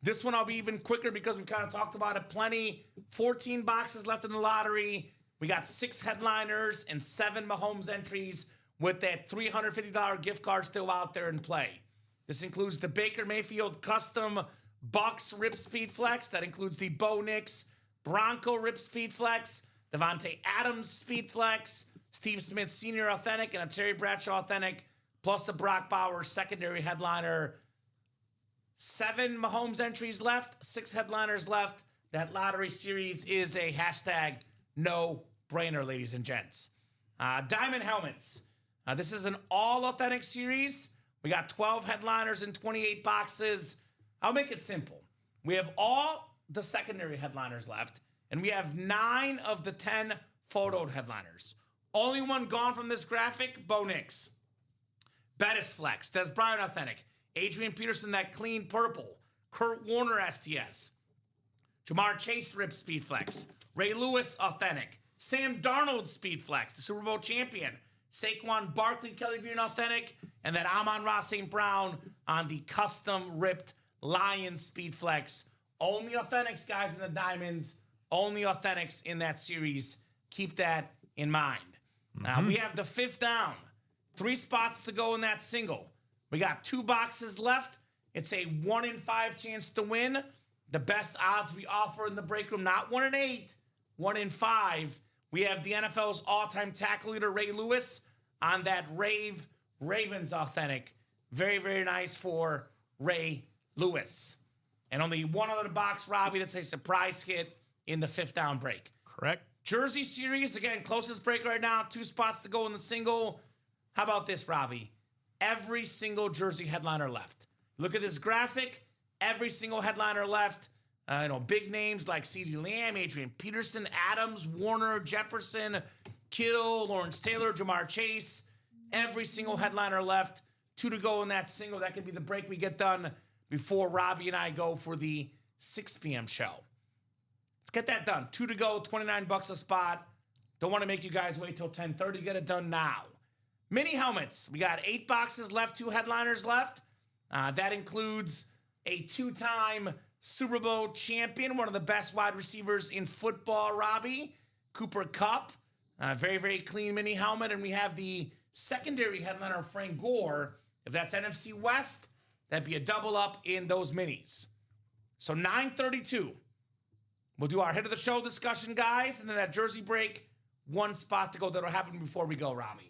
This one I'll be even quicker because we've kind of talked about it plenty. 14 boxes left in the lottery. We got 6 headliners and 7 Mahomes entries with that $350 gift card still out there in play. This includes the Baker Mayfield custom Bucks Rip Speed Flex. That includes the Bo Nix Bronco Rip Speed Flex, Devontae Adams Speed Flex, Steve Smith Sr. Authentic, and a Terry Bradshaw Authentic, plus the Brock Bowers secondary headliner. 7 Mahomes entries left, 6 headliners left. That lottery series is a hashtag no-brainer, ladies and gents. Diamond helmets. This is an all-authentic series. We got 12 headliners and 28 boxes. I'll make it simple. We have all the secondary headliners left, and we have 9 of the 10 photoed headliners. Only one gone from this graphic, Bo Nix. Bettis Flex, Des Bryant Authentic, Adrian Peterson, that clean purple, Kurt Warner STS, Jamar Chase Rip Speed Flex, Ray Lewis Authentic, Sam Darnold Speed Flex, the Super Bowl champion, Saquon Barkley Kelly Green Authentic, and that Amon-Ra St. Brown on the custom ripped Lions Speed Flex. Only authentics, guys, in the diamonds. Only authentics in that series. Keep that in mind. Now, we have the 5th down. 3 spots to go in that single. We got 2 boxes left. It's a 1 in 5 chance to win. The best odds we offer in the break room, not 1 in 8, 1 in 5. We have the NFL's all-time tackle leader, Ray Lewis, on that Ravens authentic. Very, very nice for Ray Lewis. And only one other box, Robbie, that's a surprise hit in the 5th down break. Correct. Jersey series, again, closest break right now. 2 spots to go in the single. How about this, Robbie? Every single jersey headliner left. Look at this graphic. Every single headliner left. Big names like CeeDee Lamb, Adrian Peterson, Adams, Warner, Jefferson, Kittle, Lawrence Taylor, Jamar Chase. Every single headliner left. 2 to go in that single. That could be the break we get done before Robbie and I go for the 6 p.m. show. Let's get that done. 2 to go, $29 a spot. Don't want to make you guys wait till 10:30. Get it done now. Mini helmets. We got 8 boxes left, 2 headliners left. That includes a 2-time Super Bowl champion, one of the best wide receivers in football, Robbie, Cooper Kupp. Very, very clean mini helmet. And we have the secondary headliner, Frank Gore. If that's NFC West, that'd be a double up in those minis. So 9:32. We'll do our head of the show discussion, guys, and then that jersey break. 1 spot to go. That'll happen before we go, Robbie.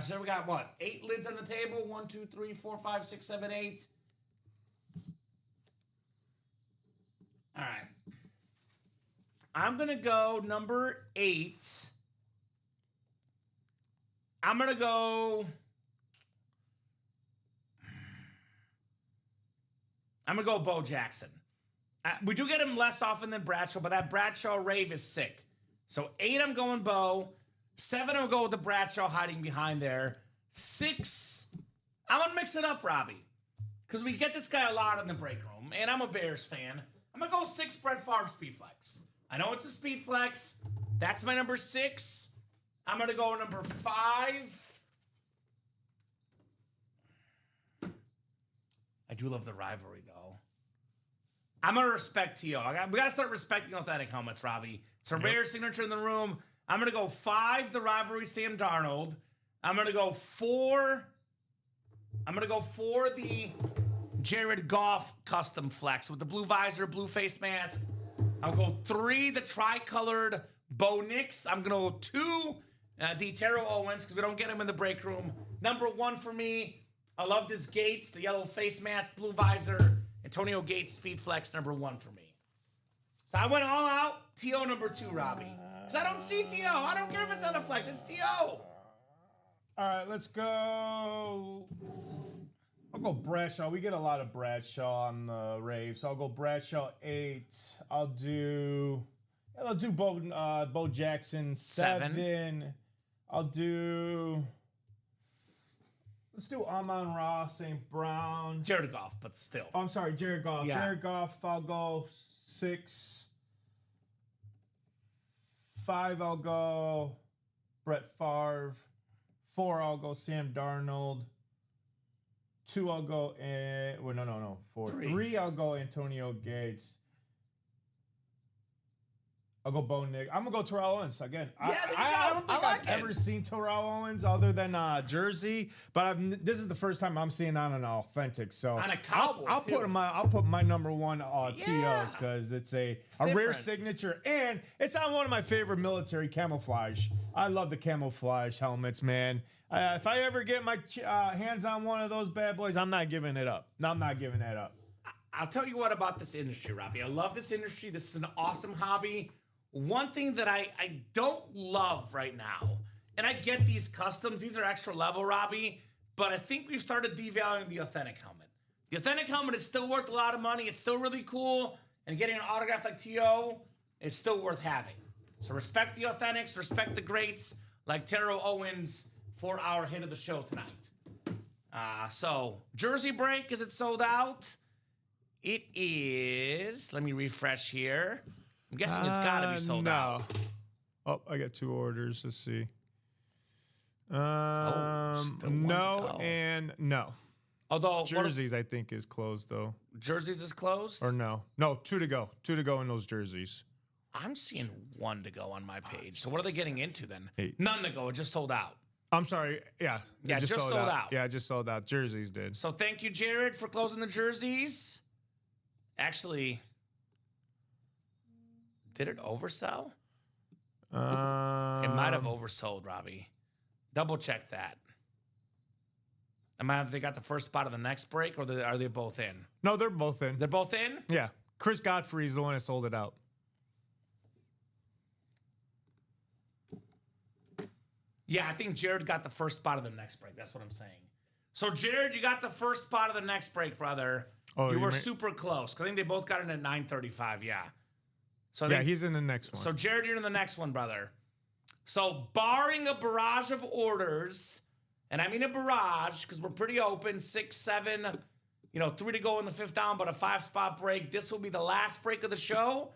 So we got what? 8 lids on the table. 1, 2, 3, 4, 5, 6, 7, 8. All right. I'm going to go number 8. I'm going to go Bo Jackson. We do get him less often than Bradshaw, but that Bradshaw rave is sick. So 8, I'm going Bo. 7, I'll go with the Bradshaw hiding behind there. 6, I'm going to mix it up, Robbie. Because we get this guy a lot in the break room, and I'm a Bears fan. I'm going to go 6, Brett Favre Speed Flex. I know it's a Speed Flex. That's my number 6. I'm going to go number 5. I do love the rivalry, though. I'm going to respect T.O. We got to start respecting authentic helmets, Robbie. It's a rare signature in the room. I'm going to go 5, the rivalry, Sam Darnold. I'm going to go 4. The Jared Goff custom flex with the blue visor, blue face mask. I'll go 3, the tri-colored Bo Nix. I'm going to go 2, the Terrell Owens, because we don't get him in the break room. Number 1 for me, I love this Gates, the yellow face mask, blue visor. Antonio Gates, speed flex, number 1 for me. So I went all out. T.O. number 2, Robbie. Because I don't see T.O. I don't care if it's on a flex. It's T.O. All right, let's go. I'll go Bradshaw. We get a lot of Bradshaw on the rave, so I'll go Bradshaw 8. I'll do Bo Jackson 7. Let's do Amon-Ra, St. Brown. Jared Goff, but still. Oh, I'm sorry, Jared Goff. Yeah. Jared Goff, I'll go 6. 5, I'll go Brett Favre. 4, I'll go Sam Darnold. 2, I'll go... 4. 3, I'll go Antonio Gates. I'll go Bo Nix. I'm going to go Terrell Owens again. Yeah, I don't think I've ever seen Terrell Owens other than Jersey, but this is the first time I'm seeing on an authentic. So on a Cowboy, I'll put my number 1 TOs because it's a rare signature, and it's on one of my favorite military camouflage. I love the camouflage helmets, man. If I ever get my hands on one of those bad boys, I'm not giving it up. No, I'm not giving that up. I'll tell you what about this industry, Robbie. I love this industry. This is an awesome hobby. One thing that I don't love right now, and I get these customs, these are extra level, Robbie, but I think we've started devaluing the authentic helmet. The authentic helmet is still worth a lot of money. It's still really cool, and getting an autograph like T.O. is still worth having. So respect the authentics, respect the greats like Terrell Owens for our hit of the show tonight. So jersey break, is it sold out? It is. Let me refresh here. I'm guessing it's got to be sold out. Oh, I got 2 orders. Let's see. Still no and no. Although jerseys, I think, is closed though. Jerseys is closed? Or no? 2 to go. 2 to go in those jerseys. I'm seeing 1 to go on my page. So what are they getting into then? 8. None to go. It just sold out. I'm sorry. Yeah. Yeah, just sold out. Yeah, just sold out. Jerseys did. So thank you, Jared, for closing the jerseys. Actually, did it oversell? It might have oversold, Robbie. Double check that. Have they got the first spot of the next break, or are they both in? No, they're both in. They're both in? Yeah. Chris Godfrey's the one that sold it out. Yeah, I think Jared got the first spot of the next break. That's what I'm saying. So, Jared, you got the first spot of the next break, brother. Oh, you were super close. I think they both got in at 9:35, yeah. So he's in the next one. So, Jared, you're in the next one, brother. So, barring a barrage of orders, and I mean a barrage because we're pretty open, 6, 7, 3 to go in the fifth down, but a 5-spot break. This will be the last break of the show,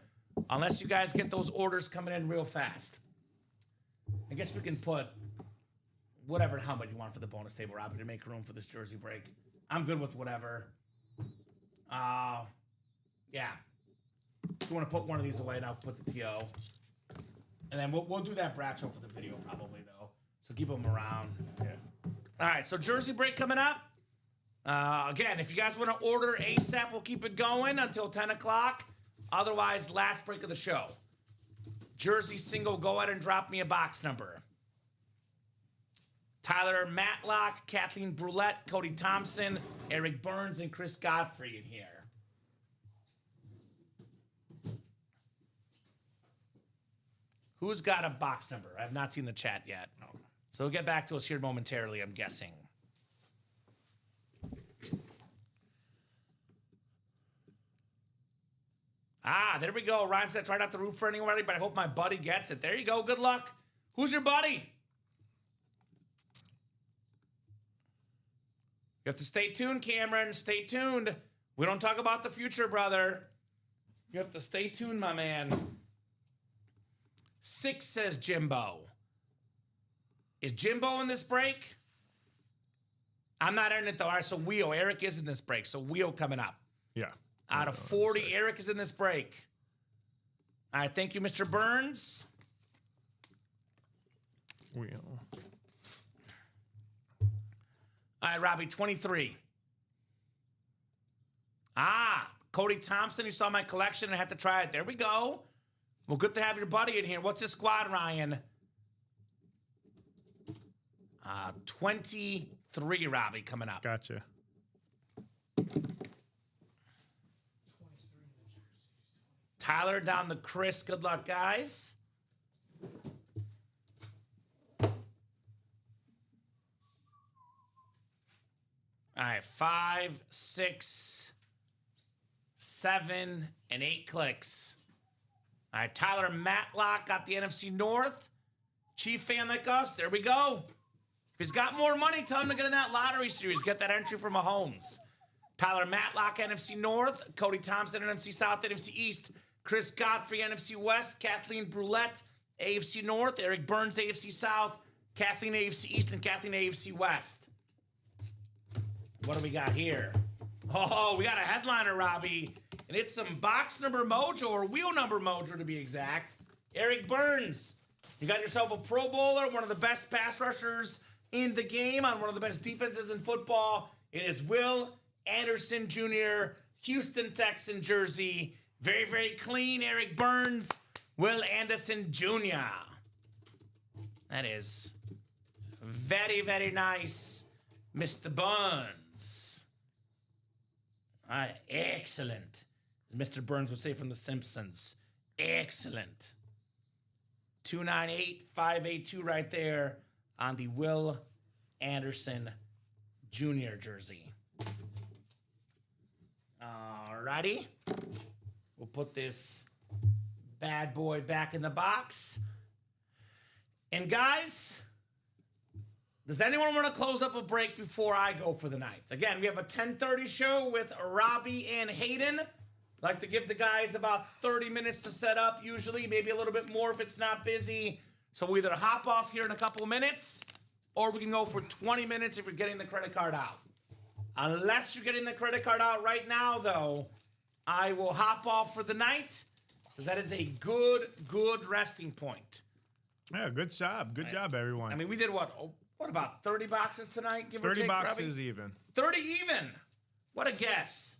unless you guys get those orders coming in real fast. I guess we can put whatever helmet you want for the bonus table, Robbie, to make room for this jersey break. I'm good with whatever. Yeah. If you want to put one of these away, and I'll put the TO. And then we'll do that Bradshaw for the video probably, though. So keep them around. Yeah. All right, so jersey break coming up. Again, if you guys want to order ASAP, we'll keep it going until 10 o'clock. Otherwise, last break of the show. Jersey single, go ahead and drop me a box number. Tyler Matlock, Kathleen Brulette, Cody Thompson, Eric Burns, and Chris Godfrey in here. Who's got a box number? I have not seen the chat yet. So we'll get back to us here momentarily, I'm guessing. There we go. Ryan said try not to root for anybody, but I hope my buddy gets it. There you go. Good luck. Who's your buddy? You have to stay tuned, Cameron. Stay tuned. We don't talk about the future, brother. You have to stay tuned, my man. 6 says Jimbo. Is Jimbo in this break? I'm not in it, though. All right, so Wheel. Eric is in this break. So Wheel coming up. Yeah. Out of 40, Eric is in this break. All right, thank you, Mr. Burns. Wheel. All right, Robbie, 23. Cody Thompson. He saw my collection and had to try it. There we go. Well, good to have your buddy in here. What's his squad, Ryan? 23, Robbie, coming up. Gotcha. Tyler down the Chris. Good luck, guys. All right, 5, 6, 7, and 8 clicks. All right, Tyler Matlock got the NFC North. Chief fan like us, there we go. If he's got more money, tell him to get in that lottery series. Get that entry for Mahomes. Tyler Matlock, NFC North. Cody Thompson, NFC South, NFC East. Chris Godfrey, NFC West. Kathleen Brulette, AFC North. Eric Burns, AFC South. Kathleen, AFC East, and Kathleen, AFC West. What do we got here? Oh, we got a headliner, Robbie. And it's some box number mojo, or wheel number mojo to be exact. Eric Burns. You got yourself a Pro Bowler, one of the best pass rushers in the game, on one of the best defenses in football. It is Will Anderson Jr., Houston Texan jersey. Very, very clean. Eric Burns, Will Anderson Jr. That is very, very nice, Mr. Burns. All right, excellent. As Mr. Burns would say from The Simpsons. Excellent. 298-582 right there on the Will Anderson Jr. jersey. Alrighty. We'll put this bad boy back in the box. And guys, does anyone want to close up a break before I go for the night? Again, we have a 10:30 show with Robbie and Hayden. Like to give the guys about 30 minutes to set up, usually, maybe a little bit more if it's not busy. So we'll either hop off here in a couple of minutes, or we can go for 20 minutes if you're getting the credit card out. Unless you're getting the credit card out right now, though, I will hop off for the night, because that is a good resting point. Yeah, good job. Good job, everyone. I mean, we did what about 30 boxes tonight, give or 30 take, boxes Robbie? even. 30 even. What a guess.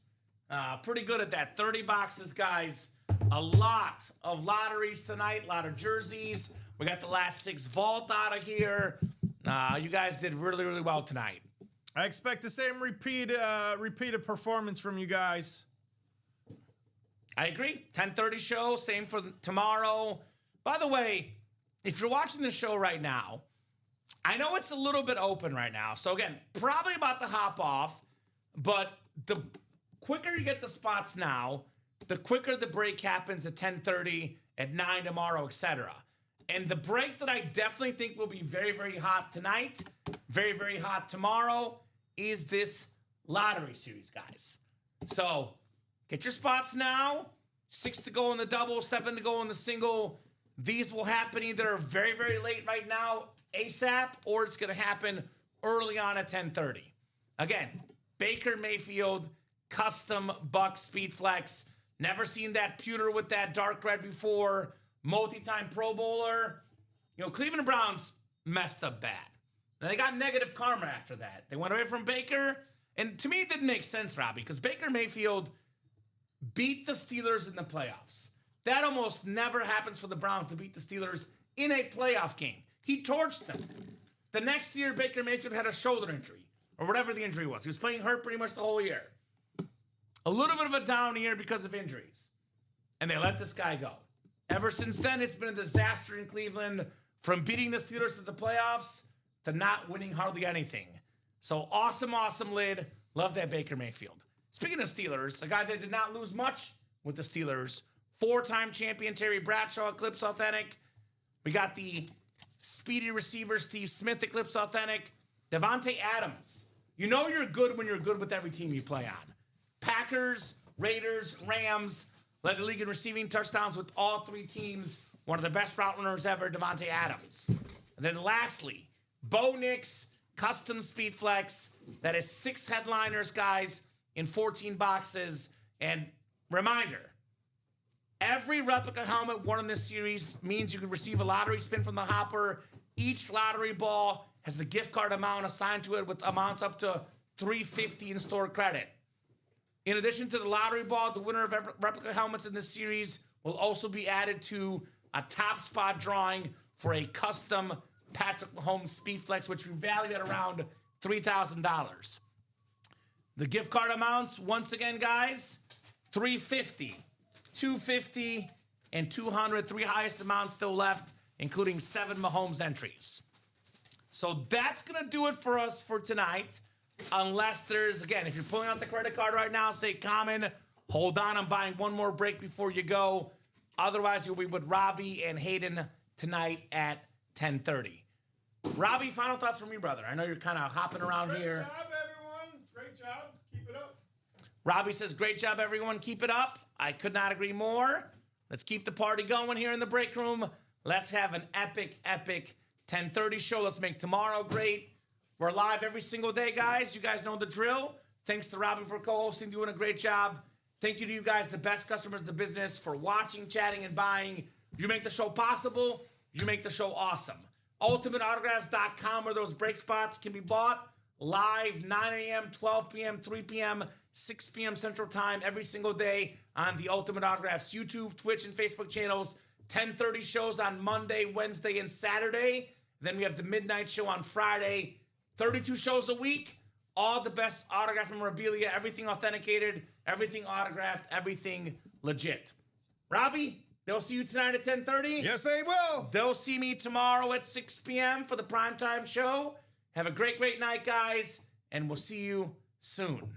Pretty good at that. 30 boxes, guys. A lot of lotteries tonight, a lot of jerseys. We got the last 6 vault out of here. You guys did really, really well tonight. I expect the same repeated performance from you guys. I agree. 10:30 show, same for tomorrow. By the way, if you're watching the show right now, I know it's a little bit open right now. So again, probably about to hop off, but the quicker you get the spots now, the quicker the break happens at 10:30, at 9 tomorrow, etc. And the break that I definitely think will be very, very hot tonight, very, very hot tomorrow, is this lottery series, guys. So get your spots now. 6 to go in the double, 7 to go in the single. These will happen either very, very late right now, ASAP, or it's going to happen early on at 10:30. Again, Baker Mayfield, custom Buck Speed Flex. Never seen that pewter with that dark red before. Multi-time Pro Bowler. You know, Cleveland Browns messed up bad. And they got negative karma after that. They went away from Baker. And to me, it didn't make sense, Robbie, because Baker Mayfield beat the Steelers in the playoffs. That almost never happens for the Browns to beat the Steelers in a playoff game. He torched them. The next year, Baker Mayfield had a shoulder injury, or whatever the injury was. He was playing hurt pretty much the whole year. A little bit of a down year because of injuries. And they let this guy go. Ever since then, it's been a disaster in Cleveland, from beating the Steelers to the playoffs to not winning hardly anything. So awesome, awesome lid. Love that Baker Mayfield. Speaking of Steelers, a guy that did not lose much with the Steelers, 4-time champion Terry Bradshaw, Eclipse Authentic. We got the speedy receiver Steve Smith, Eclipse Authentic. Devontae Adams. You know you're good when you're good with every team you play on. Packers, Raiders, Rams. Led the league in receiving touchdowns with all 3 teams. One of the best route runners ever, Devontae Adams. And then lastly, Bo Nix, custom Speed Flex. That is 6 headliners, guys, in 14 boxes. And reminder, every replica helmet won in this series means you can receive a lottery spin from the hopper. Each lottery ball has a gift card amount assigned to it with amounts up to $350 in store credit. In addition to the lottery ball, the winner of replica helmets in this series will also be added to a top spot drawing for a custom Patrick Mahomes Speed Flex, which we value at around $3,000. The gift card amounts, once again, guys, $350, $250, and $200. 3 highest amounts still left, including 7 Mahomes entries. So that's going to do it for us for tonight. Unless there's, again, if you're pulling out the credit card right now, say common. Hold on, I'm buying one more break before you go. Otherwise, you'll be with Robbie and Hayden tonight at 10:30. Robbie, final thoughts from you, brother. I know you're kind of hopping around here. Great job, everyone. Great job. Keep it up. Robbie says, great job, everyone. Keep it up. I could not agree more. Let's keep the party going here in the break room. Let's have an epic, epic 10:30 show. Let's make tomorrow great. We're live every single day, guys. You guys know the drill. Thanks to Robbie for co-hosting, doing a great job. Thank you to you guys, the best customers in the business, for watching, chatting, and buying. You make the show possible. You make the show awesome. UltimateAutographs.com, where those break spots can be bought live 9 a.m., 12 p.m., 3 p.m., 6 p.m. Central Time every single day on the Ultimate Autographs YouTube, Twitch, and Facebook channels. 10:30 shows on Monday, Wednesday, and Saturday. Then we have the midnight show on Friday. 32 shows a week. All the best autograph memorabilia, everything authenticated, everything autographed, everything legit. Robbie, they'll see you tonight at 10:30. Yes, they will. They'll see me tomorrow at 6 p.m. for the primetime show. Have a great, great night, guys, and we'll see you soon.